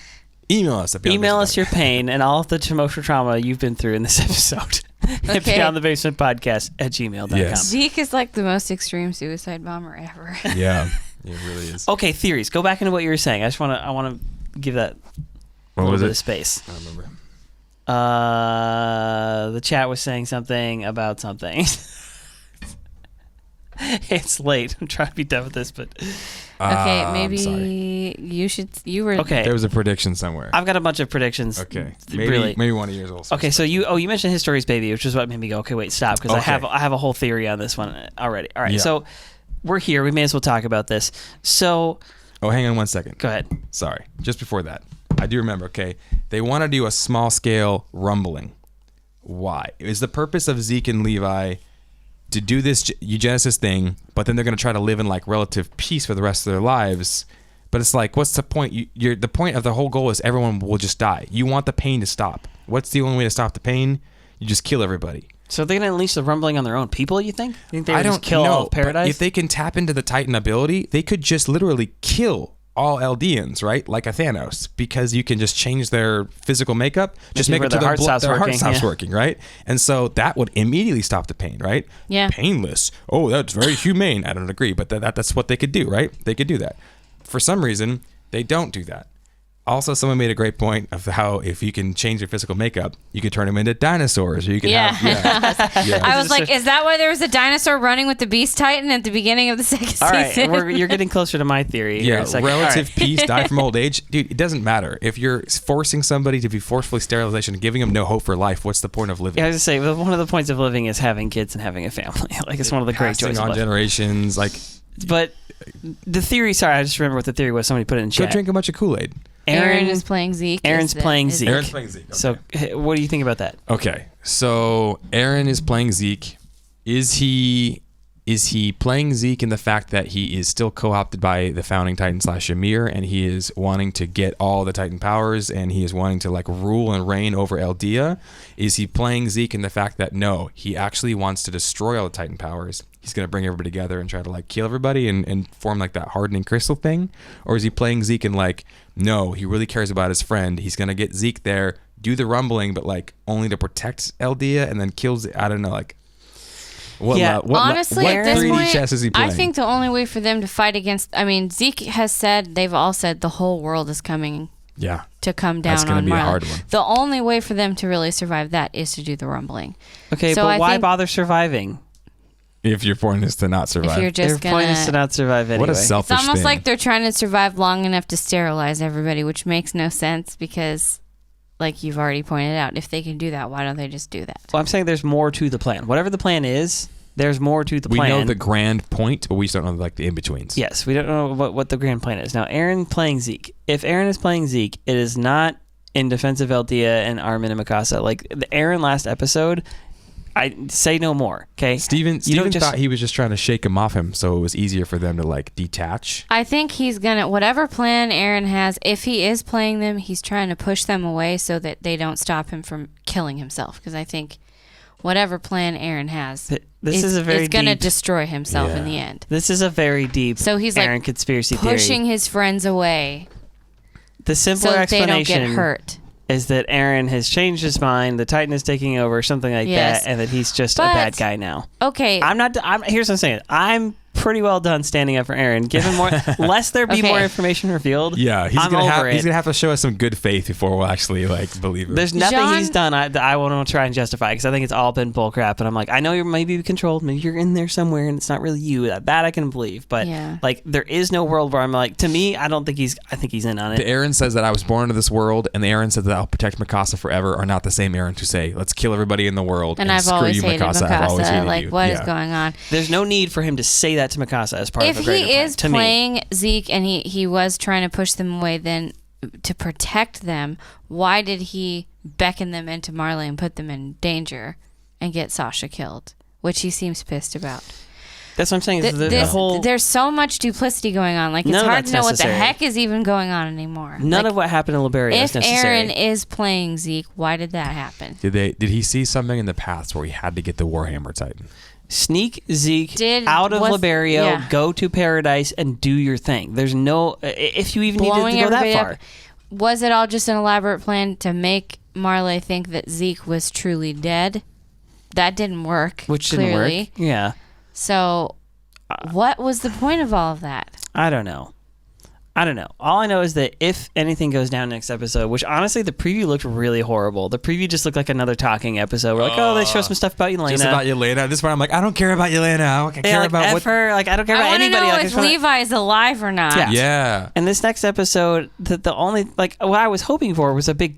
Email us your pain and all of the emotional trauma you've been through in this episode. At beyondthebasementpodcast@gmail.com. Yes. Zeke is like the most extreme suicide bomber ever. Yeah, it really is. Okay, theories. Go back into what you were saying. I want to give that a little bit of space. I don't remember. The chat was saying something about something. It's late. I'm trying to be done with this, but Okay, I'm maybe sorry. you were Okay. There was a prediction somewhere. I've got a bunch of predictions. Okay. Really. Maybe one of yours also. Okay, so you mentioned Histories Baby, which is what made me go, okay, wait, stop, because Okay. I have a whole theory on this one already. All right, Yeah. so we're here. We may as well talk about this. So Oh, hang on 1 second. go ahead. Sorry. Just before that, I do remember, okay, they want to do a small-scale rumbling. Why? Is the purpose of Zeke and Levi to do this eugenicist thing, but then they're going to try to live in like relative peace for the rest of their lives? But it's like, what's the point? The point of the whole goal is everyone will just die. You want the pain to stop. What's the only way to stop the pain? You just kill everybody. So they're going to unleash the rumbling on their own people, you think? You think they would I don't just kill know, all of Paradise? but if they can tap into the Titan ability, they could just literally kill all Eldians, right? Like a Thanos, because you can just change their physical makeup, just make it to their heart stops their heart working, stops yeah. working, right? And so that would immediately stop the pain, right? Yeah. Painless. Oh, that's very humane. I don't agree, but that's what they could do, right? They could do that. For some reason, they don't do that. Also, someone made a great point of how if you can change your physical makeup, you can turn them into dinosaurs, or you can have. I was like, is that why there was a dinosaur running with the Beast Titan at the beginning of the second all right, season? you're getting closer to my theory. here in Yeah, a second. All relative right. peace, die from old age. Dude, it doesn't matter. If you're forcing somebody to be forcefully sterilization and giving them no hope for life, what's the point of living? Yeah, I was just say, one of the points of living is having kids and having a family. Like, it's one of the great Passing joys of on life. generations. Like, But the theory, sorry, I just remember what the theory was. Somebody put it in go chat. drink a bunch of Kool-Aid. Aaron is playing Zeke. Aaron's playing Zeke. Aaron's playing Zeke. Okay. So, what do you think about that? Okay, so Eren is playing Zeke. Is he playing Zeke in the fact that he is still co-opted by the founding Titan / Ymir, and he is wanting to get all the Titan powers, and he is wanting to like rule and reign over Eldia? Is he playing Zeke in the fact that no, he actually wants to destroy all the Titan powers? He's gonna bring everybody together and try to like kill everybody and form like that hardening crystal thing? Or is he playing Zeke and like, no, he really cares about his friend. He's gonna get Zeke there, do the rumbling, but like only to protect Eldia, and then kills. I don't know, like. Honestly, what at this 3D point, chess is he playing? I think the only way for them to fight against, I mean, Zeke has said, they've all said the whole world is coming Yeah. to come That's down gonna on be a Marley. hard one. The only way for them to really survive that is to do the rumbling. Okay, So but I why think bother surviving? If your point is to not if survive. you're Their just point is to gonna, not survive anyway. What a it's selfish almost thing. like they're trying to survive long enough to sterilize everybody, which makes no sense because, like you've already pointed out, if they can do that, why don't they just do that? Well, I'm saying there's more to the plan. Whatever the plan is, there's more to the we plan. know the grand point, but we just don't know like the in-betweens. Yes, we don't know what the grand plan is. Now, Eren playing Zeke. If Eren is playing Zeke, it is not in defense of Eldia and Armin and Mikasa. Like, the Eren last episode, I say no more, okay? Steven don't just- thought he was just trying to shake him off him so it was easier for them to like detach. I think he's gonna, whatever plan Aaron has, if he is playing them, he's trying to push them away so that they don't stop him from killing himself. Because I think whatever plan Aaron has, This is a very is gonna deep- destroy himself in Yeah. the end. This is a very deep So he's like Eren conspiracy pushing theory. his friends away The so simpler that they don't explanation get hurt. is that Eren has changed his mind, the Titan is taking over, something like Yes. that, and that he's just a But- bad guy now. Okay, Here's what I'm saying. I'm pretty well done standing up for Eren. Given more, lest there be Okay. more information revealed. Yeah, he's I'm gonna over he's it. gonna have to show us some good faith before we'll actually like believe him. There's nothing John- he's done that I want to try and justify because I think it's all been bullcrap. And I'm like, I know you're maybe controlled, maybe you're in there somewhere, and it's not really you. That I can believe, but Yeah. like there is no world where I'm like, to me, I think he's in on The it. Eren says that I was born into this world, and the Eren says that I'll protect Mikasa forever are not the same Eren who say, let's kill everybody in the world and I've screw always you, hated Mikasa. I've always Mikasa. hated Like, you. what is Yeah. going on? There's no need for him to say that to Mikasa as part If of a greater he plan, is to me. playing Zeke and he was trying to push them away, then to protect them, why did he beckon them into Marley and put them in danger and get Sasha killed, which he seems pissed about? That's what I'm saying. Is the whole There's so much duplicity going on. Like, it's None of hard to that's know what the necessary. heck is even going on anymore. none Like, of what happened in Liberio is if necessary. Aaron is playing Zeke, why did that happen? Did he see something in the past where he had to get the Warhammer Titan? Sneak Zeke out of was- Liberio, yeah. go to Paradise, and do your thing. There's no, if you even needed Blowing to go that everybody far. up. Was it all just an elaborate plan to make Marley think that Zeke was truly dead? That didn't work. Which clearly. didn't work. Yeah. So, what was the point of all of that? I don't know. I don't know. All I know is that if anything goes down next episode, which honestly the preview looked really horrible. The preview just looked like another talking episode. We're like, they show some stuff about Yelena. Just about Yelena. At this point, I'm like, I don't care about Yelena. I care about what. Her. Like, I don't care about anybody. I want to know if Levi is alive or not. Yeah. And this next episode, the only what I was hoping for was a big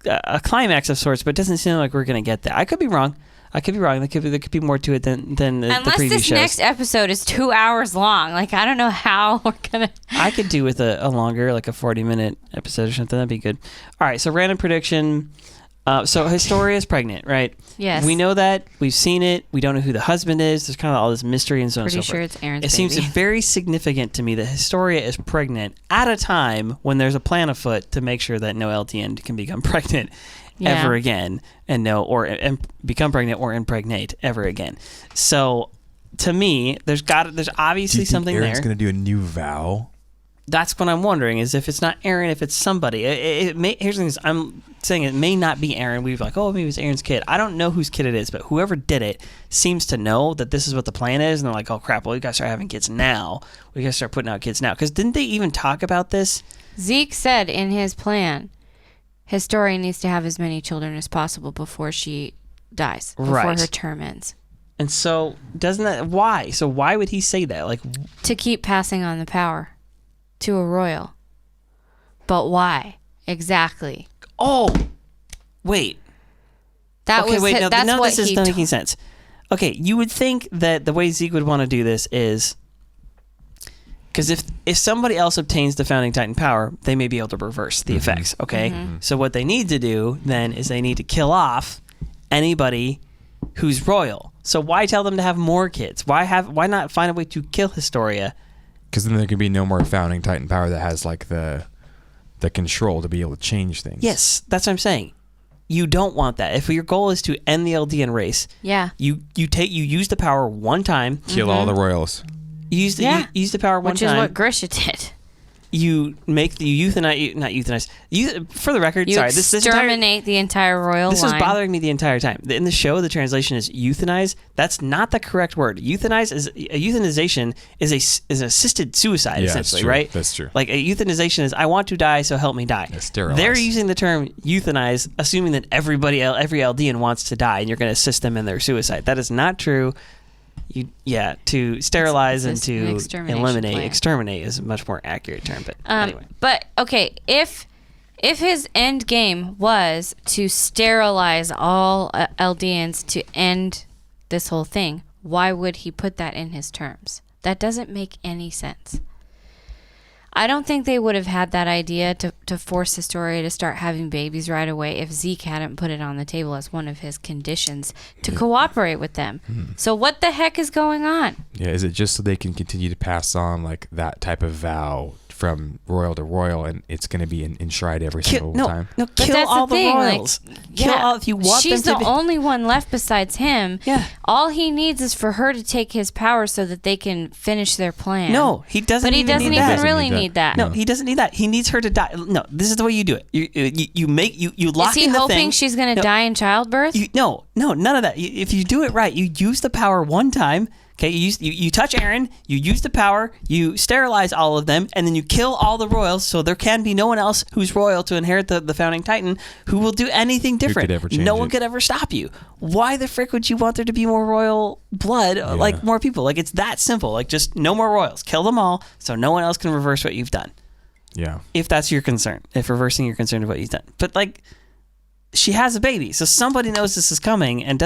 a climax of sorts, but it doesn't seem like we're gonna get that. I could be wrong. There could be more to it than the Unless preview this shows. next episode is 2 hours long. Like, I don't know how we're gonna. I could do with a longer, like a 40-minute episode or something. That'd be good. All right, so random prediction. So Historia is pregnant, right? Yes. We know that. We've seen it. We don't know who the husband is. There's kind of all this mystery and so on and so forth. Pretty sure it's Eren's It seems baby. very significant to me that Historia is pregnant at a time when there's a plan afoot to make sure that no Eldian can become pregnant ever again, and become pregnant or impregnate ever again. So, to me, there's obviously something there. Eren's going to do a new vow? That's what I'm wondering, is if it's not Eren, if it's somebody. Here's the thing, I'm saying it may not be Eren. We've like, maybe it's Eren's kid. I don't know whose kid it is, but whoever did it seems to know that this is what the plan is, and they're like, oh crap, well, we got to start having kids now. We got to start putting out kids now. Because didn't they even talk about this? Zeke said in his plan, Historia needs to have as many children as possible before she dies, before her term ends. And so, why? So why would he say that? Like, to keep passing on the power to a royal. But why? Exactly. Oh, wait. That's none what of this is he not making sense. Okay, you would think that the way Zeke would want to do this is because if somebody else obtains the founding titan power, they may be able to reverse the effects. Okay, so what they need to do then is they need to kill off anybody who's royal. So why tell them to have more kids? Why not find a way to kill Historia? Because then there can be no more founding titan power that has like the control to be able to change things. Yes, that's what I'm saying. You don't want that. If your goal is to end the Eldian race, you use the power one time, kill all the royals. You use the power one time, which is what Grisha did. You euthanize. For the record, you exterminate the entire royal line. This is bothering me the entire time. In the show, the translation is euthanize. That's not the correct word. Euthanization is an assisted suicide, essentially, right? That's true. Like a euthanization is I want to die, so help me die. Sterilize. They're using the term euthanize, assuming that every Eldian wants to die, and you're going to assist them in their suicide. That is not true. To sterilize and to exterminate is a much more accurate term. But anyway. But okay, if his end game was to sterilize all Eldians to end this whole thing, why would he put that in his terms? That doesn't make any sense. I don't think they would have had that idea to force Historia to start having babies right away if Zeke hadn't put it on the table as one of his conditions to cooperate with them. So what the heck is going on? Yeah, is it just so they can continue to pass on like that type of vow from royal to royal, and it's going to be enshrined every single time? No, kill all the royals. Kill all if you want she's them to the only one left besides him. Yeah. All he needs is for her to take his power so that they can finish their plan. No, he doesn't. But he doesn't even really need that. No, he doesn't need that. He needs her to die. No, this is the way you do it. You lock in the thing. Is he hoping she's going to die in childbirth? No, none of that. If you do it right, you use the power one time. Okay, you touch Eren, you use the power, you sterilize all of them, and then you kill all the royals, so there can be no one else who's royal to inherit the founding titan who will do anything different. No one could ever stop you. Why the frick would you want there to be more royal blood, like more people? Like, it's that simple. Like, just no more royals. Kill them all, so no one else can reverse what you've done. Yeah. If that's your concern. If reversing your concern of what you've done. But, like, she has a baby, so somebody knows this is coming and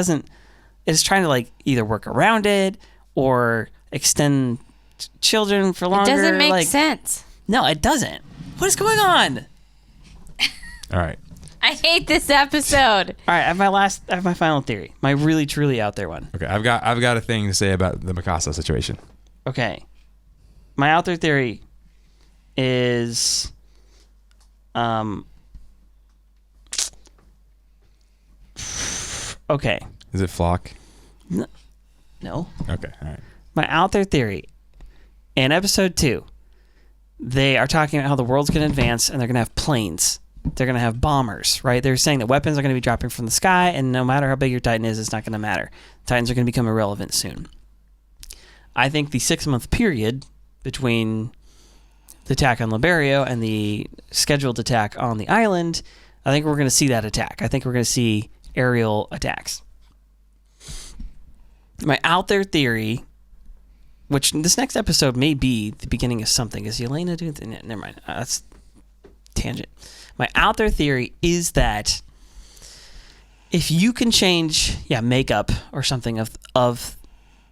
is trying to, like, either work around it or extend children for longer. It doesn't make sense. No, it doesn't. What is going on? All right. I hate this episode. All right, I have my final theory. My really truly out there one. Okay, I've got a thing to say about the Mikasa situation. Okay. My out there theory is okay. Is it Flock? No. Okay, all right. My out there theory, in episode 2, they are talking about how the world's going to advance and they're going to have planes. They're going to have bombers, right? They're saying that weapons are going to be dropping from the sky, and no matter how big your Titan is, it's not going to matter. Titans are going to become irrelevant soon. I think the 6-month period between the attack on Liberio and the scheduled attack on the island, I think we're going to see that attack. I think we're going to see aerial attacks. My out there theory, which this next episode may be the beginning of something. Is Yelena doing? Never mind. That's tangent. My out there theory is that if you can change, makeup or something of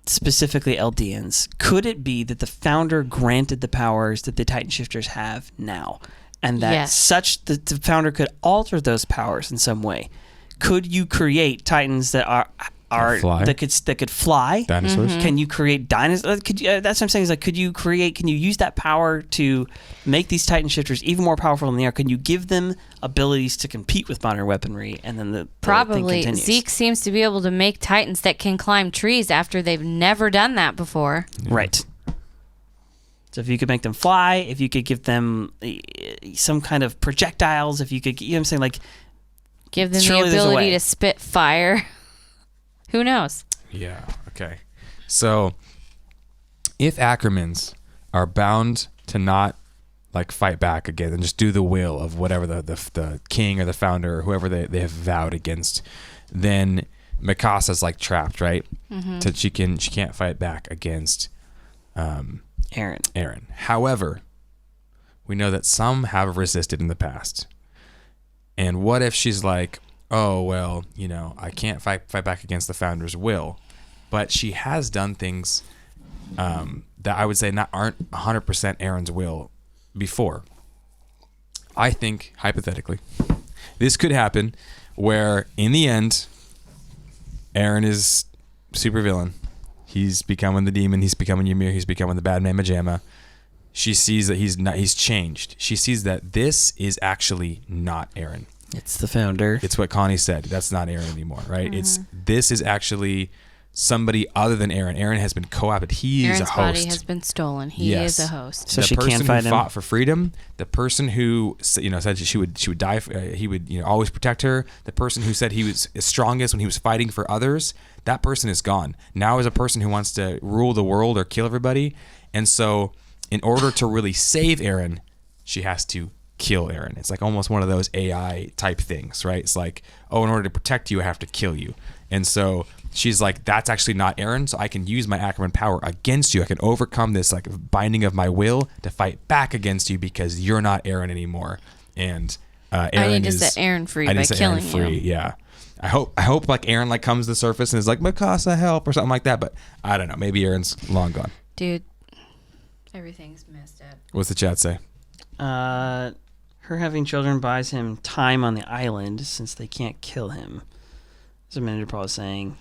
specifically Eldians, could it be that the founder granted the powers that the Titan Shifters have now, and that the founder could alter those powers in some way? Could you create Titans that that could fly? Dinosaurs? Can you create dinosaurs? That's what I'm saying. Is like, can you use that power to make these Titan Shifters even more powerful than they are? Can you give them abilities to compete with modern weaponry? And then the probably thing continues. Zeke seems to be able to make Titans that can climb trees after they've never done that before. Right. So if you could make them fly, if you could give them some kind of projectiles, if you could, you know what I'm saying, like, give them the ability to spit fire. Who knows? Yeah, okay. So, if Ackermans are bound to not, like, fight back again and just do the will of whatever the king or the founder or whoever they have vowed against, then Mikasa's, like, trapped, right? Mm-hmm. So she can't fight back against Eren. However, we know that some have resisted in the past. And what if she's like, oh, well, I can't fight back against the founder's will, but she has done things that I would say aren't 100% Eren's will before. I think, hypothetically, this could happen where, in the end, Eren is supervillain. He's becoming the demon. He's becoming Ymir. He's becoming the bad man Majama. She sees that he's changed. She sees that this is actually not Eren. It's the founder. It's what Connie said. That's not Eren anymore, right? Mm-hmm. This is actually somebody other than Eren. Eren has been co-opted. He is a host. Eren's body has been stolen. He is a host. So she can't fight him. The person who fought for freedom, the person who said she would die. He would always protect her. The person who said he was strongest when he was fighting for others. That person is gone. Now is a person who wants to rule the world or kill everybody. And so, in order to really save Eren, she has to kill Eren. It's like almost one of those AI type things, right? It's like, oh, in order to protect you, I have to kill you. And so she's like, that's actually not Eren, so I can use my Ackerman power against you. I can overcome this like binding of my will to fight back against you because you're not Eren anymore. And Eren I need to set Eren free by killing you. Yeah. I hope like Eren like comes to the surface and is like, Mikasa, help, or something like that. But I don't know. Maybe Eren's long gone. Dude, everything's messed up. What's the chat say? Her having children buys him time on the island since they can't kill him. As a manager Paul is saying.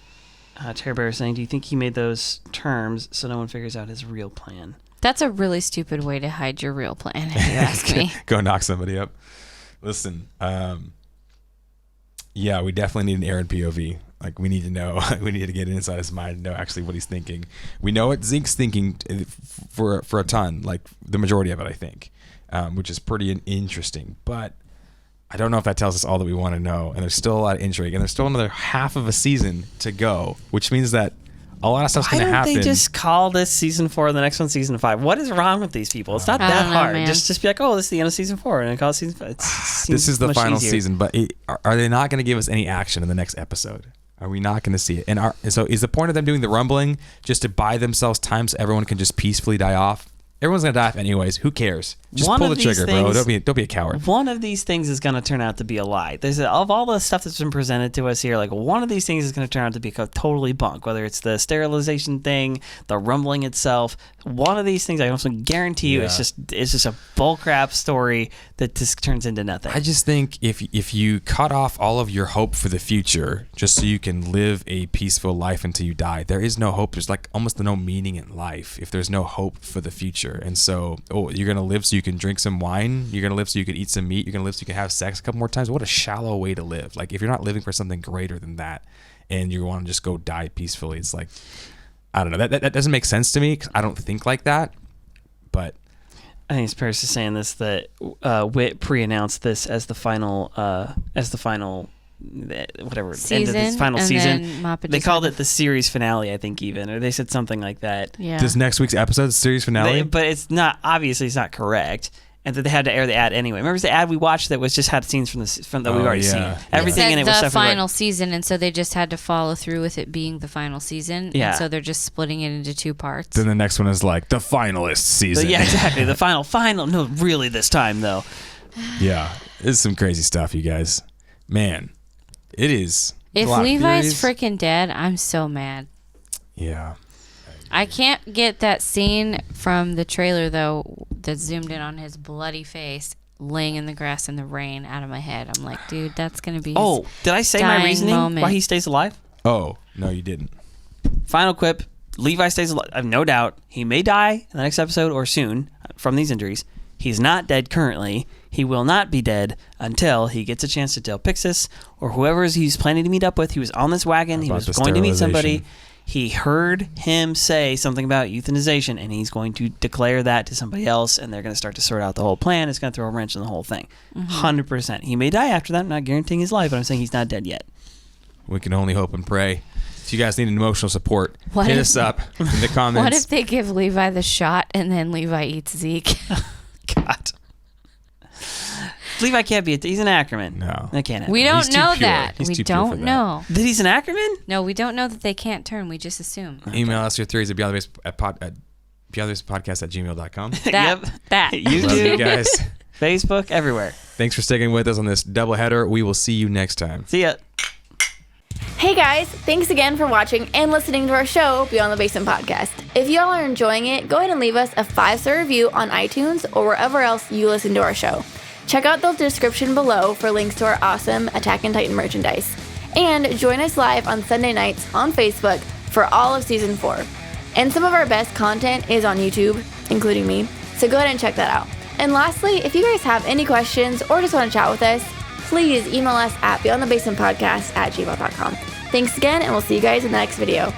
Terror Bear is saying, do you think he made those terms so no one figures out his real plan? That's a really stupid way to hide your real plan, if you ask me. Go knock somebody up. Listen, yeah, we definitely need an Eren POV. Like, we need to know. We need to get inside his mind and know actually what he's thinking. We know what Zeke's thinking for a ton, like the majority of it, I think, which is pretty interesting. But I don't know if that tells us all that we want to know. And there's still a lot of intrigue. And there's still another half of a season to go, which means that a lot of stuff's going to happen. Why don't they just call this season 4, the next one season 5? What is wrong with these people? It's not that hard. Man. Just be like, oh, this is the end of season 4, and call it season 5. This is the final season, but are they not going to give us any action in the next episode? Are we not going to see it? And so is the point of them doing the rumbling just to buy themselves time so everyone can just peacefully die off? Everyone's going to die off anyways. Who cares? Just pull the trigger, bro. Don't be a coward. One of these things is going to turn out to be a lie. Of all the stuff that's been presented to us here, like one of these things is going to turn out to be totally bunk. Whether it's the sterilization thing, the rumbling itself, one of these things I also guarantee you it's just a bullcrap story that just turns into nothing. I just think if you cut off all of your hope for the future just so you can live a peaceful life until you die, there is no hope. There's like almost no meaning in life if there's no hope for the future. And so, you're going to live so you can drink some wine. You're going to live so you can eat some meat. You're going to live so you can have sex a couple more times. What a shallow way to live. Like, if you're not living for something greater than that and you want to just go die peacefully, it's like, I don't know. That doesn't make sense to me because I don't think like that. But I think it's Paris is saying this, that Wit pre-announced this as the final whatever season, ended this final and season. then Mappa They just called had it the series finale, I think, even, or they said something like that. Yeah. This next week's episode, the series finale. But it's not, obviously it's not correct, and that they had to air the ad anyway. Remember the ad we watched that was just had scenes from that we've already yeah. seen. Everything said in it was the stuff we final season, and so they just had to follow through with it being the final season. Yeah. And so they're just splitting it into 2 parts. Then the next one is like the finalist season. Yeah, exactly. The final. No, really this time though. Yeah, it's some crazy stuff, you guys. Man, it is. If a lot of Levi's theories. freaking dead, I'm so mad. Yeah. I can't get that scene from the trailer, though, that zoomed in on his bloody face laying in the grass in the rain out of my head. I'm like, dude, that's going to be his Did I say my dying reasoning moment. why he stays alive? Oh, no, you didn't. Final quip. Levi stays alive. I have no doubt. He may die in the next episode or soon from these injuries. He's not dead currently. He will not be dead until he gets a chance to tell Pixis or whoever he's planning to meet up with. He was on this wagon. He was going to meet somebody. He heard him say something about euthanization, and he's going to declare that to somebody else, and they're going to start to sort out the whole plan. It's going to throw a wrench in the whole thing. 100%. He may die after that. I'm not guaranteeing his life, but I'm saying he's not dead yet. We can only hope and pray. If you guys need emotional support, What hit if- us up in the comments. What if they give Levi the shot and then Levi eats Zeke? God. Levi can't be he's an Ackerman. No. That can't happen. We don't He's too know pure. that. He's We too pure for don't that. know. That he's an Ackerman? No, we don't know that they can't turn. We just assume. Email us your theories at beyondthebasepodcast@gmail.com. That. YouTube, Love you guys. Facebook, everywhere. Thanks for sticking with us on this doubleheader. We will see you next time. See ya. Hey guys, thanks again for watching and listening to our show, Beyond the Basement Podcast. If y'all are enjoying it, go ahead and leave us a 5-star review on iTunes or wherever else you listen to our show. Check out the description below for links to our awesome Attack on Titan merchandise. And join us live on Sunday nights on Facebook for all of Season 4. And some of our best content is on YouTube, including me, so go ahead and check that out. And lastly, if you guys have any questions or just want to chat with us, please email us at beyondthebasementpodcast@gmail.com. Thanks again, and we'll see you guys in the next video.